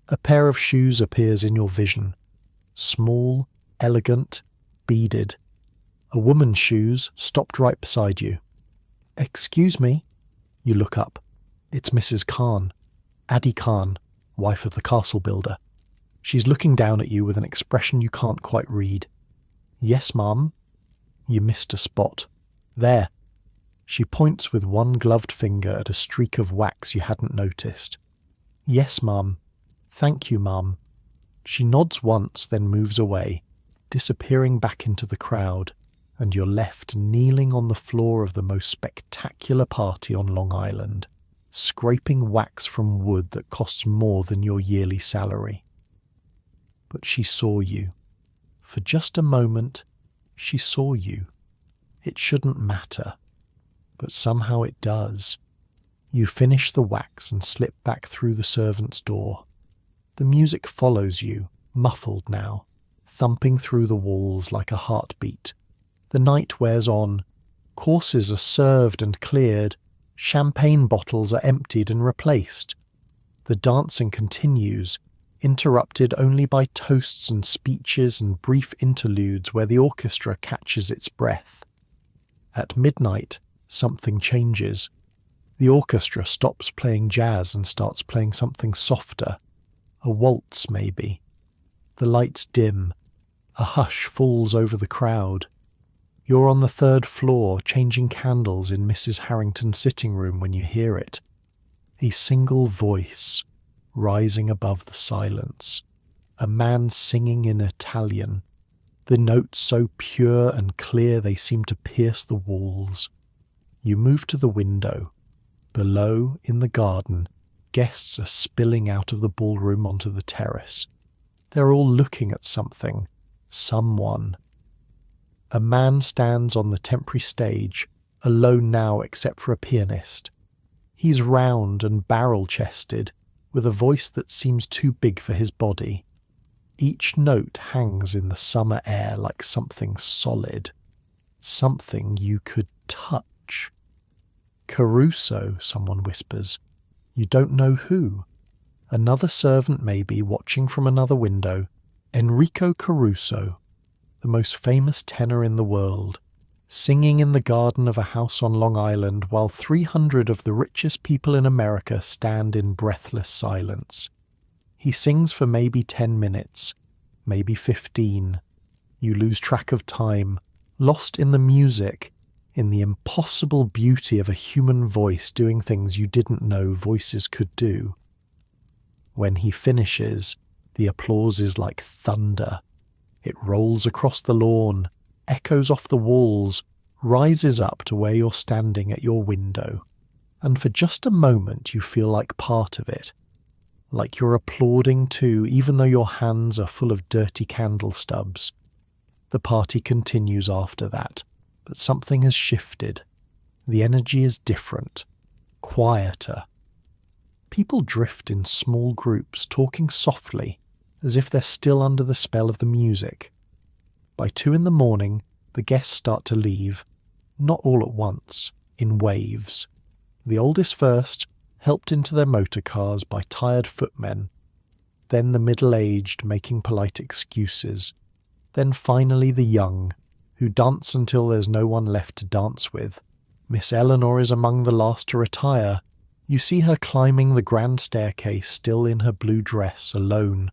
A pair of shoes appears in your vision, small, elegant, beaded. A woman's shoes stopped right beside you. "Excuse me." You look up. It's Mrs. Khan, Addie Khan, wife of the castle builder. She's looking down at you with an expression you can't quite read. "Yes, ma'am." You missed a spot. "There." She points with one gloved finger at a streak of wax you hadn't noticed. "Yes, ma'am. Thank you, ma'am." She nods once, then moves away, disappearing back into the crowd, and you're left kneeling on the floor of the most spectacular party on Long Island, scraping wax from wood that costs more than your yearly salary. But she saw you. For just a moment, she saw you. It shouldn't matter, but somehow it does. You finish the wax and slip back through the servants' door. The music follows you, muffled now, thumping through the walls like a heartbeat. The night wears on. Courses are served and cleared. Champagne bottles are emptied and replaced. The dancing continues, interrupted only by toasts and speeches and brief interludes where the orchestra catches its breath. At midnight, something changes. The orchestra stops playing jazz and starts playing something softer. A waltz, maybe. The lights dim. A hush falls over the crowd. You're on the 3rd floor changing candles in Mrs. Harrington's sitting room when you hear it. A single voice rising above the silence. A man singing in Italian. The notes so pure and clear they seem to pierce the walls. You move to the window. Below, in the garden, guests are spilling out of the ballroom onto the terrace. They're all looking at something. Someone. A man stands on the temporary stage, alone now except for a pianist. He's round and barrel-chested, with a voice that seems too big for his body. Each note hangs in the summer air like something solid, something you could touch. Caruso, someone whispers. You don't know who. Another servant maybe, watching from another window. Enrico Caruso, the most famous tenor in the world, singing in the garden of a house on Long Island while 300 of the richest people in America stand in breathless silence. He sings for maybe 10 minutes, maybe 15. You lose track of time, lost in the music, in the impossible beauty of a human voice doing things you didn't know voices could do. When he finishes, the applause is like thunder. It rolls across the lawn, echoes off the walls, rises up to where you're standing at your window, and for just a moment you feel like part of it, like you're applauding too, even though your hands are full of dirty candle stubs. The party continues after that, but something has shifted. The energy is different, quieter. People drift in small groups, talking softly, as if they're still under the spell of the music. By 2 a.m, the guests start to leave, not all at once, in waves. The oldest first, helped into their motor cars by tired footmen. Then the middle-aged, making polite excuses. Then finally the young, who dance until there's no one left to dance with. Miss Eleanor is among the last to retire. You see her climbing the grand staircase, still in her blue dress, alone.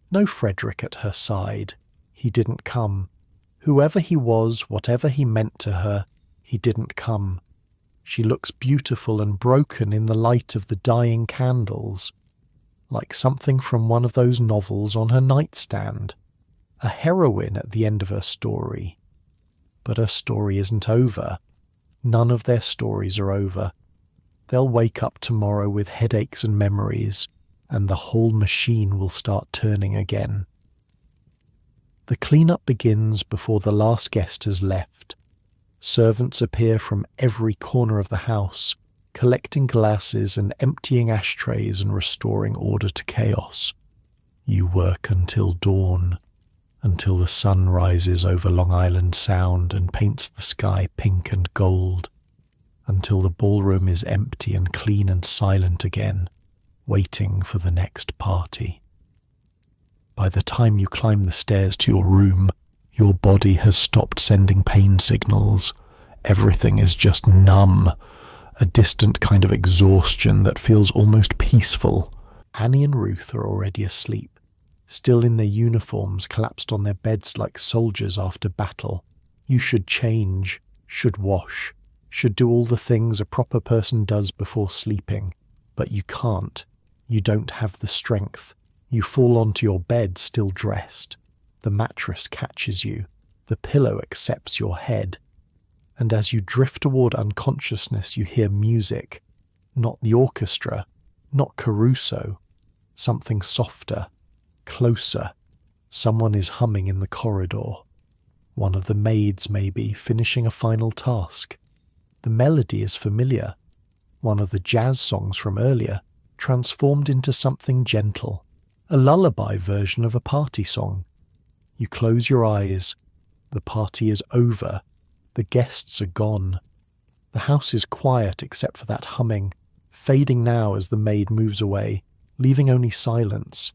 No Frederick at her side. He didn't come. Whoever he was, whatever he meant to her, he didn't come. She looks beautiful and broken in the light of the dying candles, like something from one of those novels on her nightstand. A heroine at the end of her story. But her story isn't over. None of their stories are over. They'll wake up tomorrow with headaches and memories, and the whole machine will start turning again. The clean-up begins before the last guest has left. Servants appear from every corner of the house, collecting glasses and emptying ashtrays and restoring order to chaos. You work until dawn, until the sun rises over Long Island Sound and paints the sky pink and gold, until the ballroom is empty and clean and silent again, waiting for the next party. By the time you climb the stairs to your room, your body has stopped sending pain signals. Everything is just numb, a distant kind of exhaustion that feels almost peaceful. Annie and Ruth are already asleep, still in their uniforms, collapsed on their beds like soldiers after battle. You should change, should wash, should do all the things a proper person does before sleeping, but you can't. You don't have the strength. You fall onto your bed still dressed. The mattress catches you. The pillow accepts your head. And as you drift toward unconsciousness, you hear music. Not the orchestra, not Caruso. Something softer, closer. Someone is humming in the corridor. One of the maids, maybe, finishing a final task. The melody is familiar. One of the jazz songs from earlier, transformed into something gentle. A lullaby version of a party song. You close your eyes. The party is over. The guests are gone. The house is quiet except for that humming, fading now as the maid moves away, leaving only silence.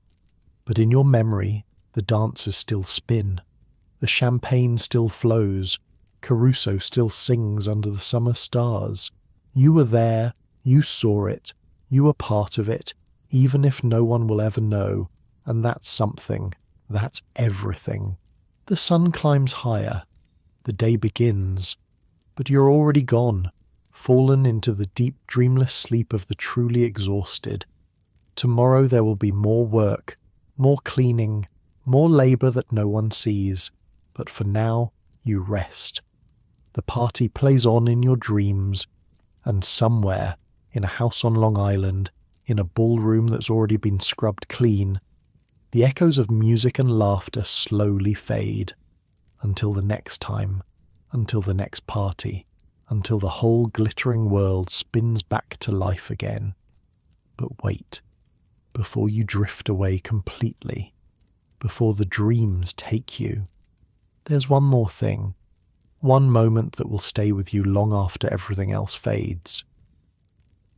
But in your memory, the dancers still spin. The champagne still flows. Caruso still sings under the summer stars. You were there, you saw it, you were part of it, even if no one will ever know, and that's something, that's everything. The sun climbs higher, the day begins, but you're already gone, fallen into the deep dreamless sleep of the truly exhausted. Tomorrow there will be more work, more cleaning, more labour that no one sees, but for now you rest. The party plays on in your dreams, and somewhere, in a house on Long Island, in a ballroom that's already been scrubbed clean, the echoes of music and laughter slowly fade, until the next time, until the next party, until the whole glittering world spins back to life again. But wait, before you drift away completely, before the dreams take you, there's one more thing. One moment that will stay with you long after everything else fades.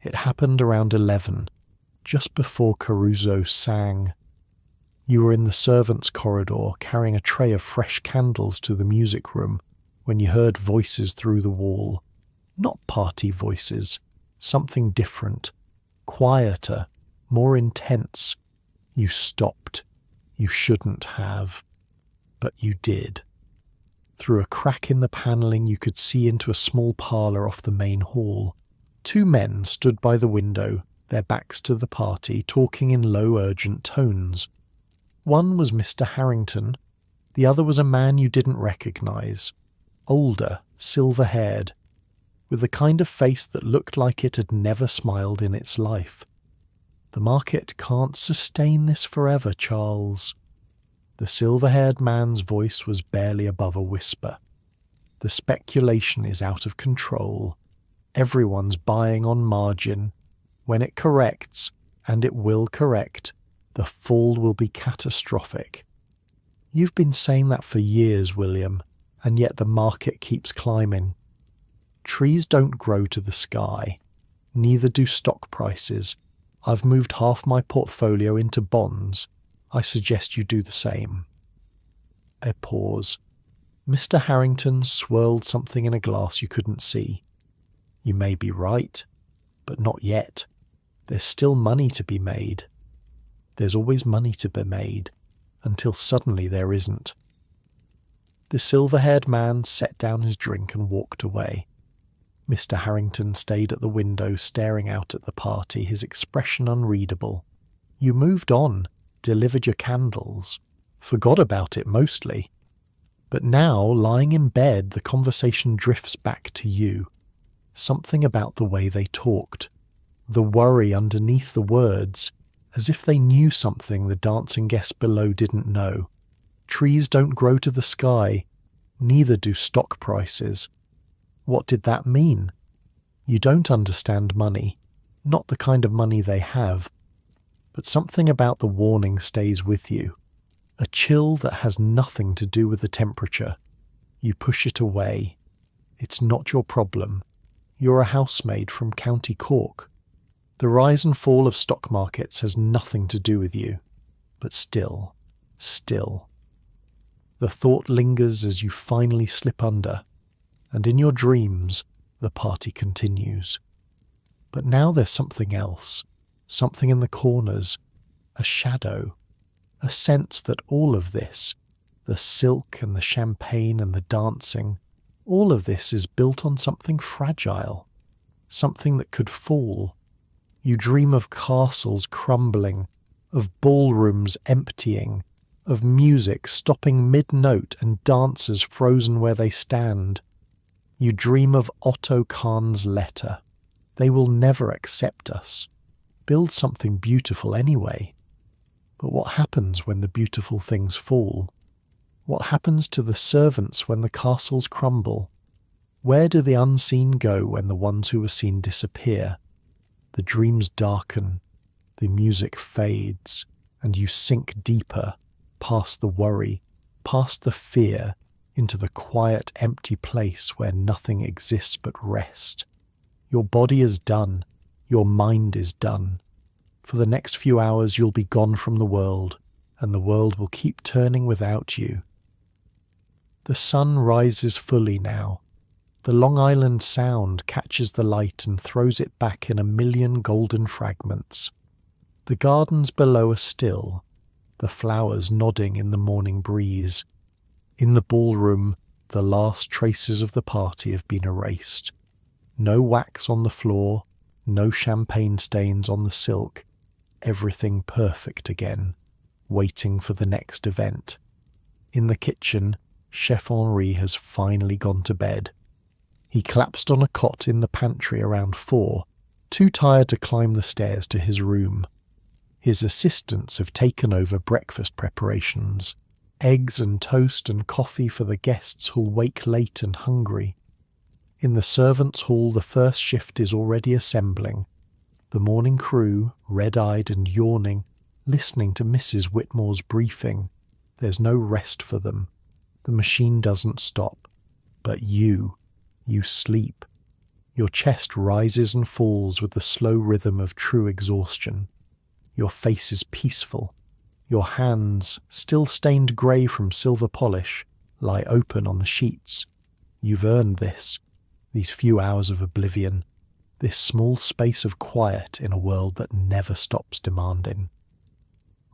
It happened around 11, just before Caruso sang. You were in the servants' corridor carrying a tray of fresh candles to the music room when you heard voices through the wall. Not party voices, something different, quieter, more intense. You stopped. You shouldn't have. But you did. Through a crack in the panelling you could see into a small parlour off the main hall. Two men stood by the window, their backs to the party, talking in low, urgent tones. One was Mr. Harrington, the other was a man you didn't recognise. Older, silver-haired, with the kind of face that looked like it had never smiled in its life. The market can't sustain this forever, Charles. The silver-haired man's voice was barely above a whisper. The speculation is out of control. Everyone's buying on margin. When it corrects, and it will correct, the fall will be catastrophic. You've been saying that for years, William, and yet the market keeps climbing. Trees don't grow to the sky. Neither do stock prices. I've moved half my portfolio into bonds. I suggest you do the same. A pause. Mr. Harrington swirled something in a glass you couldn't see. You may be right, but not yet. There's still money to be made. There's always money to be made, until suddenly there isn't. The silver-haired man set down his drink and walked away. Mr. Harrington stayed at the window staring out at the party, his expression unreadable. You moved on, delivered your candles, forgot about it mostly. But now, lying in bed, the conversation drifts back to you. Something about the way they talked, the worry underneath the words, as if they knew something the dancing guests below didn't know. Trees don't grow to the sky, neither do stock prices. What did that mean? You don't understand money, not the kind of money they have. But something about the warning stays with you. A chill that has nothing to do with the temperature. You push it away. It's not your problem. You're a housemaid from County Cork. The rise and fall of stock markets has nothing to do with you. But still. The thought lingers as you finally slip under, and in your dreams the party continues. But now there's something else. Something in the corners, a shadow, a sense that all of this, the silk and the champagne and the dancing, all of this is built on something fragile, something that could fall. You dream of castles crumbling, of ballrooms emptying, of music stopping mid-note and dancers frozen where they stand. You dream of Otto Kahn's letter. They will never accept us. Build something beautiful anyway. But what happens when the beautiful things fall? What happens to the servants when the castles crumble? Where do the unseen go when the ones who were seen disappear? The dreams darken, the music fades, and you sink deeper, past the worry, past the fear, into the quiet, empty place where nothing exists but rest. Your body is done. Your mind is done. For the next few hours you'll be gone from the world, and the world will keep turning without you. The sun rises fully now. The Long Island Sound catches the light and throws it back in a million golden fragments. The gardens below are still, the flowers nodding in the morning breeze. In the ballroom, the last traces of the party have been erased. No wax on the floor, no champagne stains on the silk, everything perfect again, waiting for the next event. In the kitchen, Chef Henri has finally gone to bed. He collapsed on a cot in the pantry around 4, too tired to climb the stairs to his room. His assistants have taken over breakfast preparations, eggs and toast and coffee for the guests who'll wake late and hungry. In the servants' hall the first shift is already assembling. The morning crew, red-eyed and yawning, listening to Mrs. Whitmore's briefing. There's no rest for them. The machine doesn't stop. But you sleep. Your chest rises and falls with the slow rhythm of true exhaustion. Your face is peaceful. Your hands, still stained grey from silver polish, lie open on the sheets. You've earned this, these few hours of oblivion, this small space of quiet in a world that never stops demanding.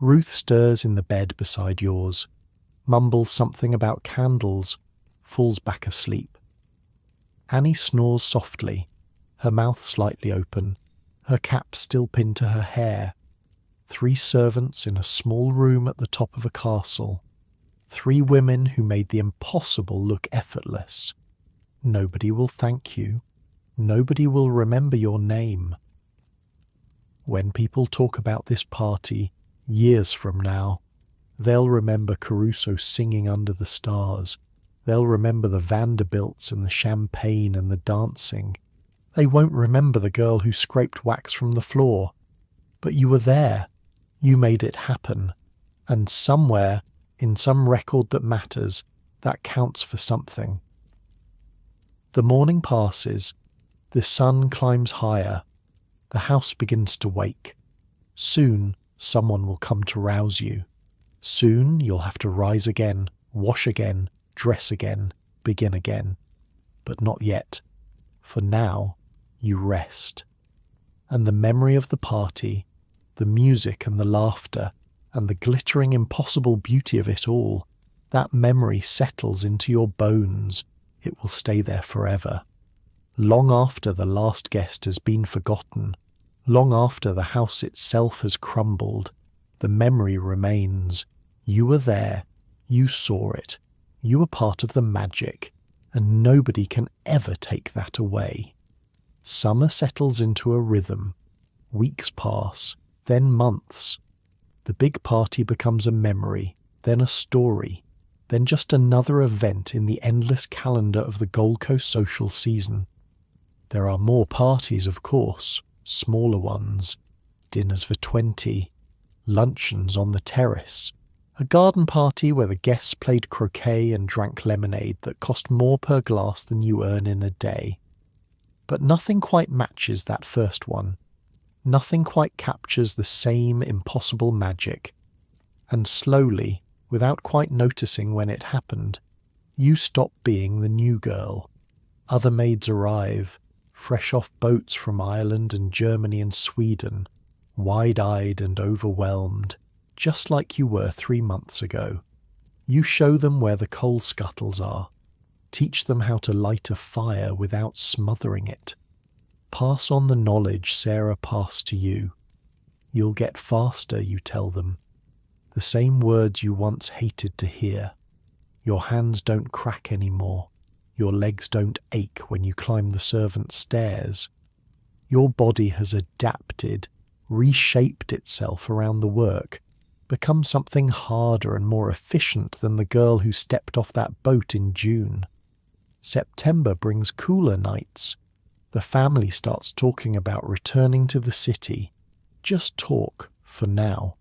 Ruth stirs in the bed beside yours, mumbles something about candles, falls back asleep. Annie snores softly, her mouth slightly open, her cap still pinned to her hair. 3 servants in a small room at the top of a castle. 3 women who made the impossible look effortless. Nobody will thank you. Nobody will remember your name. When people talk about this party, years from now, they'll remember Caruso singing under the stars. They'll remember the Vanderbilts and the champagne and the dancing. They won't remember the girl who scraped wax from the floor. But you were there. You made it happen. And somewhere, in some record that matters, that counts for something. The morning passes. The sun climbs higher. The house begins to wake. Soon, someone will come to rouse you. Soon, you'll have to rise again, wash again, dress again, begin again. But not yet. For now, you rest. And the memory of the party, the music and the laughter, and the glittering impossible beauty of it all, that memory settles into your bones. It will stay there forever. Long after the last guest has been forgotten, long after the house itself has crumbled, the memory remains. You were there, you saw it, you were part of the magic, and nobody can ever take that away. Summer settles into a rhythm. Weeks pass, then months. The big party becomes a memory, then a story, then just another event in the endless calendar of the Gold Coast social season. There are more parties, of course, smaller ones, dinners for 20, luncheons on the terrace, a garden party where the guests played croquet and drank lemonade that cost more per glass than you earn in a day. But nothing quite matches that first one. Nothing quite captures the same impossible magic. And slowly, without quite noticing when it happened, you stop being the new girl. Other maids arrive, fresh off boats from Ireland and Germany and Sweden, wide-eyed and overwhelmed, just like you were 3 months ago. You show them where the coal scuttles are, teach them how to light a fire without smothering it. Pass on the knowledge Sarah passed to you. You'll get faster, you tell them. The same words you once hated to hear. Your hands don't crack anymore. Your legs don't ache when you climb the servants' stairs. Your body has adapted, reshaped itself around the work, become something harder and more efficient than the girl who stepped off that boat in June. September brings cooler nights. The family starts talking about returning to the city. Just talk, for now.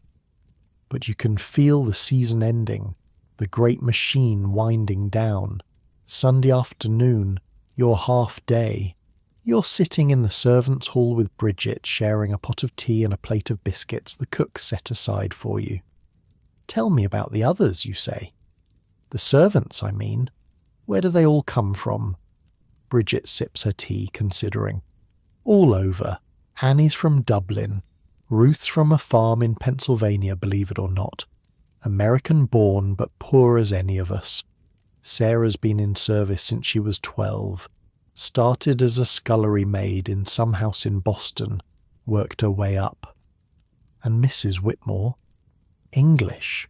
But you can feel the season ending, the great machine winding down. Sunday afternoon, your half day. You're sitting in the servants' hall with Bridget, sharing a pot of tea and a plate of biscuits the cook set aside for you. Tell me about the others, you say. The servants, I mean. Where do they all come from? Bridget sips her tea, considering. All over. Annie's from Dublin. Ruth's from a farm in Pennsylvania, believe it or not. American-born, but poor as any of us. Sarah's been in service since she was 12. Started as a scullery maid in some house in Boston. Worked her way up. And Mrs. Whitmore? English.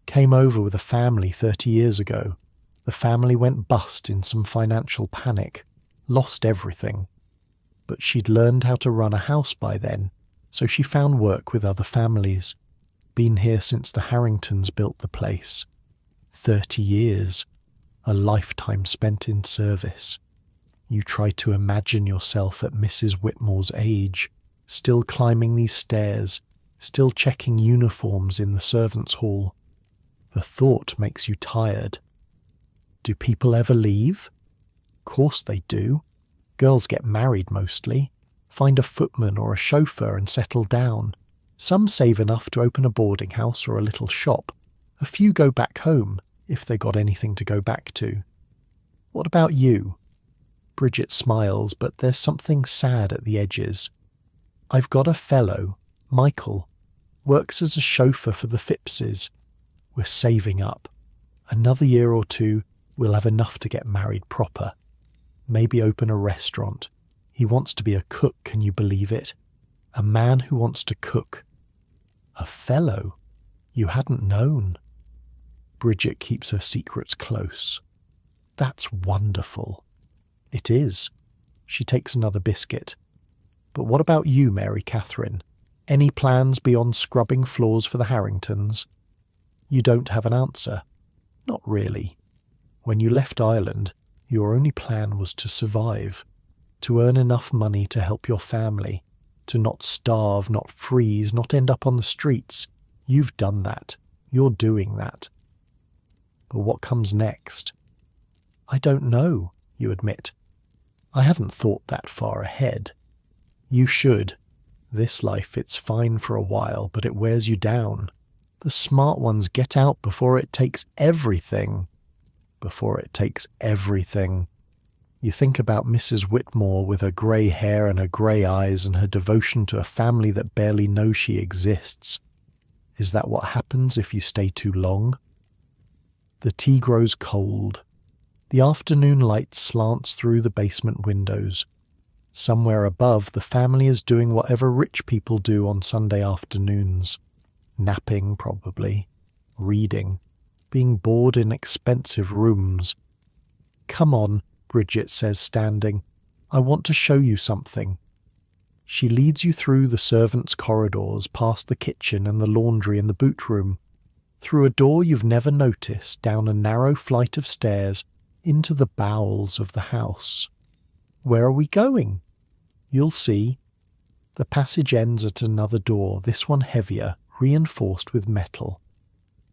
Came over with a family 30 years ago. The family went bust in some financial panic. Lost everything. But she'd learned how to run a house by then, so she found work with other families. Been here since the Harringtons built the place. 30 years. A lifetime spent in service. You try to imagine yourself at Mrs. Whitmore's age, still climbing these stairs, still checking uniforms in the servants' hall. The thought makes you tired. Do people ever leave? Course they do. Girls get married mostly, find a footman or a chauffeur and settle down. Some save enough to open a boarding house or a little shop. A few go back home, if they got anything to go back to. What about you? Bridget smiles, but there's something sad at the edges. I've got a fellow, Michael, works as a chauffeur for the Phippses. We're saving up. Another year or two, we'll have enough to get married proper. Maybe open a restaurant. He wants to be a cook, can you believe it? A man who wants to cook. A fellow? You hadn't known. Bridget keeps her secrets close. That's wonderful. It is. She takes another biscuit. But what about you, Mary Catherine? Any plans beyond scrubbing floors for the Harringtons? You don't have an answer. Not really. When you left Ireland, your only plan was to survive, to earn enough money to help your family, to not starve, not freeze, not end up on the streets. You've done that. You're doing that. But what comes next? I don't know, you admit. I haven't thought that far ahead. You should. This life, it's fine for a while, but it wears you down. The smart ones get out before it takes everything. Before it takes everything. You think about Mrs. Whitmore with her grey hair and her grey eyes and her devotion to a family that barely knows she exists. Is that what happens if you stay too long? The tea grows cold. The afternoon light slants through the basement windows. Somewhere above, the family is doing whatever rich people do on Sunday afternoons. Napping, probably. Reading. Being bored in expensive rooms. Come on, Bridget says, standing. I want to show you something. She leads you through the servants' corridors, past the kitchen and the laundry and the boot room, through a door you've never noticed, down a narrow flight of stairs, into the bowels of the house. Where are we going? You'll see. The passage ends at another door, this one heavier, reinforced with metal.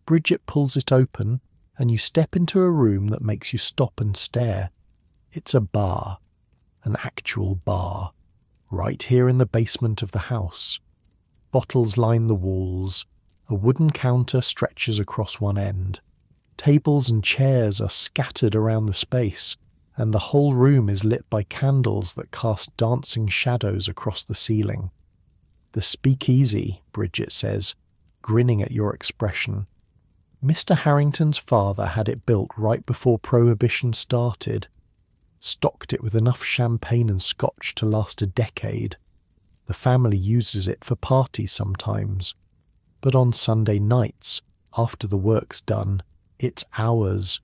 Bridget pulls it open, and you step into a room that makes you stop and stare. It's a bar, an actual bar, right here in the basement of the house. Bottles line the walls. A wooden counter stretches across one end. Tables and chairs are scattered around the space, and the whole room is lit by candles that cast dancing shadows across the ceiling. The speakeasy, Bridget says, grinning at your expression. Mr. Harrington's father had it built right before Prohibition started. Stocked it with enough champagne and scotch to last a decade. The family uses it for parties sometimes. But on Sunday nights, after the work's done, it's ours.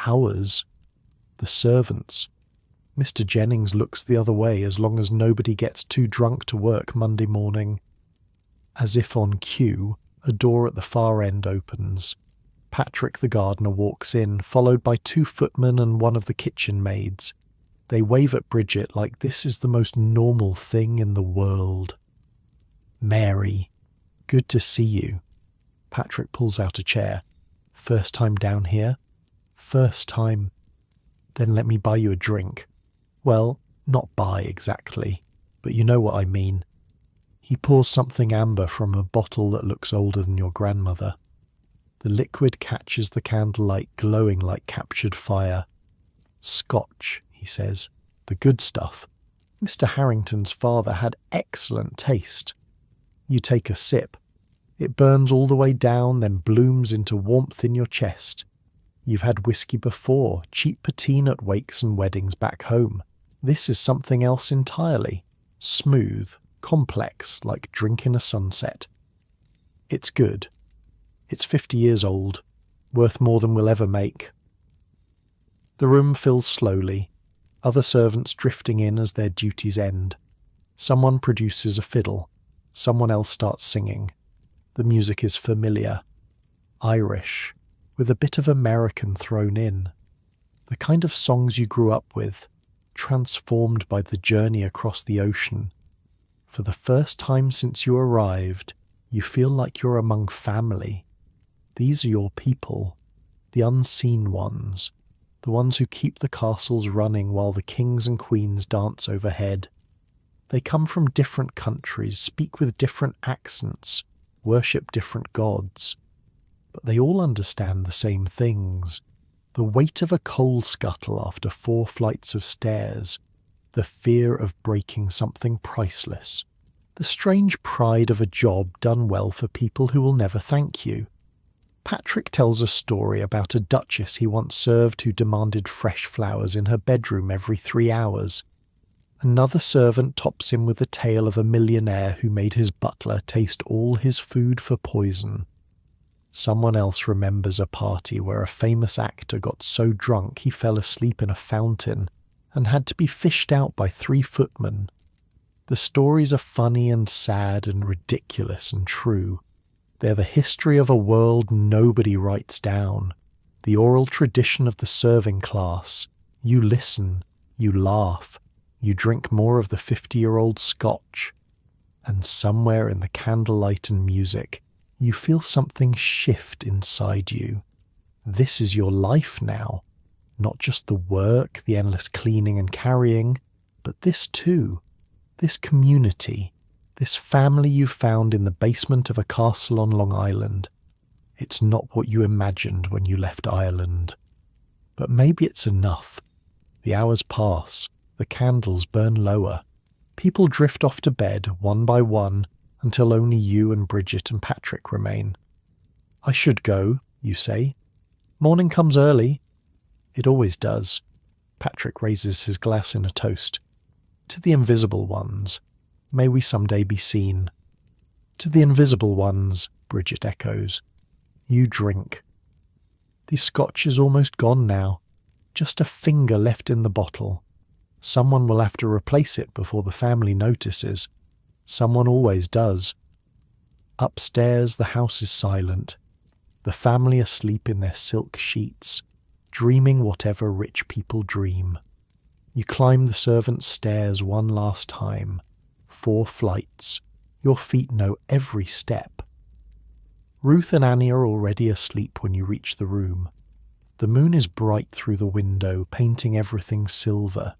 Ours? The servants. Mr. Jennings looks the other way as long as nobody gets too drunk to work Monday morning. As if on cue, a door at the far end opens. Patrick the gardener walks in, followed by 2 footmen and one of the kitchen maids. They wave at Bridget like this is the most normal thing in the world. Mary. Good to see you. Patrick pulls out a chair. First time down here? First time. Then let me buy you a drink. Well, not buy exactly, but you know what I mean. He pours something amber from a bottle that looks older than your grandmother. The liquid catches the candlelight, glowing like captured fire. Scotch, he says, the good stuff. Mr. Harrington's father had excellent taste. You take a sip. It burns all the way down, then blooms into warmth in your chest. You've had whiskey before, cheap patina at wakes and weddings back home. This is something else entirely. Smooth, complex, like drinking a sunset. It's good. It's 50 years old, worth more than we'll ever make. The room fills slowly, other servants drifting in as their duties end. Someone produces a fiddle. Someone else starts singing. The music is familiar. Irish, with a bit of American thrown in. The kind of songs you grew up with, transformed by the journey across the ocean. For the first time since you arrived, you feel like you're among family. These are your people, the unseen ones, the ones who keep the castles running while the kings and queens dance overhead. They come from different countries, speak with different accents, worship different gods. But they all understand the same things. The weight of a coal scuttle after 4 flights of stairs, the fear of breaking something priceless, the strange pride of a job done well for people who will never thank you. Patrick tells a story about a duchess he once served who demanded fresh flowers in her bedroom every 3 hours. Another servant tops him with a tale of a millionaire who made his butler taste all his food for poison. Someone else remembers a party where a famous actor got so drunk he fell asleep in a fountain and had to be fished out by 3 footmen. The stories are funny and sad and ridiculous and true. They're the history of a world nobody writes down, the oral tradition of the serving class. You listen, you laugh, you drink more of the 50-year-old scotch, and somewhere in the candlelight and music, you feel something shift inside you. This is your life now, not just the work, the endless cleaning and carrying, but this too, this community, this family you found in the basement of a castle on Long Island. It's not what you imagined when you left Ireland. But maybe it's enough. The hours pass, the candles burn lower. People drift off to bed, one by one, until only you and Bridget and Patrick remain. I should go, you say. Morning comes early. It always does. Patrick raises his glass in a toast. To the invisible ones. May we someday be seen. To the invisible ones, Bridget echoes. You drink. The scotch is almost gone now. Just a finger left in the bottle. Someone will have to replace it before the family notices. Someone always does. Upstairs the house is silent. The family asleep in their silk sheets, dreaming whatever rich people dream. You climb the servants' stairs one last time. 4 flights. Your feet know every step. Ruth and Annie are already asleep when you reach the room. The moon is bright through the window, painting everything silver.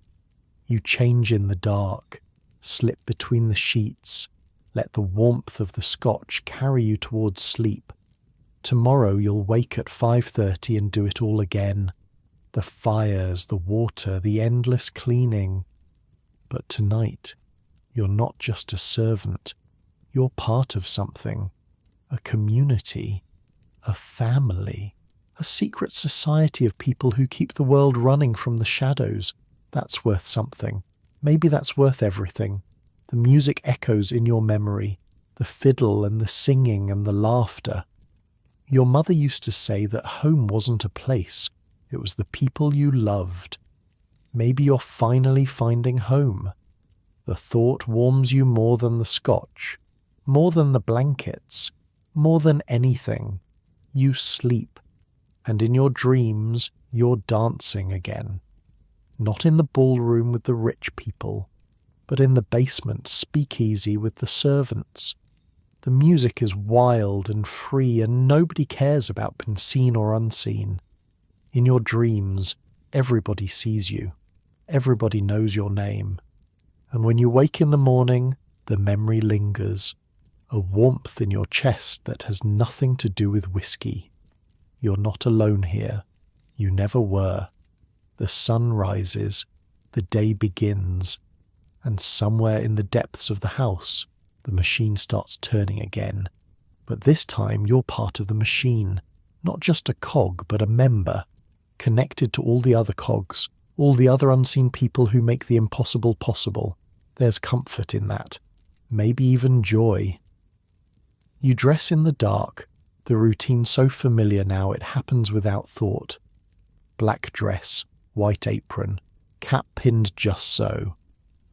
You change in the dark, slip between the sheets, let the warmth of the scotch carry you towards sleep. Tomorrow you'll wake at 5:30 and do it all again. The fires, the water, the endless cleaning. But tonight, you're not just a servant. You're part of something. A community. A family. A secret society of people who keep the world running from the shadows. That's worth something. Maybe that's worth everything. The music echoes in your memory. The fiddle and the singing and the laughter. Your mother used to say that home wasn't a place. It was the people you loved. Maybe you're finally finding home. The thought warms you more than the scotch, more than the blankets, more than anything. You sleep, and in your dreams you're dancing again. Not in the ballroom with the rich people, but in the basement speakeasy with the servants. The music is wild and free, and nobody cares about being seen or unseen. In your dreams, everybody sees you. Everybody knows your name. And when you wake in the morning, the memory lingers, a warmth in your chest that has nothing to do with whiskey. You're not alone here. You never were. The sun rises, the day begins, and somewhere in the depths of the house, the machine starts turning again. But this time you're part of the machine, not just a cog, but a member, connected to all the other cogs, all the other unseen people who make the impossible possible. There's comfort in that, maybe even joy. You dress in the dark, the routine so familiar now it happens without thought. Black dress, white apron, cap pinned just so.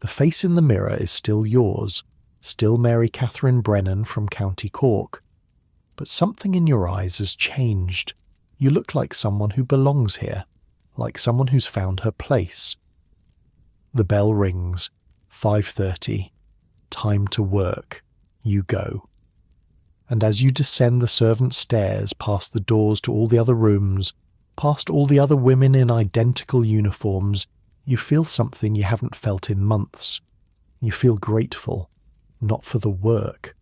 The face in the mirror is still yours, still Mary Catherine Brennan from County Cork. But something in your eyes has changed. You look like someone who belongs here, like someone who's found her place. The bell rings. 5:30. Time to work. You go. And as you descend the servants' stairs, past the doors to all the other rooms, past all the other women in identical uniforms, you feel something you haven't felt in months. You feel grateful, not for the work.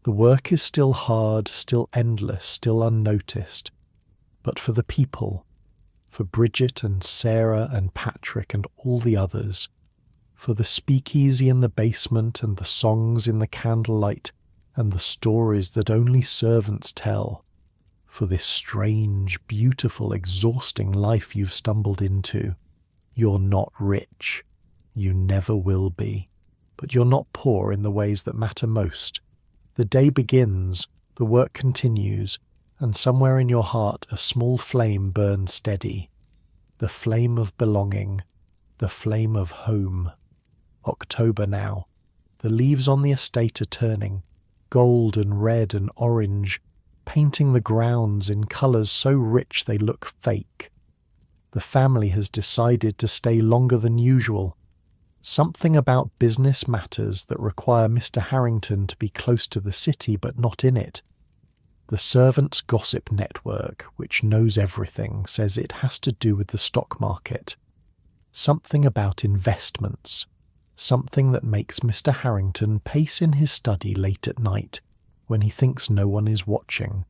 The work is still hard, still endless, still unnoticed, but for the people, for Bridget and Sarah and Patrick and all the others, for the speakeasy in the basement and the songs in the candlelight and the stories that only servants tell, for this strange, beautiful, exhausting life you've stumbled into. You're not rich. You never will be. But you're not poor in the ways that matter most. The day begins, the work continues, and somewhere in your heart a small flame burns steady. The flame of belonging, the flame of home. October now. The leaves on the estate are turning, gold and red and orange, painting the grounds in colours so rich they look fake. The family has decided to stay longer than usual. Something about business matters that require Mr. Harrington to be close to the city but not in it. The servants' gossip network, which knows everything, says it has to do with the stock market. Something about investments. Something that makes Mr. Harrington pace in his study late at night when he thinks no one is watching.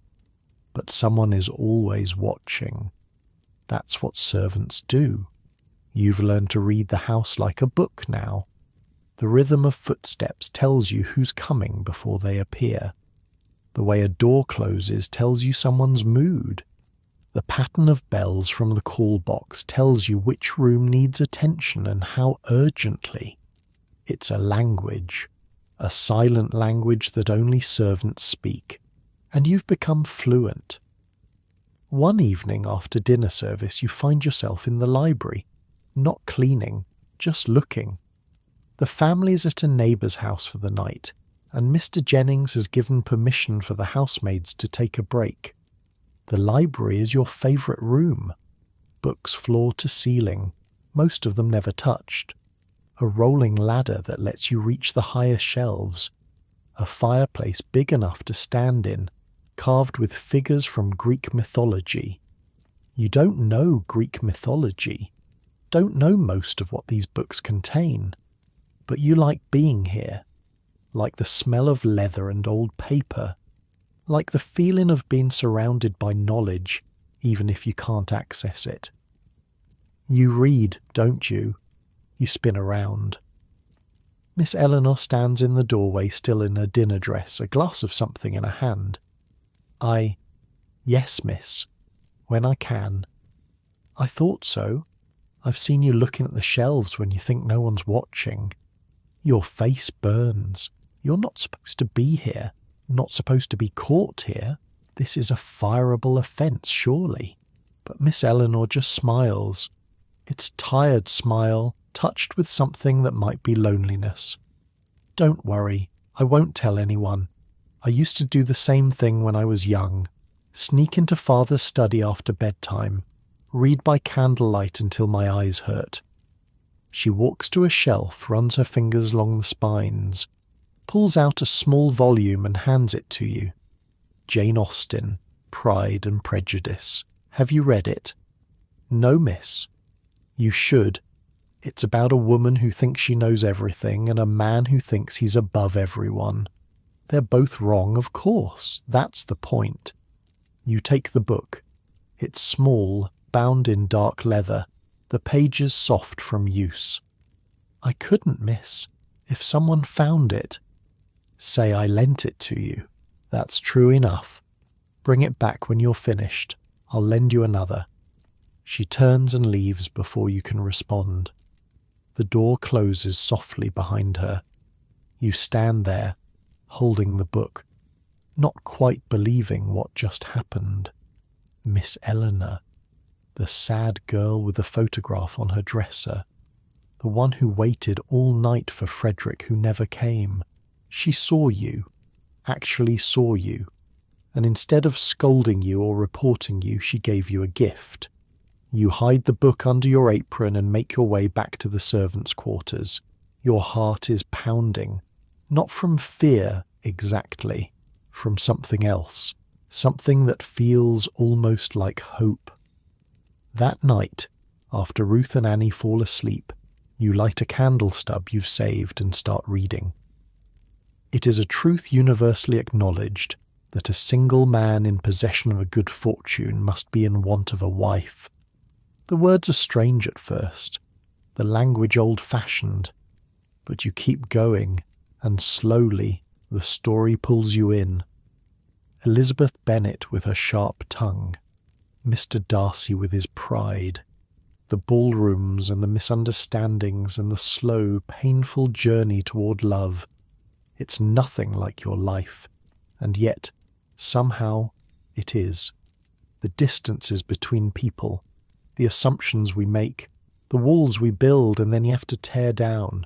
But someone is always watching. That's what servants do. You've learned to read the house like a book now. The rhythm of footsteps tells you who's coming before they appear. The way a door closes tells you someone's mood. The pattern of bells from the call box tells you which room needs attention and how urgently. It's a language, a silent language that only servants speak, and you've become fluent. One evening after dinner service, you find yourself in the library, not cleaning, just looking. The family's at a neighbour's house for the night, and Mr. Jennings has given permission for the housemaids to take a break. The library is your favourite room. Books floor to ceiling, most of them never touched. A rolling ladder that lets you reach the higher shelves. A fireplace big enough to stand in, carved with figures from Greek mythology. You don't know Greek mythology, don't know most of what these books contain, but you like being here, like the smell of leather and old paper, like the feeling of being surrounded by knowledge, even if you can't access it. You read, don't you? You spin around. Miss Eleanor stands in the doorway still in her dinner dress, a glass of something in her hand. Yes, miss. When I can. I thought so. I've seen you looking at the shelves when you think no one's watching. Your face burns. You're not supposed to be here. Not supposed to be caught here. This is a fireable offence, surely. But Miss Eleanor just smiles. It's a tired smile, touched with something that might be loneliness. Don't worry, I won't tell anyone. I used to do the same thing when I was young. Sneak into father's study after bedtime. Read by candlelight until my eyes hurt. She walks to a shelf, runs her fingers along the spines, pulls out a small volume and hands it to you. Jane Austen, Pride and Prejudice. Have you read it? No, miss. You should. It's about a woman who thinks she knows everything and a man who thinks he's above everyone. They're both wrong, of course. That's the point. You take the book. It's small, bound in dark leather, the pages soft from use. I couldn't, miss. If someone found it. Say I lent it to you. That's true enough. Bring it back when you're finished. I'll lend you another. She turns and leaves before you can respond. The door closes softly behind her. You stand there, holding the book, not quite believing what just happened. Miss Eleanor, the sad girl with the photograph on her dresser, the one who waited all night for Frederick who never came. She saw you, actually saw you, and instead of scolding you or reporting you, she gave you a gift. You hide the book under your apron and make your way back to the servants' quarters. Your heart is pounding, not from fear exactly, from something else, something that feels almost like hope. That night, after Ruth and Annie fall asleep, you light a candle stub you've saved and start reading. It is a truth universally acknowledged that a single man in possession of a good fortune must be in want of a wife. The words are strange at first, the language old-fashioned, but you keep going, and slowly the story pulls you in. Elizabeth Bennet with her sharp tongue, Mr. Darcy with his pride, the ballrooms and the misunderstandings and the slow, painful journey toward love. It's nothing like your life, and yet, somehow, it is. The distances between people, the assumptions we make, the walls we build and then you have to tear down.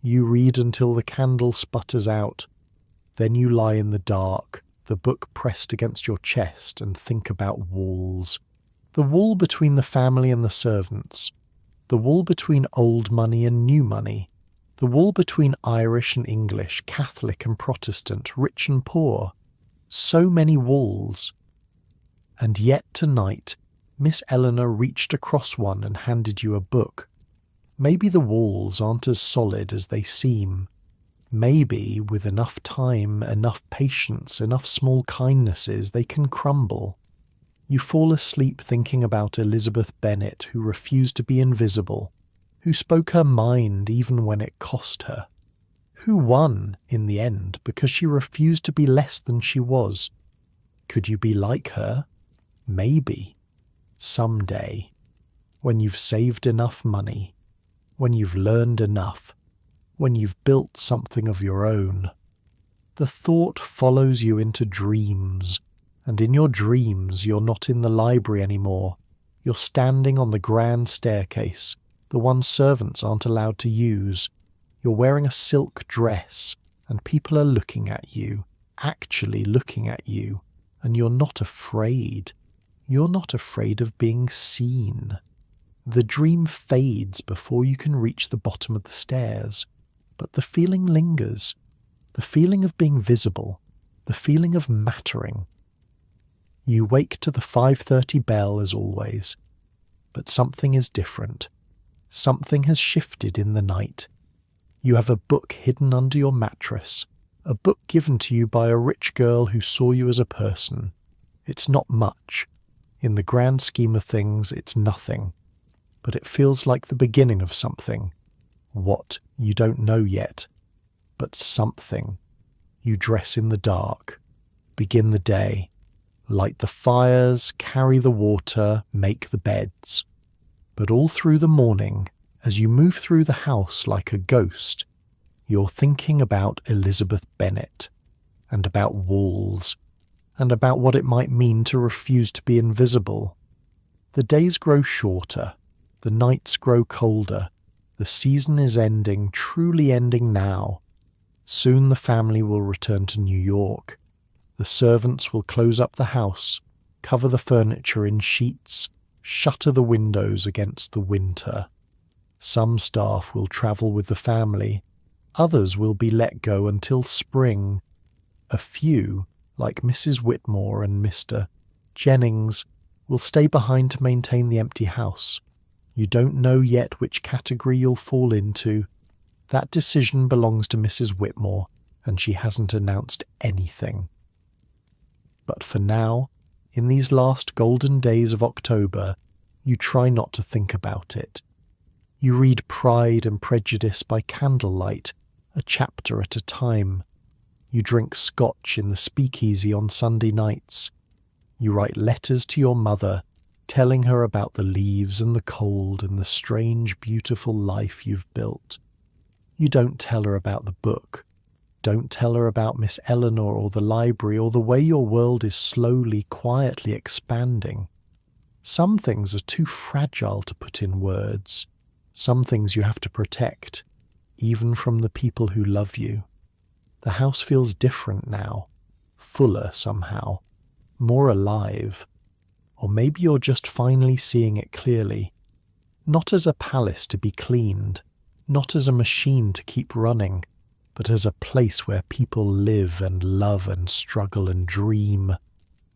You read until the candle sputters out. Then you lie in the dark, the book pressed against your chest, and think about walls. The wall between the family and the servants. The wall between old money and new money. The wall between Irish and English, Catholic and Protestant, rich and poor. So many walls. And yet tonight, Miss Eleanor reached across one and handed you a book. Maybe the walls aren't as solid as they seem. Maybe, with enough time, enough patience, enough small kindnesses, they can crumble. You fall asleep thinking about Elizabeth Bennet, who refused to be invisible, who spoke her mind even when it cost her, who won, in the end, because she refused to be less than she was. Could you be like her? Maybe. Someday. When you've saved enough money. When you've learned enough. When you've built something of your own. The thought follows you into dreams, and in your dreams you're not in the library anymore. You're standing on the grand staircase, the one servants aren't allowed to use. You're wearing a silk dress, and people are looking at you, actually looking at you, and you're not afraid. You're not afraid of being seen. The dream fades before you can reach the bottom of the stairs, but the feeling lingers, the feeling of being visible, the feeling of mattering. You wake to the 5:30 bell as always, but something is different. Something has shifted in the night. You have a book hidden under your mattress, a book given to you by a rich girl who saw you as a person. It's not much. In the grand scheme of things, it's nothing. But it feels like the beginning of something. What, you don't know yet. But something. You dress in the dark. Begin the day. Light the fires, carry the water, make the beds. But all through the morning, as you move through the house like a ghost, you're thinking about Elizabeth Bennet, and about walls, and about what it might mean to refuse to be invisible. The days grow shorter, the nights grow colder, the season is ending, truly ending now. Soon the family will return to New York. The servants will close up the house, cover the furniture in sheets, shutter the windows against the winter. Some staff will travel with the family, Others will be let go until spring. A few, like Mrs. Whitmore and Mr. Jennings, will stay behind to maintain the empty house. You don't know yet which category you'll fall into. That decision belongs to Mrs. Whitmore, and she hasn't announced anything. But for now, in these last golden days of October, you try not to think about it. You read Pride and Prejudice by candlelight, a chapter at a time. You drink scotch in the speakeasy on Sunday nights. You write letters to your mother, telling her about the leaves and the cold and the strange, beautiful life you've built. You don't tell her about the book. Don't tell her about Miss Eleanor or the library or the way your world is slowly, quietly expanding. Some things are too fragile to put in words. Some things you have to protect, even from the people who love you. The house feels different now, fuller somehow, more alive. Or maybe you're just finally seeing it clearly. Not as a palace to be cleaned, not as a machine to keep running, but as a place where people live and love and struggle and dream.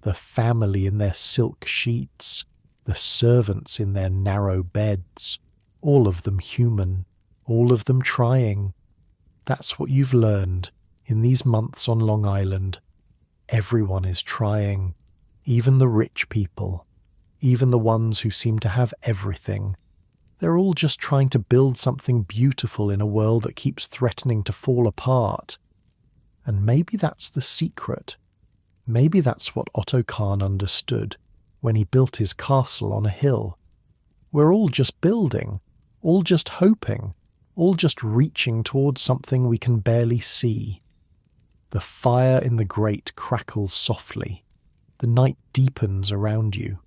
The family in their silk sheets, the servants in their narrow beds, all of them human, all of them trying. That's what you've learned in these months on Long Island. Everyone is trying, even the rich people, even the ones who seem to have everything. They're all just trying to build something beautiful in a world that keeps threatening to fall apart. And maybe that's the secret. Maybe that's what Otto Kahn understood when he built his castle on a hill. We're all just building, all just hoping, all just reaching towards something we can barely see. The fire in the grate crackles softly. The night deepens around you.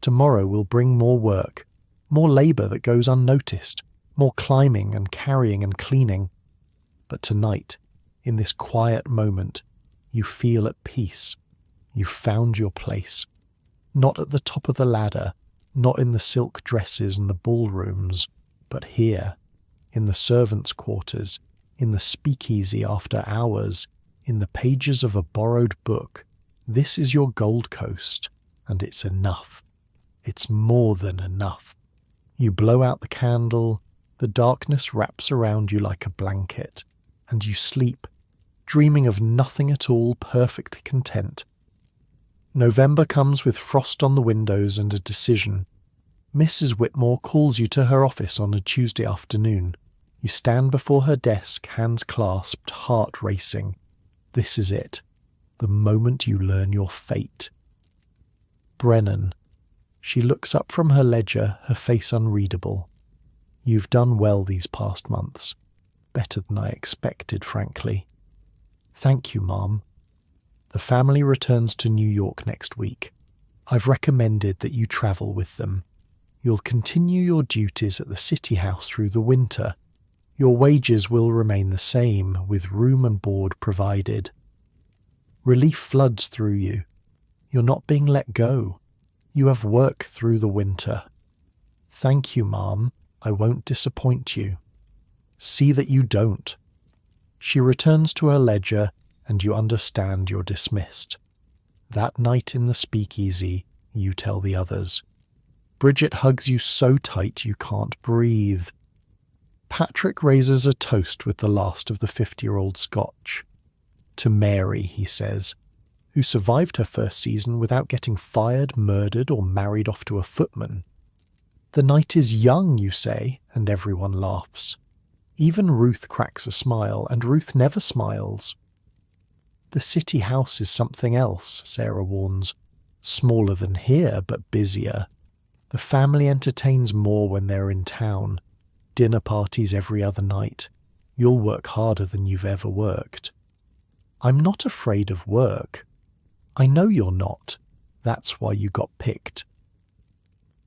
Tomorrow will bring more work, more labour that goes unnoticed, more climbing and carrying and cleaning. But tonight, in this quiet moment, you feel at peace. You've found your place. Not at the top of the ladder, not in the silk dresses and the ballrooms, but here, in the servants' quarters, in the speakeasy after hours, in the pages of a borrowed book. This is your Gold Coast, and it's enough. It's more than enough. You blow out the candle, the darkness wraps around you like a blanket, and you sleep, dreaming of nothing at all, perfectly content. November comes with frost on the windows and a decision. Mrs. Whitmore calls you to her office on a Tuesday afternoon. You stand before her desk, hands clasped, heart racing. This is it, the moment you learn your fate. Brennan. She looks up from her ledger, her face unreadable. You've done well these past months. Better than I expected, frankly. Thank you, Mom. The family returns to New York next week. I've recommended that you travel with them. You'll continue your duties at the city house through the winter. Your wages will remain the same, with room and board provided. Relief floods through you. You're not being let go. You have work through the winter. Thank you, Mom. I won't disappoint you. See that you don't. She returns to her ledger, and you understand you're dismissed. That night in the speakeasy, you tell the others. Bridget hugs you so tight you can't breathe. Patrick raises a toast with the last of the 50-year-old scotch. To Mary, he says, who survived her first season without getting fired, murdered, or married off to a footman. The night is young, you say, and everyone laughs. Even Ruth cracks a smile, and Ruth never smiles. The city house is something else, Sarah warns. Smaller than here, but busier. The family entertains more when they're in town. Dinner parties every other night. You'll work harder than you've ever worked. I'm not afraid of work. I know you're not. That's why you got picked.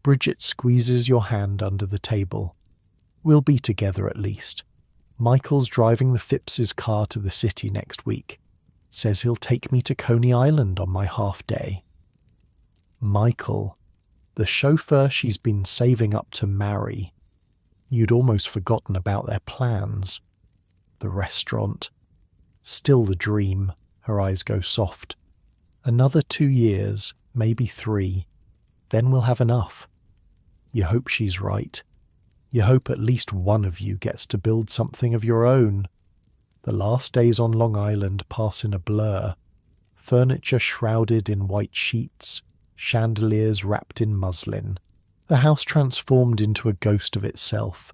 Bridget squeezes your hand under the table. We'll be together at least. Michael's driving the Phipps's car to the city next week. Says he'll take me to Coney Island on my half day. Michael, the chauffeur she's been saving up to marry. You'd almost forgotten about their plans. the restaurant. Still the dream. Her eyes go soft. Another 2 years, maybe 3. Then we'll have enough. You hope she's right. You hope at least one of you gets to build something of your own. The last days on Long Island pass in a blur. Furniture shrouded in white sheets, chandeliers wrapped in muslin. The house transformed into a ghost of itself.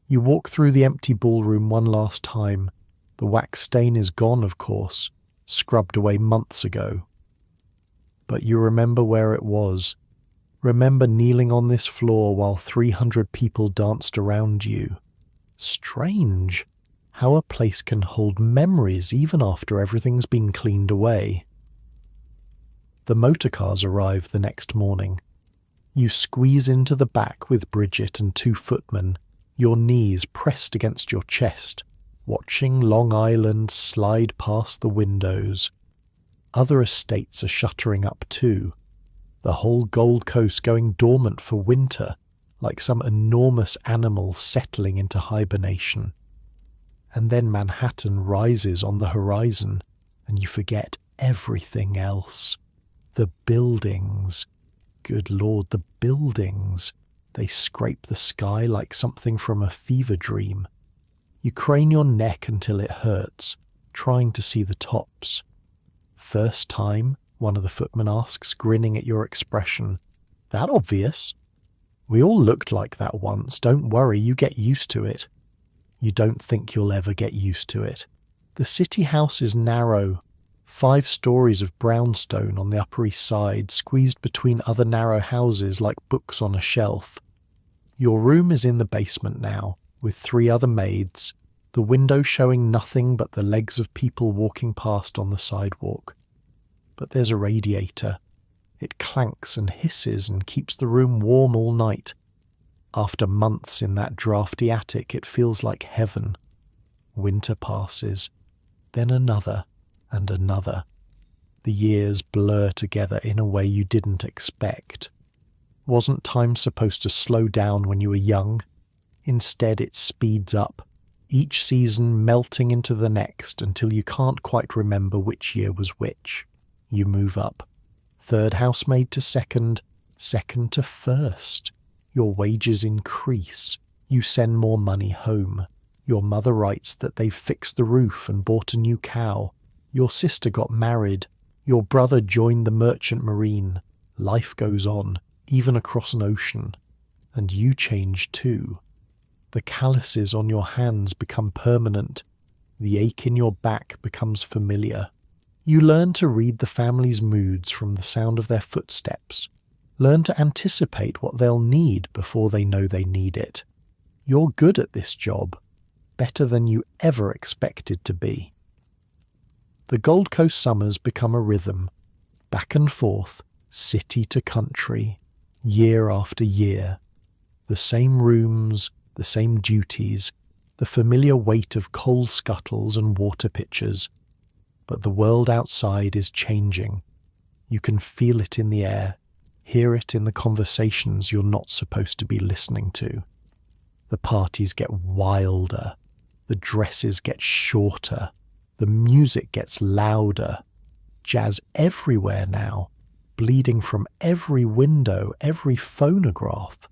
You walk through the empty ballroom one last time. The wax stain is gone, of course, scrubbed away months ago. But you remember where it was. Remember kneeling on this floor while 300 people danced around you. Strange how a place can hold memories even after everything's been cleaned away. The motorcars arrive the next morning. You squeeze into the back with Bridget and 2 footmen, your knees pressed against your chest, watching Long Island slide past the windows. Other estates are shuttering up too. The whole Gold Coast going dormant for winter, like some enormous animal settling into hibernation. And then Manhattan rises on the horizon, and you forget everything else. The buildings. Good Lord, the buildings. They scrape the sky like something from a fever dream. You crane your neck until it hurts, trying to see the tops. First time? One of the footmen asks, grinning at your expression. That obvious? We all looked like that once. Don't worry, you get used to it. You don't think you'll ever get used to it. The city house is narrow. 5 stories of brownstone on the Upper East Side, squeezed between other narrow houses like books on a shelf. Your room is in the basement now, with 3 other maids, the window showing nothing but the legs of people walking past on the sidewalk. But there's a radiator. It clanks and hisses and keeps the room warm all night. After months in that drafty attic, it feels like heaven. Winter passes, then another and another. The years blur together in a way you didn't expect. Wasn't time supposed to slow down when you were young? Instead, it speeds up, each season melting into the next until you can't quite remember which year was which. You move up. 3rd housemaid to 2nd, 2nd to 1st. Your wages increase. You send more money home. Your mother writes that they've fixed the roof and bought a new cow. Your sister got married. Your brother joined the merchant marine. Life goes on, even across an ocean. And you change too. The calluses on your hands become permanent. The ache in your back becomes familiar. You learn to read the family's moods from the sound of their footsteps. Learn to anticipate what they'll need before they know they need it. You're good at this job, better than you ever expected to be. The Gold Coast summers become a rhythm, back and forth, city to country, year after year. The same rooms, the same duties, the familiar weight of coal scuttles and water pitchers. But the world outside is changing. You can feel it in the air, hear it in the conversations you're not supposed to be listening to. The parties get wilder, the dresses get shorter, the music gets louder. Jazz everywhere now, bleeding from every window, every phonograph.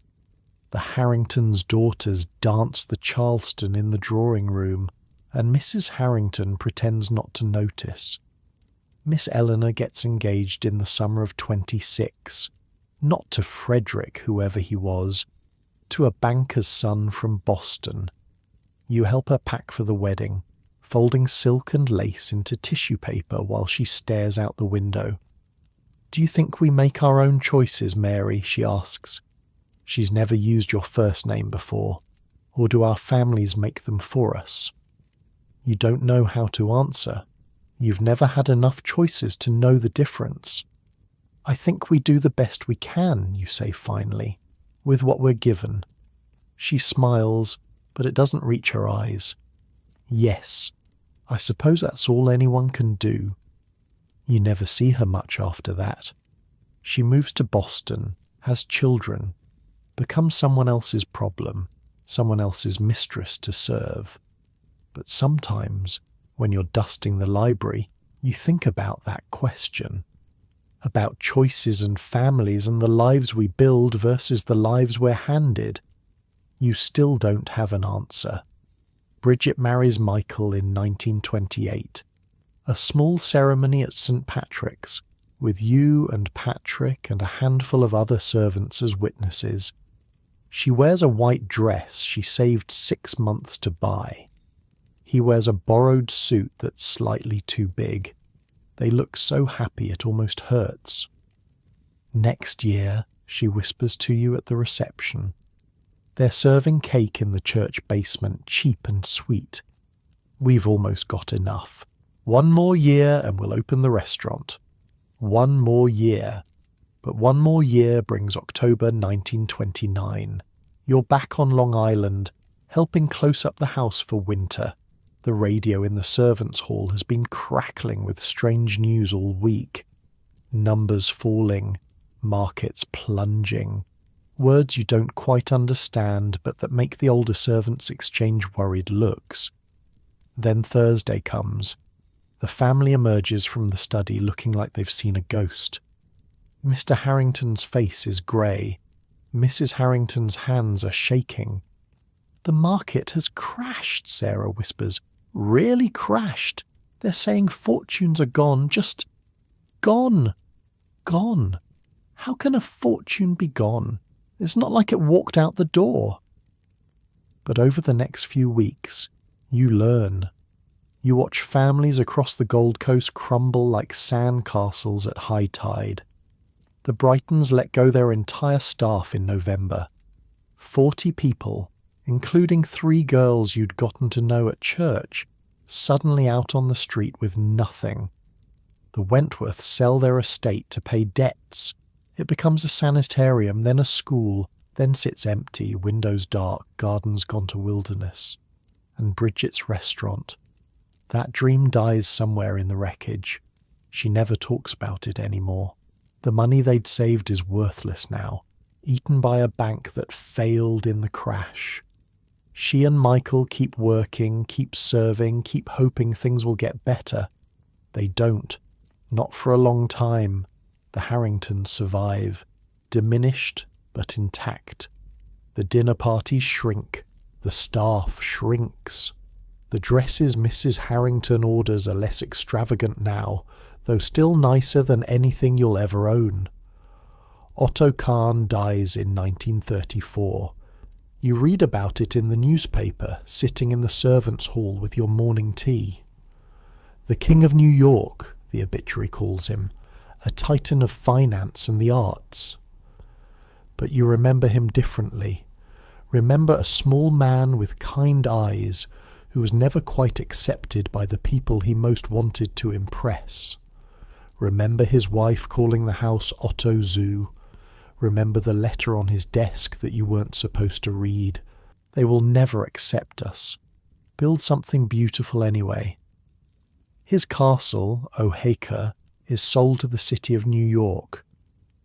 The Harrington's daughters dance the Charleston in the drawing room, and Mrs. Harrington pretends not to notice. Miss Eleanor gets engaged in the summer of 26, not to Frederick, whoever he was, to a banker's son from Boston. You help her pack for the wedding, folding silk and lace into tissue paper while she stares out the window. "Do you think we make our own choices, Mary?" she asks. She's never used your first name before, or do our families make them for us? You don't know how to answer. You've never had enough choices to know the difference. "I think we do the best we can," you say finally, "with what we're given." She smiles, but it doesn't reach her eyes. "Yes, I suppose that's all anyone can do." You never see her much after that. She moves to Boston, has children, becomes someone else's problem, someone else's mistress to serve. But sometimes, when you're dusting the library, you think about that question. About choices and families and the lives we build versus the lives we're handed. You still don't have an answer. Bridget marries Michael in 1928. A small ceremony at St. Patrick's, with you and Patrick and a handful of other servants as witnesses. She wears a white dress she saved 6 months to buy. He wears a borrowed suit that's slightly too big. They look so happy it almost hurts. Next year, she whispers to you at the reception. They're serving cake in the church basement, cheap and sweet. We've almost got enough. 1 more year and we'll open the restaurant. 1 more year. But 1 more year brings October 1929. You're back on Long Island, helping close up the house for winter. The radio in the servants' hall has been crackling with strange news all week. Numbers falling, markets plunging. Words you don't quite understand, but that make the older servants exchange worried looks. Then Thursday comes. The family emerges from the study looking like they've seen a ghost. Mr. Harrington's face is grey. Mrs. Harrington's hands are shaking. "The market has crashed," Sarah whispers. "Really crashed. They're saying fortunes are gone, just gone. Gone. How can a fortune be gone? It's not like it walked out the door." But over the next few weeks, you learn. You watch families across the Gold Coast crumble like sand castles at high tide. The Brightons let go their entire staff in November. 40 people, including 3 girls you'd gotten to know at church, suddenly out on the street with nothing. The Wentworths sell their estate to pay debts. It becomes a sanitarium, then a school, then sits empty, windows dark, gardens gone to wilderness. And Bridget's restaurant. That dream dies somewhere in the wreckage. She never talks about it anymore. The money they'd saved is worthless now, eaten by a bank that failed in the crash. She and Michael keep working, keep serving, keep hoping things will get better. They don't. Not for a long time. The Harringtons survive, diminished but intact. The dinner parties shrink. The staff shrinks. The dresses Mrs. Harrington orders are less extravagant now, though still nicer than anything you'll ever own. Otto Kahn dies in 1934. You read about it in the newspaper, sitting in the servants' hall with your morning tea. The King of New York, the obituary calls him, a titan of finance and the arts. But you remember him differently. Remember a small man with kind eyes who was never quite accepted by the people he most wanted to impress. Remember his wife calling the house Otto Zoo. Remember the letter on his desk that you weren't supposed to read. They will never accept us. Build something beautiful anyway. His castle, O'Haker, is sold to the city of New York.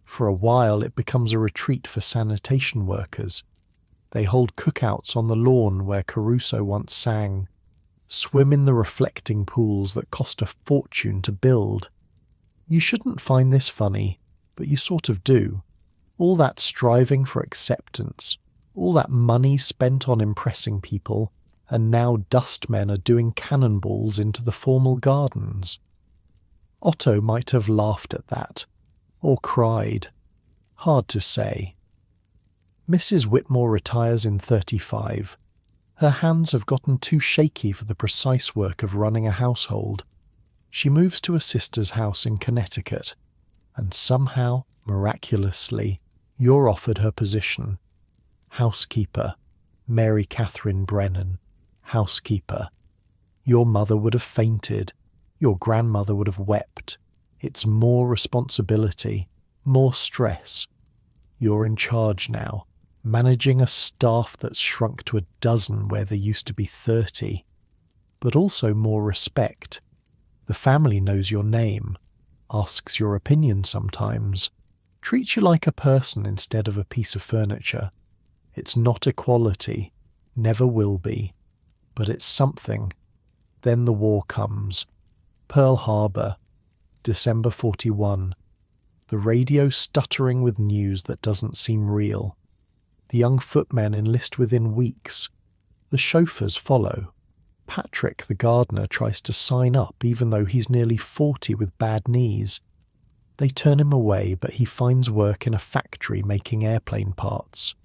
For a while it becomes a retreat for sanitation workers. They hold cookouts on the lawn where Caruso once sang, swim in the reflecting pools that cost a fortune to build. You shouldn't find this funny, but you sort of do. All that striving for acceptance, all that money spent on impressing people, and now dustmen are doing cannonballs into the formal gardens. Otto might have laughed at that, or cried. Hard to say. Mrs. Whitmore retires in 35. Her hands have gotten too shaky for the precise work of running a household. She moves to a sister's house in Connecticut, and somehow, miraculously, you're offered her position. Housekeeper. Mary Catherine Brennan. Housekeeper. Your mother would have fainted. Your grandmother would have wept. It's more responsibility, more stress. You're in charge now, managing a staff that's shrunk to a dozen where there used to be 30. But also more respect. The family knows your name, asks your opinion sometimes, treats you like a person instead of a piece of furniture. It's not equality, never will be, but it's something Then the war comes. Pearl Harbor, December 41. The radio stuttering with news that doesn't seem real. The young footmen enlist within weeks. The chauffeurs follow. Patrick, the gardener, tries to sign up even though he's nearly 40 with bad knees. They turn him away, but he finds work in a factory making airplane parts.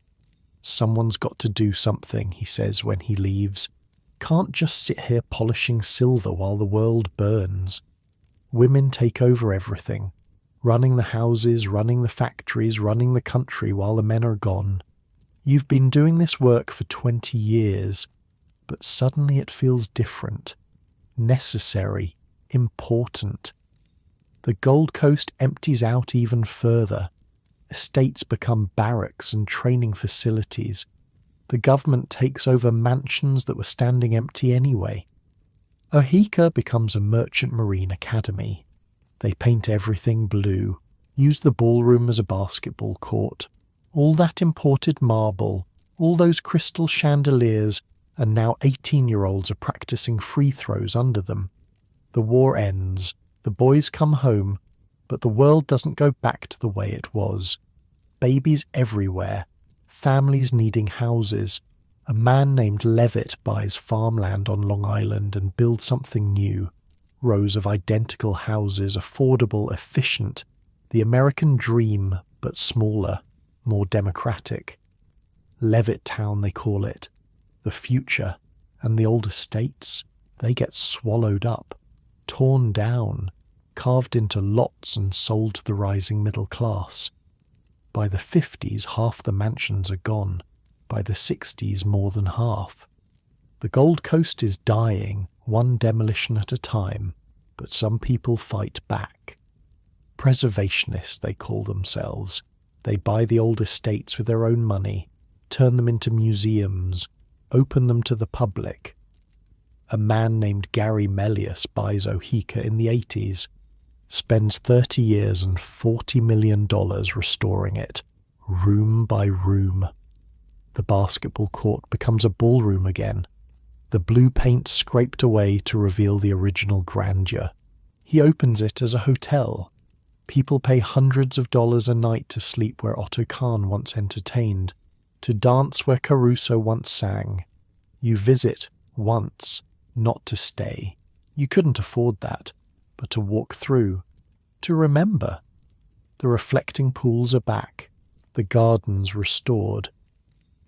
Someone's got to do something, he says when he leaves. Can't just sit here polishing silver while the world burns. Women take over everything, running the houses, running the factories, running the country while the men are gone. You've been doing this work for 20 years, but suddenly it feels different, necessary, important. The Gold Coast empties out even further. Estates become barracks and training facilities. The government takes over mansions that were standing empty anyway. Oheka becomes a merchant marine academy. They paint everything blue, use the ballroom as a basketball court. All that imported marble, all those crystal chandeliers, and now 18-year-olds are practicing free throws under them. The war ends, the boys come home, but the world doesn't go back to the way it was. Babies everywhere, families needing houses. A man named Levitt buys farmland on Long Island and builds something new. Rows of identical houses, affordable, efficient. The American dream, but smaller, more democratic. Levitt Town, they call it. The future. And the old estates, they get swallowed up, torn down, carved into lots and sold to the rising middle class. By the 50s, half the mansions are gone. By the 60s, more than half. The Gold Coast is dying, one demolition at a time, but some people fight back. Preservationists, they call themselves. They buy the old estates with their own money, turn them into museums, open them to the public. A man named Gary Melius buys Oheka in the 80s, spends 30 years and $40 million restoring it, room by room. The basketball court becomes a ballroom again, the blue paint scraped away to reveal the original grandeur. He opens it as a hotel. People pay hundreds of dollars a night to sleep where Otto Kahn once entertained, to dance where Caruso once sang. You visit once, not to stay. You couldn't afford that, but to walk through, to remember. The reflecting pools are back, the gardens restored.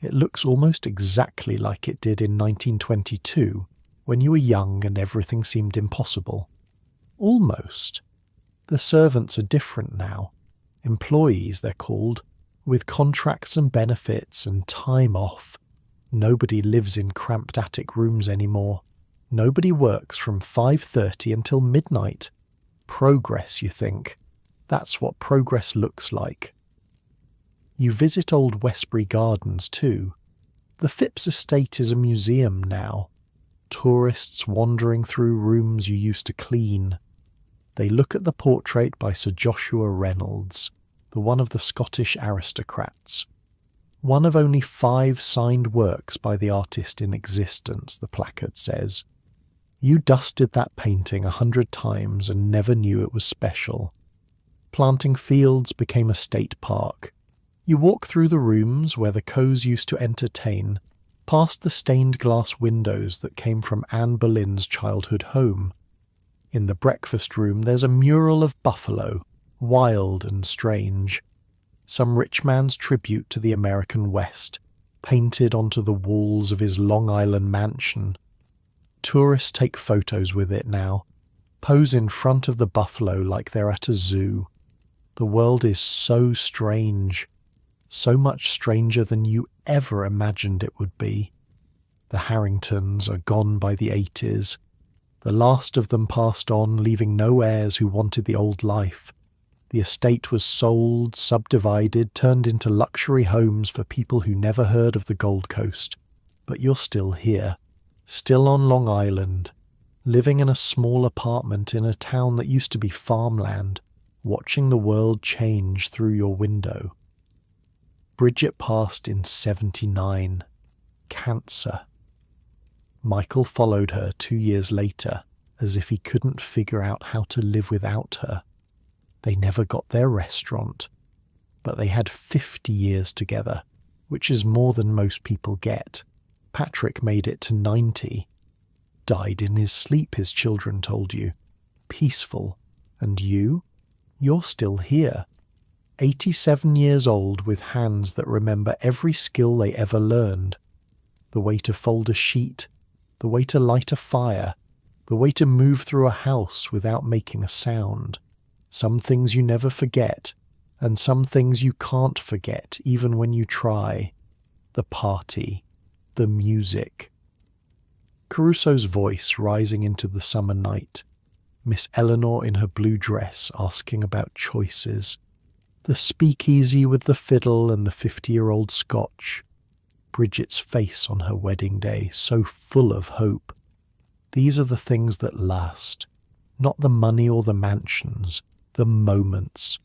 It looks almost exactly like it did in 1922, when you were young and everything seemed impossible. Almost. The servants are different now. Employees, they're called, with contracts and benefits and time off. Nobody lives in cramped attic rooms anymore. Nobody works from 5:30 until midnight. Progress, you think. That's what progress looks like. You visit old Westbury Gardens too. The Phipps estate is a museum now. Tourists wandering through rooms you used to clean. They look at the portrait by Sir Joshua Reynolds, the one of the Scottish aristocrats. One of only 5 signed works by the artist in existence, the placard says. You dusted that painting 100 times and never knew it was special. Planting fields became a state park. You walk through the rooms where the Coes used to entertain, past the stained glass windows that came from Anne Boleyn's childhood home. In the breakfast room there's a mural of buffalo, wild and strange. Some rich man's tribute to the American West, painted onto the walls of his Long Island mansion. Tourists take photos with it now, pose in front of the buffalo like they're at a zoo. The world is so strange, so much stranger than you ever imagined it would be. The Harringtons are gone by the 80s. The last of them passed on, leaving no heirs who wanted the old life. The estate was sold, subdivided, turned into luxury homes for people who never heard of the Gold Coast. But you're still here, still on Long Island, living in a small apartment in a town that used to be farmland, watching the world change through your window. Bridget passed in 79. Cancer. Michael followed her 2 years later, as if he couldn't figure out how to live without her. They never got their restaurant, but they had 50 years together, which is more than most people get. Patrick made it to 90. Died in his sleep, his children told you. Peaceful. And you? You're still here. 87 years old with hands that remember every skill they ever learned. The way to fold a sheet, the way to light a fire, the way to move through a house without making a sound. Some things you never forget, and some things you can't forget even when you try. The party, the music. Caruso's voice rising into the summer night. Miss Eleanor in her blue dress asking about choices. The speakeasy with the fiddle and the 50-year-old scotch. Bridget's face on her wedding day, so full of hope. These are the things that last. Not the money or the mansions, the moments.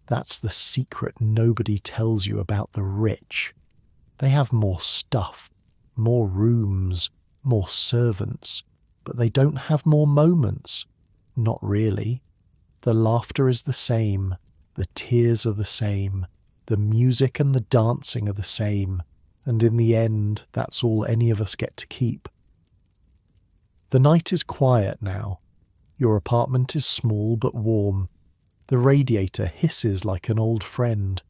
That's the secret nobody tells you about the rich. They have more stuff, more rooms, more servants, but they don't have more moments. Not really. The laughter is the same, the tears are the same, the music and the dancing are the same, and in the end, that's all any of us get to keep. The night is quiet now. Your apartment is small but warm. The radiator hisses like an old friend.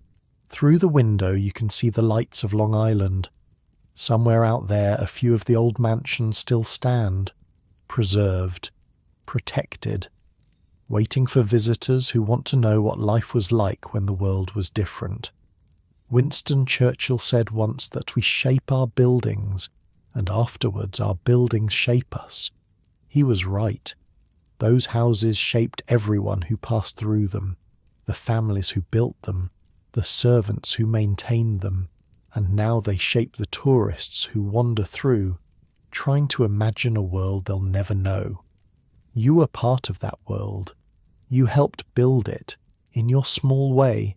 Through the window you can see the lights of Long Island. Somewhere out there a few of the old mansions still stand, preserved, protected, waiting for visitors who want to know what life was like when the world was different. Winston Churchill said once that we shape our buildings, and afterwards our buildings shape us. He was right. Those houses shaped everyone who passed through them, the families who built them, the servants who maintained them, and now they shape the tourists who wander through, trying to imagine a world they'll never know. You were part of that world. You helped build it, in your small way,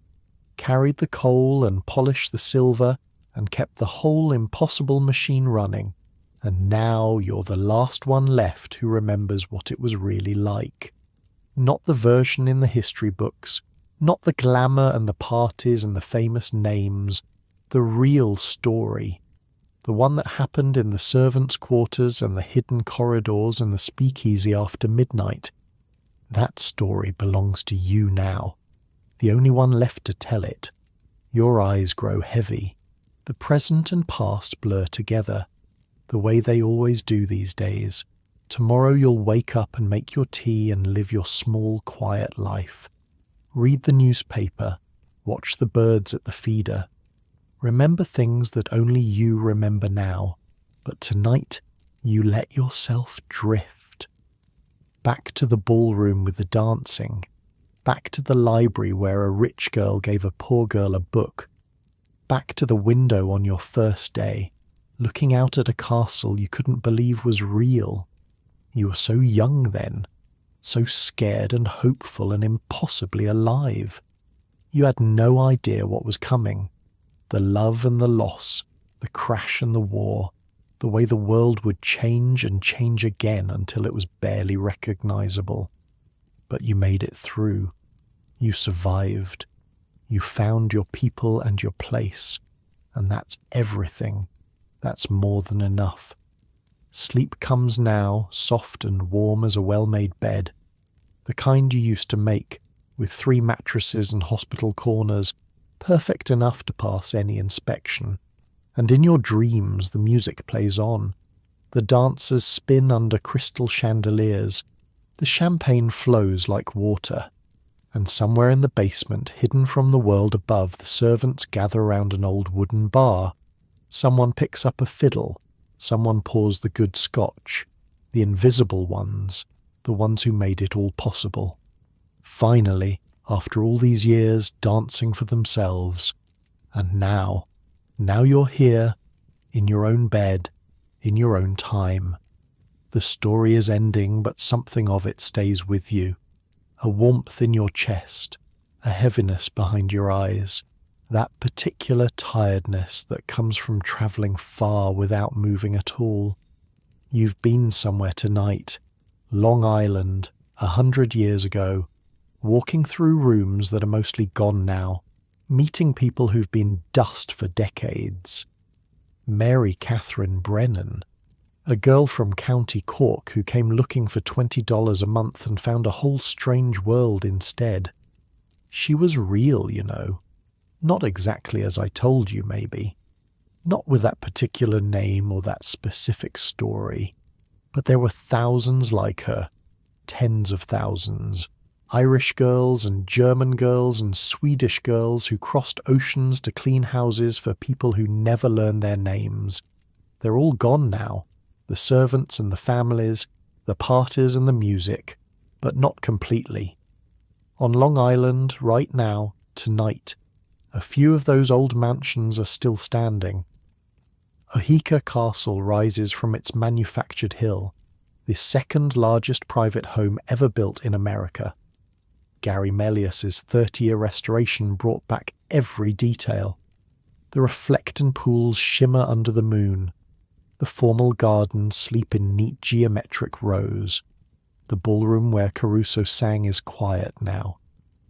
carried the coal and polished the silver, and kept the whole impossible machine running. And now you're the last one left who remembers what it was really like. Not the version in the history books, not the glamour and the parties and the famous names, the real story. The one that happened in the servants' quarters and the hidden corridors and the speakeasy after midnight. That story belongs to you now, the only one left to tell it. Your eyes grow heavy. The present and past blur together, the way they always do these days. Tomorrow you'll wake up and make your tea and live your small, quiet life. Read the newspaper, watch the birds at the feeder. Remember things that only you remember now, but tonight you let yourself drift. Back to the ballroom with the dancing, back to the library where a rich girl gave a poor girl a book, back to the window on your first day, looking out at a castle you couldn't believe was real. You were so young then, so scared and hopeful and impossibly alive. You had no idea what was coming. The love and the loss, the crash and the war, the way the world would change and change again until it was barely recognizable. But you made it through. You survived. You found your people and your place. And that's everything. That's more than enough. Sleep comes now, soft and warm as a well-made bed. The kind you used to make, with 3 mattresses and hospital corners, perfect enough to pass any inspection. And in your dreams the music plays on. The dancers spin under crystal chandeliers. The champagne flows like water. And somewhere in the basement, hidden from the world above, the servants gather round an old wooden bar. Someone picks up a fiddle. Someone pours the good scotch. The invisible ones, the ones who made it all possible. Finally, after all these years dancing for themselves, and now you're here, in your own bed, in your own time. The story is ending, but something of it stays with you. A warmth in your chest, a heaviness behind your eyes, that particular tiredness that comes from travelling far without moving at all. You've been somewhere tonight, Long Island, 100 years ago, walking through rooms that are mostly gone now, meeting people who've been dust for decades. Mary Catherine Brennan, a girl from County Cork who came looking for $20 a month and found a whole strange world instead. She was real, you know. Not exactly as I told you, maybe. Not with that particular name or that specific story. But there were thousands like her. Tens of thousands. Irish girls and German girls and Swedish girls who crossed oceans to clean houses for people who never learned their names. They're all gone now. The servants and the families, the parties and the music, but not completely. On Long Island, right now, tonight, a few of those old mansions are still standing. Oheka Castle rises from its manufactured hill, the second largest private home ever built in America. Gary Melius's 30-year restoration brought back every detail. The reflectant pools shimmer under the moon. The formal gardens sleep in neat geometric rows. The ballroom where Caruso sang is quiet now.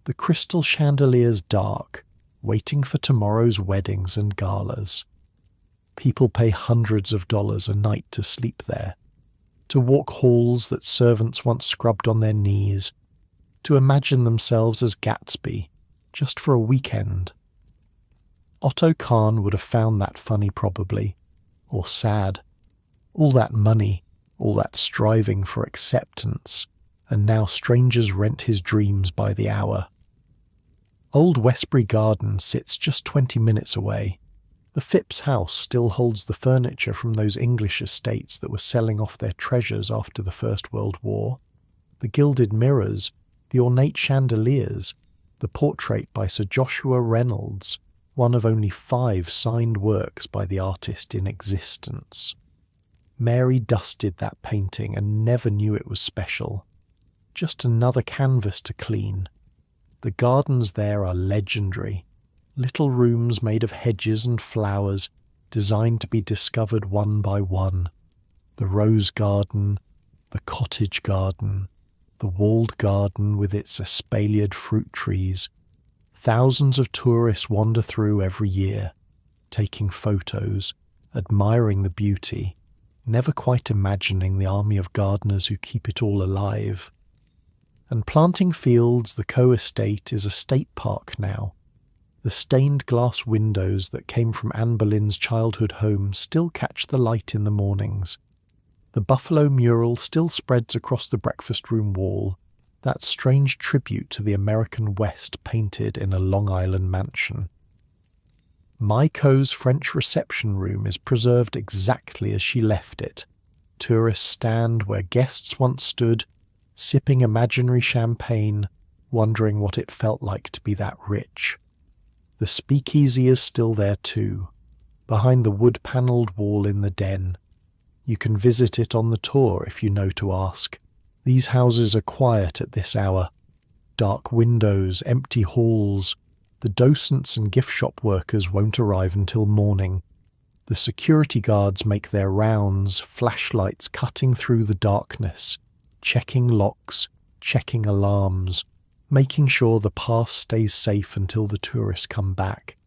The crystal chandeliers dark, waiting for tomorrow's weddings and galas. People pay hundreds of dollars a night to sleep there, to walk halls that servants once scrubbed on their knees, to imagine themselves as Gatsby, just for a weekend. Otto Kahn would have found that funny probably, or sad. All that money, all that striving for acceptance, and now strangers rent his dreams by the hour. Old Westbury Garden sits just 20 minutes away. The Phipps house still holds the furniture from those English estates that were selling off their treasures after the First World War. The gilded mirrors, the ornate chandeliers, the portrait by Sir Joshua Reynolds, one of only 5 signed works by the artist in existence. Mary dusted that painting and never knew it was special. Just another canvas to clean. The gardens there are legendary. Little rooms made of hedges and flowers, designed to be discovered one by one. The rose garden, the cottage garden, the walled garden with its espaliered fruit trees. Thousands of tourists wander through every year, taking photos, admiring the beauty, never quite imagining the army of gardeners who keep it all alive. And Planting Fields, the co-estate, is a state park now. The stained glass windows that came from Anne Boleyn's childhood home still catch the light in the mornings. The buffalo mural still spreads across the breakfast room wall, that strange tribute to the American West painted in a Long Island mansion. Maiko's French reception room is preserved exactly as she left it. Tourists stand where guests once stood, sipping imaginary champagne, wondering what it felt like to be that rich. The speakeasy is still there too, behind the wood-panelled wall in the den. You can visit it on the tour if you know to ask. These houses are quiet at this hour. Dark windows, empty halls. The docents and gift shop workers won't arrive until morning. The security guards make their rounds, flashlights cutting through the darkness, checking locks, checking alarms, making sure the past stays safe until the tourists come back.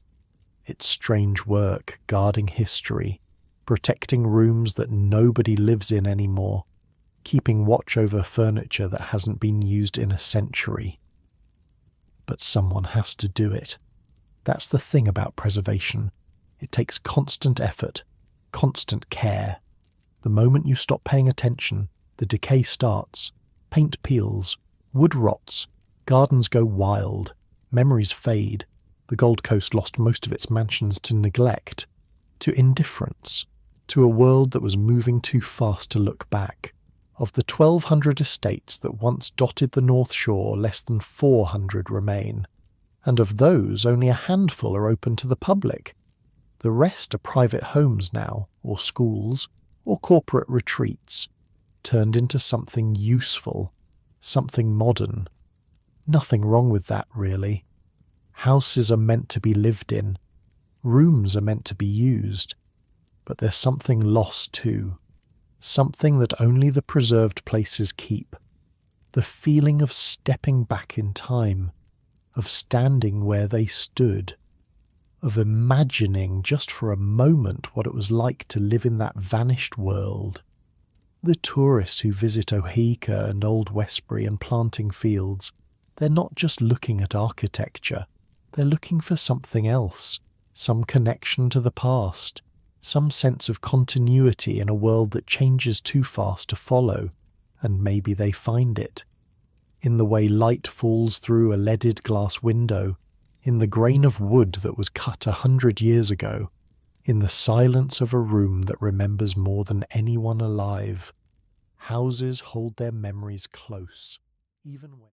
It's strange work, guarding history, protecting rooms that nobody lives in anymore, keeping watch over furniture that hasn't been used in a century. But someone has to do it. That's the thing about preservation. It takes constant effort, constant care. The moment you stop paying attention, the decay starts. Paint peels, wood rots, gardens go wild, memories fade. The Gold Coast lost most of its mansions to neglect, to indifference, to a world that was moving too fast to look back. Of the 1,200 estates that once dotted the North Shore, less than 400 remain. And of those, only a handful are open to the public. The rest are private homes now, or schools, or corporate retreats, turned into something useful, something modern. Nothing wrong with that, really. Houses are meant to be lived in. Rooms are meant to be used. But there's something lost too. something that only the preserved places keep. The feeling of stepping back in time, of standing where they stood, of imagining just for a moment what it was like to live in that vanished world. The tourists who visit Oheka and Old Westbury and planting fields, they're not just looking at architecture, they're looking for something else, some connection to the past, some sense of continuity in a world that changes too fast to follow, and maybe they find it. In the way light falls through a leaded glass window, in the grain of wood that was cut 100 years ago, in the silence of a room that remembers more than anyone alive. Houses hold their memories close, even when